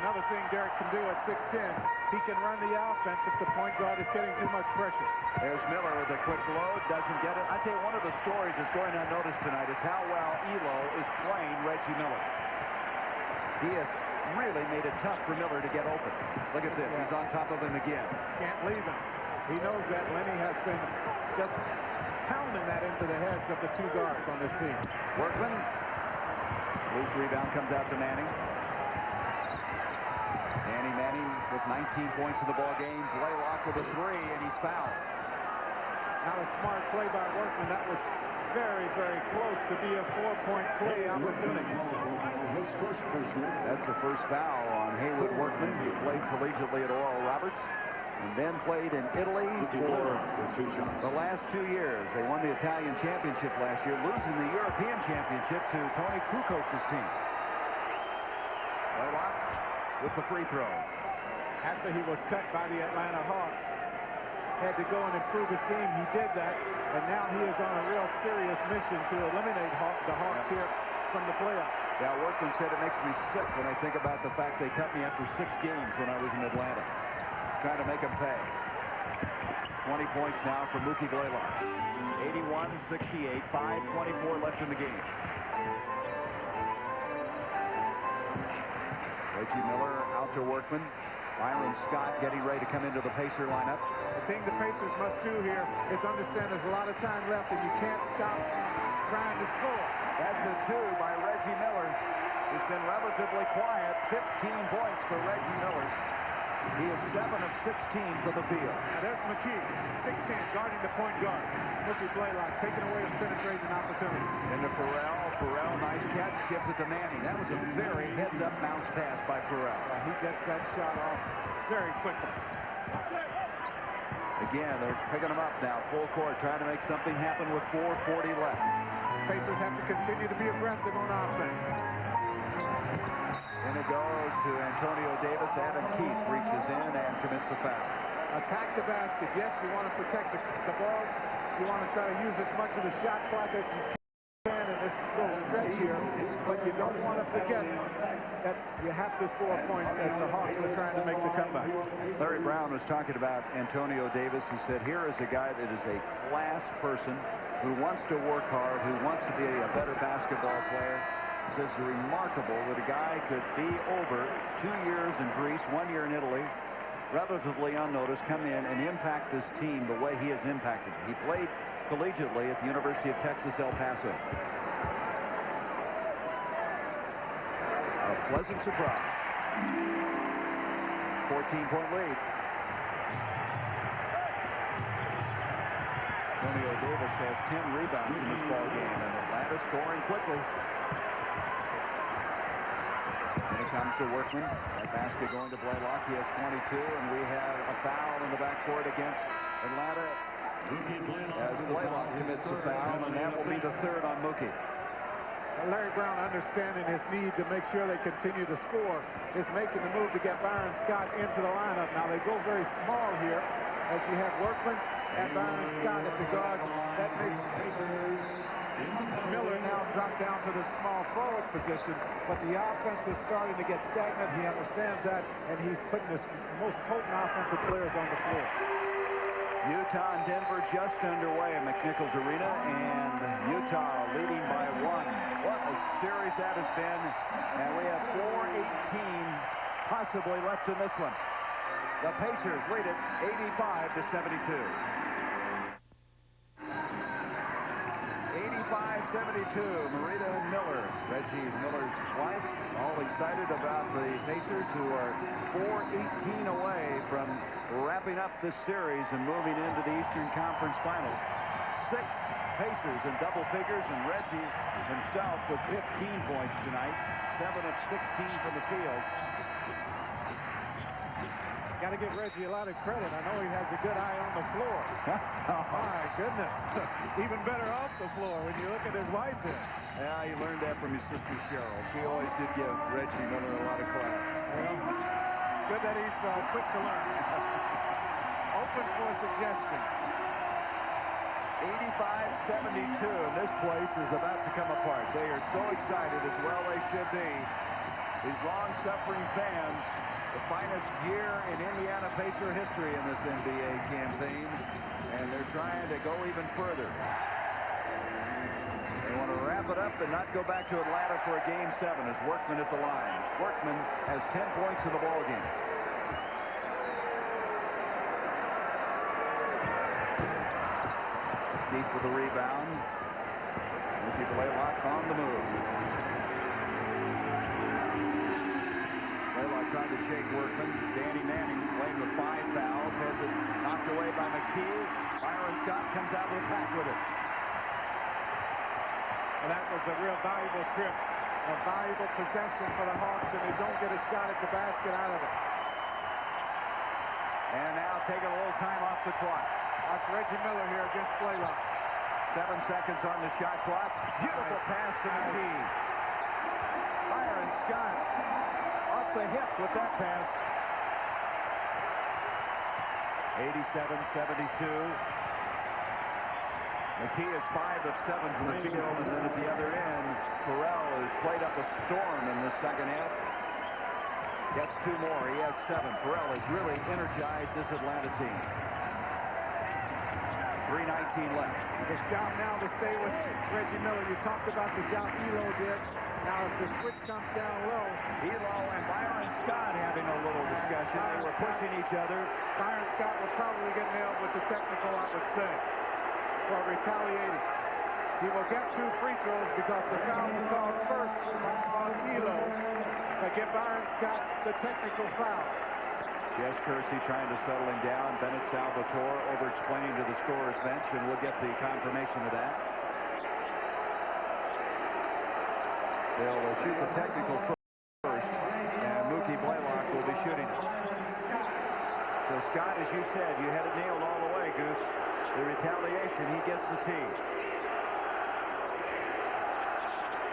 Speaker 11: Another thing Derek can do at 6'10", he can run the offense if the point guard is getting too much pressure.
Speaker 3: There's Miller with a quick load, doesn't get it. I tell you, one of the stories that's going unnoticed tonight is how well Elo is playing Reggie Miller. He has really made it tough for Miller to get open. Look at this, he's on top of him again.
Speaker 11: Can't leave him. He knows that Lenny has been just pounding that into the heads of the 2 guards on this team.
Speaker 3: Workman, loose rebound comes out to Manning. Manning with 19 points in the ball game. Blaylock with a 3, and he's fouled.
Speaker 11: Not a smart play by Workman. That was very, very close to be a 4-point play opportunity.
Speaker 3: That's the first foul on Haywood Workman. He played collegiately at Oral Roberts and then played in Italy for the last 2 years. They won the Italian championship last year, losing the European championship to Tony Kukoc's team. Blaylock with the free throw.
Speaker 11: After he was cut by the Atlanta Hawks, had to go and improve his game. He did that, and now he is on a real serious mission to eliminate the Hawks here from the playoffs.
Speaker 3: Yeah, Workman said it makes me sick when I think about the fact they cut me after 6 games when I was in Atlanta. Trying to make him pay. 20 points now for Mookie Blaylock. 81-68, 5:24 left in the game. Reggie Miller out to Workman. Byron Scott getting ready to come into the Pacer lineup.
Speaker 11: The thing the Pacers must do here is understand there's a lot of time left and you can't stop trying to score.
Speaker 3: That's a 2 by Reggie Miller. He's been relatively quiet. 15 points for Reggie Miller. He is 7 of 16 for the field.
Speaker 11: Now there's McKee, 6'10", guarding the point guard. Mookie Blaylock taking away his penetrating opportunity.
Speaker 3: Into Farrell. Farrell, nice catch, gives it to Manning. That was a very heads-up bounce pass by Farrell.
Speaker 11: He gets that shot off very quickly.
Speaker 3: Again, they're picking him up now, full court, trying to make something happen with 4:40 left.
Speaker 11: Pacers have to continue to be aggressive on offense.
Speaker 3: And it goes to Antonio Davis. Adam Keith reaches in and commits the foul.
Speaker 11: Attack the basket. Yes, you want to protect the ball. You want to try to use as much of the shot clock as you can in this little stretch here, but you don't want to forget that you have to score points as the Hawks are trying to make the comeback.
Speaker 3: Larry Brown was talking about Antonio Davis. He said, here is a guy that is a class person who wants to work hard, who wants to be a better basketball player. He says it's remarkable that a guy could be over 2 years in Greece, 1 year in Italy, relatively unnoticed, come in and impact this team the way he has impacted. He played collegiately at the University of Texas, El Paso. A pleasant surprise. 14-point lead. Antonio Davis has 10 rebounds in this ball game, and Atlanta scoring quickly. And it comes to Workman. That basket going to Blaylock. He has 22, and we have a foul in the backcourt against Atlanta as Blaylock commits the foul, and that will be the 3rd on Mookie.
Speaker 11: Larry Brown, understanding his need to make sure they continue to score, is making the move to get Byron Scott into the lineup. Now they go very small here, as you have Workman and Byron Scott at the guards. That makes Miller now drop down to the small forward position, but the offense is starting to get stagnant. He understands that, and he's putting his most potent offensive players on the floor.
Speaker 3: Utah and Denver just underway at McNichols Arena, and Utah leading by 1. What a series that has been, and we have 4:18 possibly left in this one. The Pacers lead it 85-72. 85-72, Marita and Miller. Reggie Miller's wife, all excited about the Pacers, who are 4:18 away from wrapping up this series and moving into the Eastern Conference Finals. 6 Pacers in double figures, and Reggie himself with 15 points tonight, 7 of 16 from the field.
Speaker 11: Got to give Reggie a lot of credit. I know he has a good eye on the floor. Oh, my goodness. Even better off the floor when you look at his wife here.
Speaker 3: Yeah, he learned that from his sister Cheryl. She always did give Reggie Miller a lot of class.
Speaker 11: Well, it's good that he's quick to learn. Open for suggestions.
Speaker 3: 85-72, and this place is about to come apart. They are so excited, as well they should be. These long-suffering fans, the finest year in Indiana Pacer history in this NBA campaign, and they're trying to go even further. They want to wrap it up and not go back to Atlanta for a Game 7 as Workman at the line. Workman has 10 points in the ball game. Deep for the rebound. Ricky Blaylock on the move. Blaylock trying to shake Workman. Danny Manning playing with 5 fouls. Has it knocked away by McKee. Byron Scott comes out of the pack with it.
Speaker 11: And that was a real valuable trip. A valuable possession for the Hawks, and they don't get a shot at the basket out of it.
Speaker 3: And now taking a little time off the clock.
Speaker 11: That's Reggie Miller here against Blaylock.
Speaker 3: 7 seconds on the shot clock. Beautiful pass to McKee. Byron Scott off the hip with that pass. 87-72. McKee is 5 of 7 from the field, and then at the other end, Terrell has played up a storm in the second half. Gets 2 more. He has 7. Terrell has really energized this Atlanta team. 3:19 left.
Speaker 11: His job now to stay with Reggie Miller. You talked about the job Elo did. Now as the switch comes down low.
Speaker 3: Elo and Byron Scott having a little discussion. They were pushing each other.
Speaker 11: Byron Scott will probably get nailed with the technical, I would say, for retaliating. He will get 2 free throws because the foul was called first on Elo. They give Byron Scott the technical foul.
Speaker 3: Jess Kersey trying to settle him down. Bennett Salvatore over-explaining to the scorer's bench, and we'll get the confirmation of that. They'll shoot the technical first, and Mookie Blaylock will be shooting it. So, Scott, as you said, you had it nailed all the way, Goose. The retaliation, he gets the tee.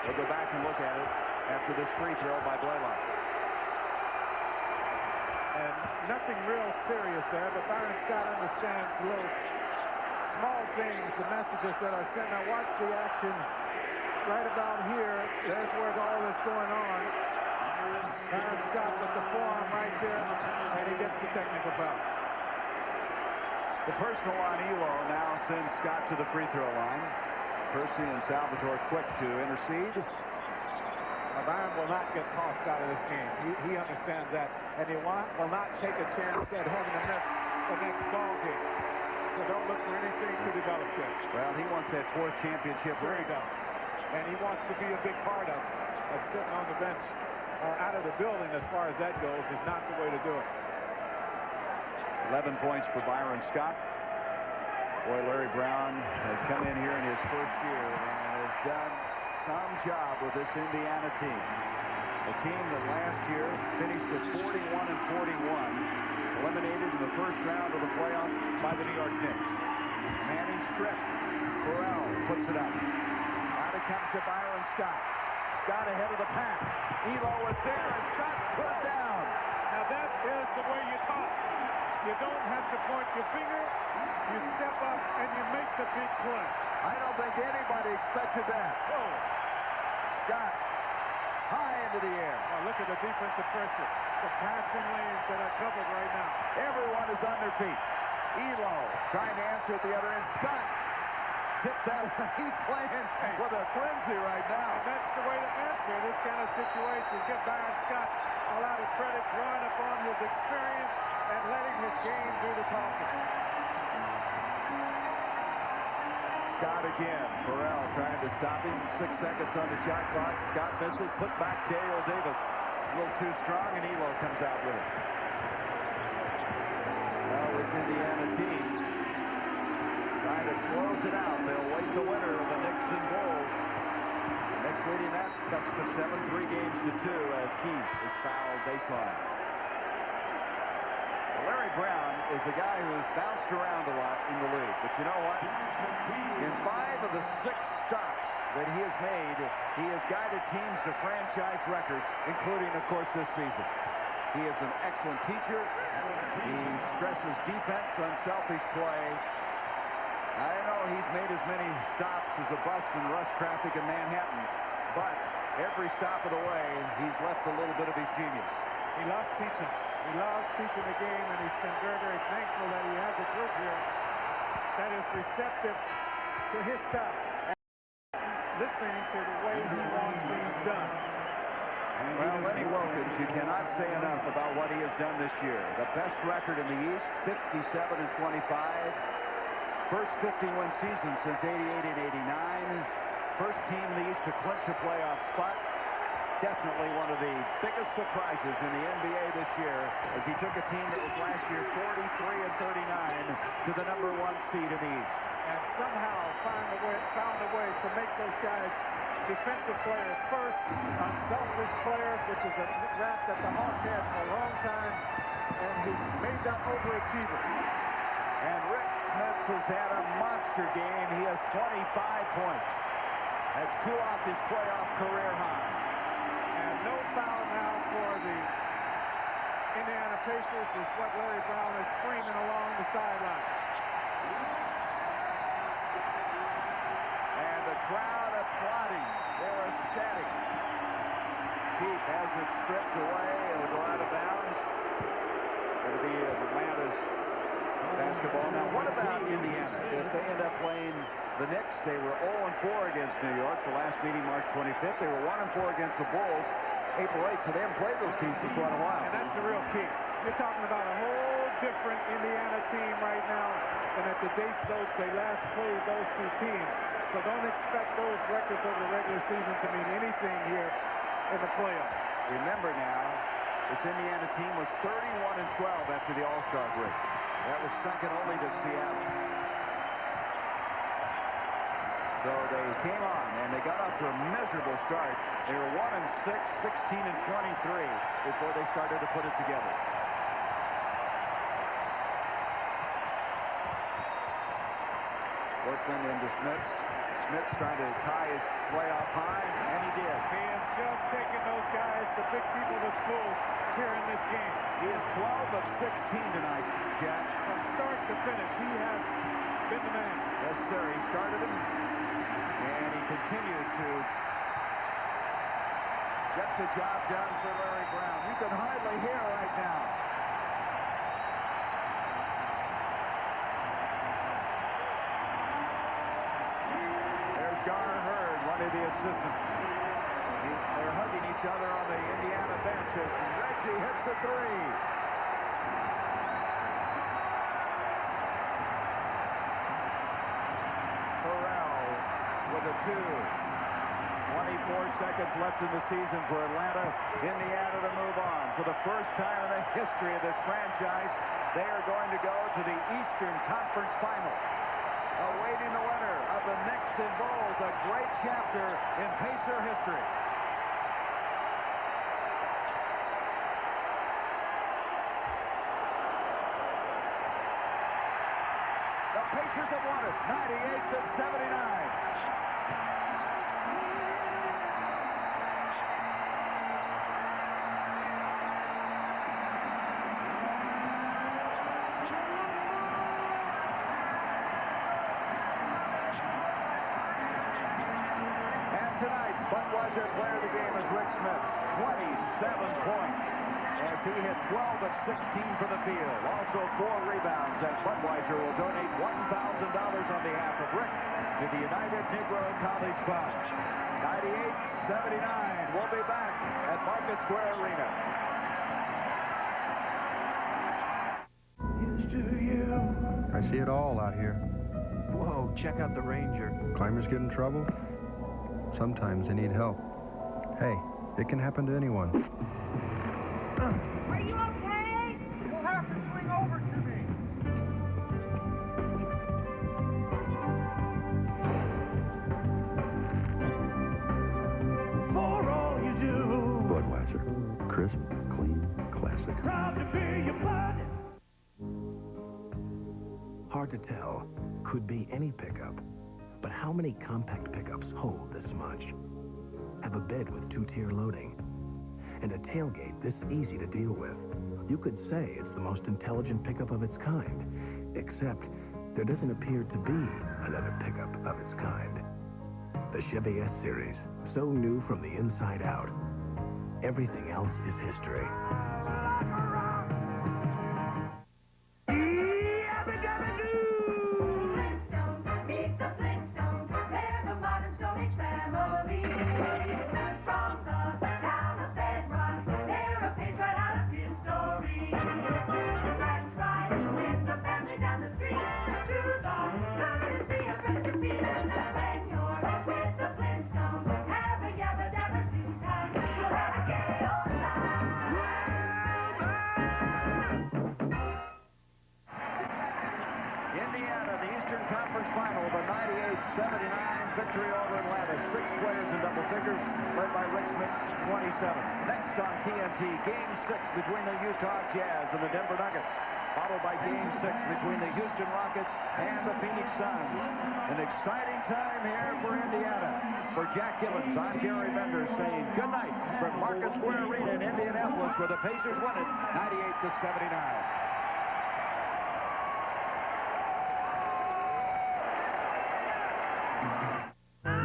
Speaker 3: We'll go back and look at it after this free throw by Blaylock.
Speaker 11: And nothing real serious there, but Byron Scott understands little small things, the messages that are sent. Now watch the action right about here. There's where all this going on. Byron Scott with the forearm right there, and he gets the technical foul.
Speaker 3: The personal on Elo now sends Scott to the free throw line. Kersey and Salvatore quick to intercede.
Speaker 11: Byron will not get tossed out of this game. He understands that, and he will not take a chance at having to miss the next ball game. So don't look for anything to develop there.
Speaker 3: Well, he wants that 4th championship
Speaker 11: Sure
Speaker 3: ring.
Speaker 11: he does. And he wants to be a big part of it. But sitting on the bench or out of the building as far as that goes is not the way to do it.
Speaker 3: 11 points for Byron Scott. Boy, Larry Brown has come in here in his first year and has done some job with this Indiana team. A team that last year finished with 41-41, eliminated in the first round of the playoffs by the New York Knicks. Manning stripped. Burrell puts it up. Out it comes to Byron Scott. Scott ahead of the pack. Elo was there, and Scott put it down.
Speaker 11: Now that is the way you talk. You don't have to point your finger. You step up and you make the big play.
Speaker 3: I don't think anybody expected that.
Speaker 11: Oh.
Speaker 3: Scott, high into the air.
Speaker 11: Oh, look at the defensive pressure. The passing lanes that are covered right now.
Speaker 3: Everyone is on their feet. Elo trying to answer at the other end. Scott tipped that. He's playing with a frenzy right now.
Speaker 11: And that's the way to answer this kind of situation. Give Byron Scott a lot of credit, drawing upon his experience and letting his game do the talking.
Speaker 3: Scott again. Farrell trying to stop him. 6 seconds on the shot clock. Scott misses. Put back Dale Davis. A little too strong, and Elo comes out with it. Now this Indiana team trying to close it out. They'll wait the winner of the Knicks and Bulls. Knicks leading that best of 7, 3 games to 2 as Keith is fouled baseline. Larry Brown is a guy who has bounced around a lot in the league. But you know what? In 5 of the 6 stops that he has made, he has guided teams to franchise records, including, of course, this season. He is an excellent teacher. He stresses defense, unselfish play. I know he's made as many stops as a bus in rush traffic in Manhattan, but every stop of the way, he's left a little bit of his genius.
Speaker 11: He loves teaching. He loves teaching the game, and he's been very, very thankful that he has a group here that is receptive to his style, listening to the way he wants things done.
Speaker 3: Well, Lenny Wilkins, you cannot say enough about what he has done this year. The best record in the East, 57-25. First 50-win season since 88 and 89. First team in the East to clinch a playoff spot. Definitely one of the biggest surprises in the NBA this year as he took a team that was last year 43 and 39 to the #1 seed in the East.
Speaker 11: And somehow found a way to make those guys defensive players first, unselfish players, which is a rap that the Hawks had for a long time, and he made them overachievers.
Speaker 3: And Rik Smits has had a monster game. He has 25 points. That's 2 off his playoff career high.
Speaker 11: And no foul now for the Indiana Pacers is what Larry Brown is screaming along the sideline.
Speaker 3: And the crowd applauding. They're ecstatic. Keith has it stripped away. It'll go out of bounds. It'll be Atlanta's basketball. Now, what about Indiana? If they end up playing the Knicks, they were 0-4 against New York. The last meeting, March 25th. They were 1-4 against the Bulls, April 8th. So they haven't played those teams for quite a while.
Speaker 11: And that's the real key. You're talking about a whole different Indiana team right now than at the dates they last played those 2 teams. So don't expect those records over the regular season to mean anything here in the playoffs.
Speaker 3: Remember now, this Indiana team was 31-12 after the All-Star break. That was second only to Seattle. So they came on, and they got off to a miserable start. They were 1-6, 16-23 before they started to put it together. Workman into Smits. Smits trying to tie his playoff high, and he did.
Speaker 11: He is just taking those guys to big people to schools here in this game.
Speaker 3: He is 12 of 16 tonight, Jack.
Speaker 11: From start to finish, he has been the man.
Speaker 3: Yes, sir. He started him, and he continued to get the job done for Larry Brown. You can hardly hear right now. There's Gar Hurd, one of the assistants. They're hugging each other on the Indiana bench as Reggie hits the 3. Farrell with a 2. 24 seconds left in the season for Atlanta. Indiana to move on. For the first time in the history of this franchise, they are going to go to the Eastern Conference Final. Awaiting the winner of the Knicks and Bulls, a great chapter in Pacer history. The Pacers have won it, 98-79. Budweiser player of the game is Rik Smits, 27 points. As he hit 12 of 16 for the field. Also 4 rebounds, and Budweiser will donate $1,000 on behalf of Rik to the United Negro College Fund. 98-79. We'll be back at Market Square Arena.
Speaker 12: Here's to you.
Speaker 13: I see it all out here.
Speaker 12: Whoa, check out the Ranger.
Speaker 13: Climbers get in trouble. Sometimes they need help. Hey, it can happen to anyone.
Speaker 14: Are you okay?
Speaker 4: You'll have to swing over to me.
Speaker 5: For all you do.
Speaker 13: Budweiser. Crisp, clean, classic.
Speaker 5: Proud to be your buddy.
Speaker 15: Hard to tell. Could be any pickup. But how many compact pickups hold this much? Have a bed with 2-tier loading. And a tailgate this easy to deal with. You could say it's the most intelligent pickup of its kind. Except there doesn't appear to be another pickup of its kind. The Chevy S Series, so new from the inside out. Everything else is history.
Speaker 3: Indiana, the Eastern Conference Final, the 98-79 victory over Atlanta. 6 players in double figures, led by Rik Smits, 27. Next on TNT, Game 6 between the Utah Jazz and the Denver Nuggets, followed by Game 6 between the Houston Rockets and the Phoenix Suns. An exciting time here for Indiana. For Jack Givens, I'm Gary Bender saying good night from Market Square Arena in Indianapolis, where the Pacers win it 98-79.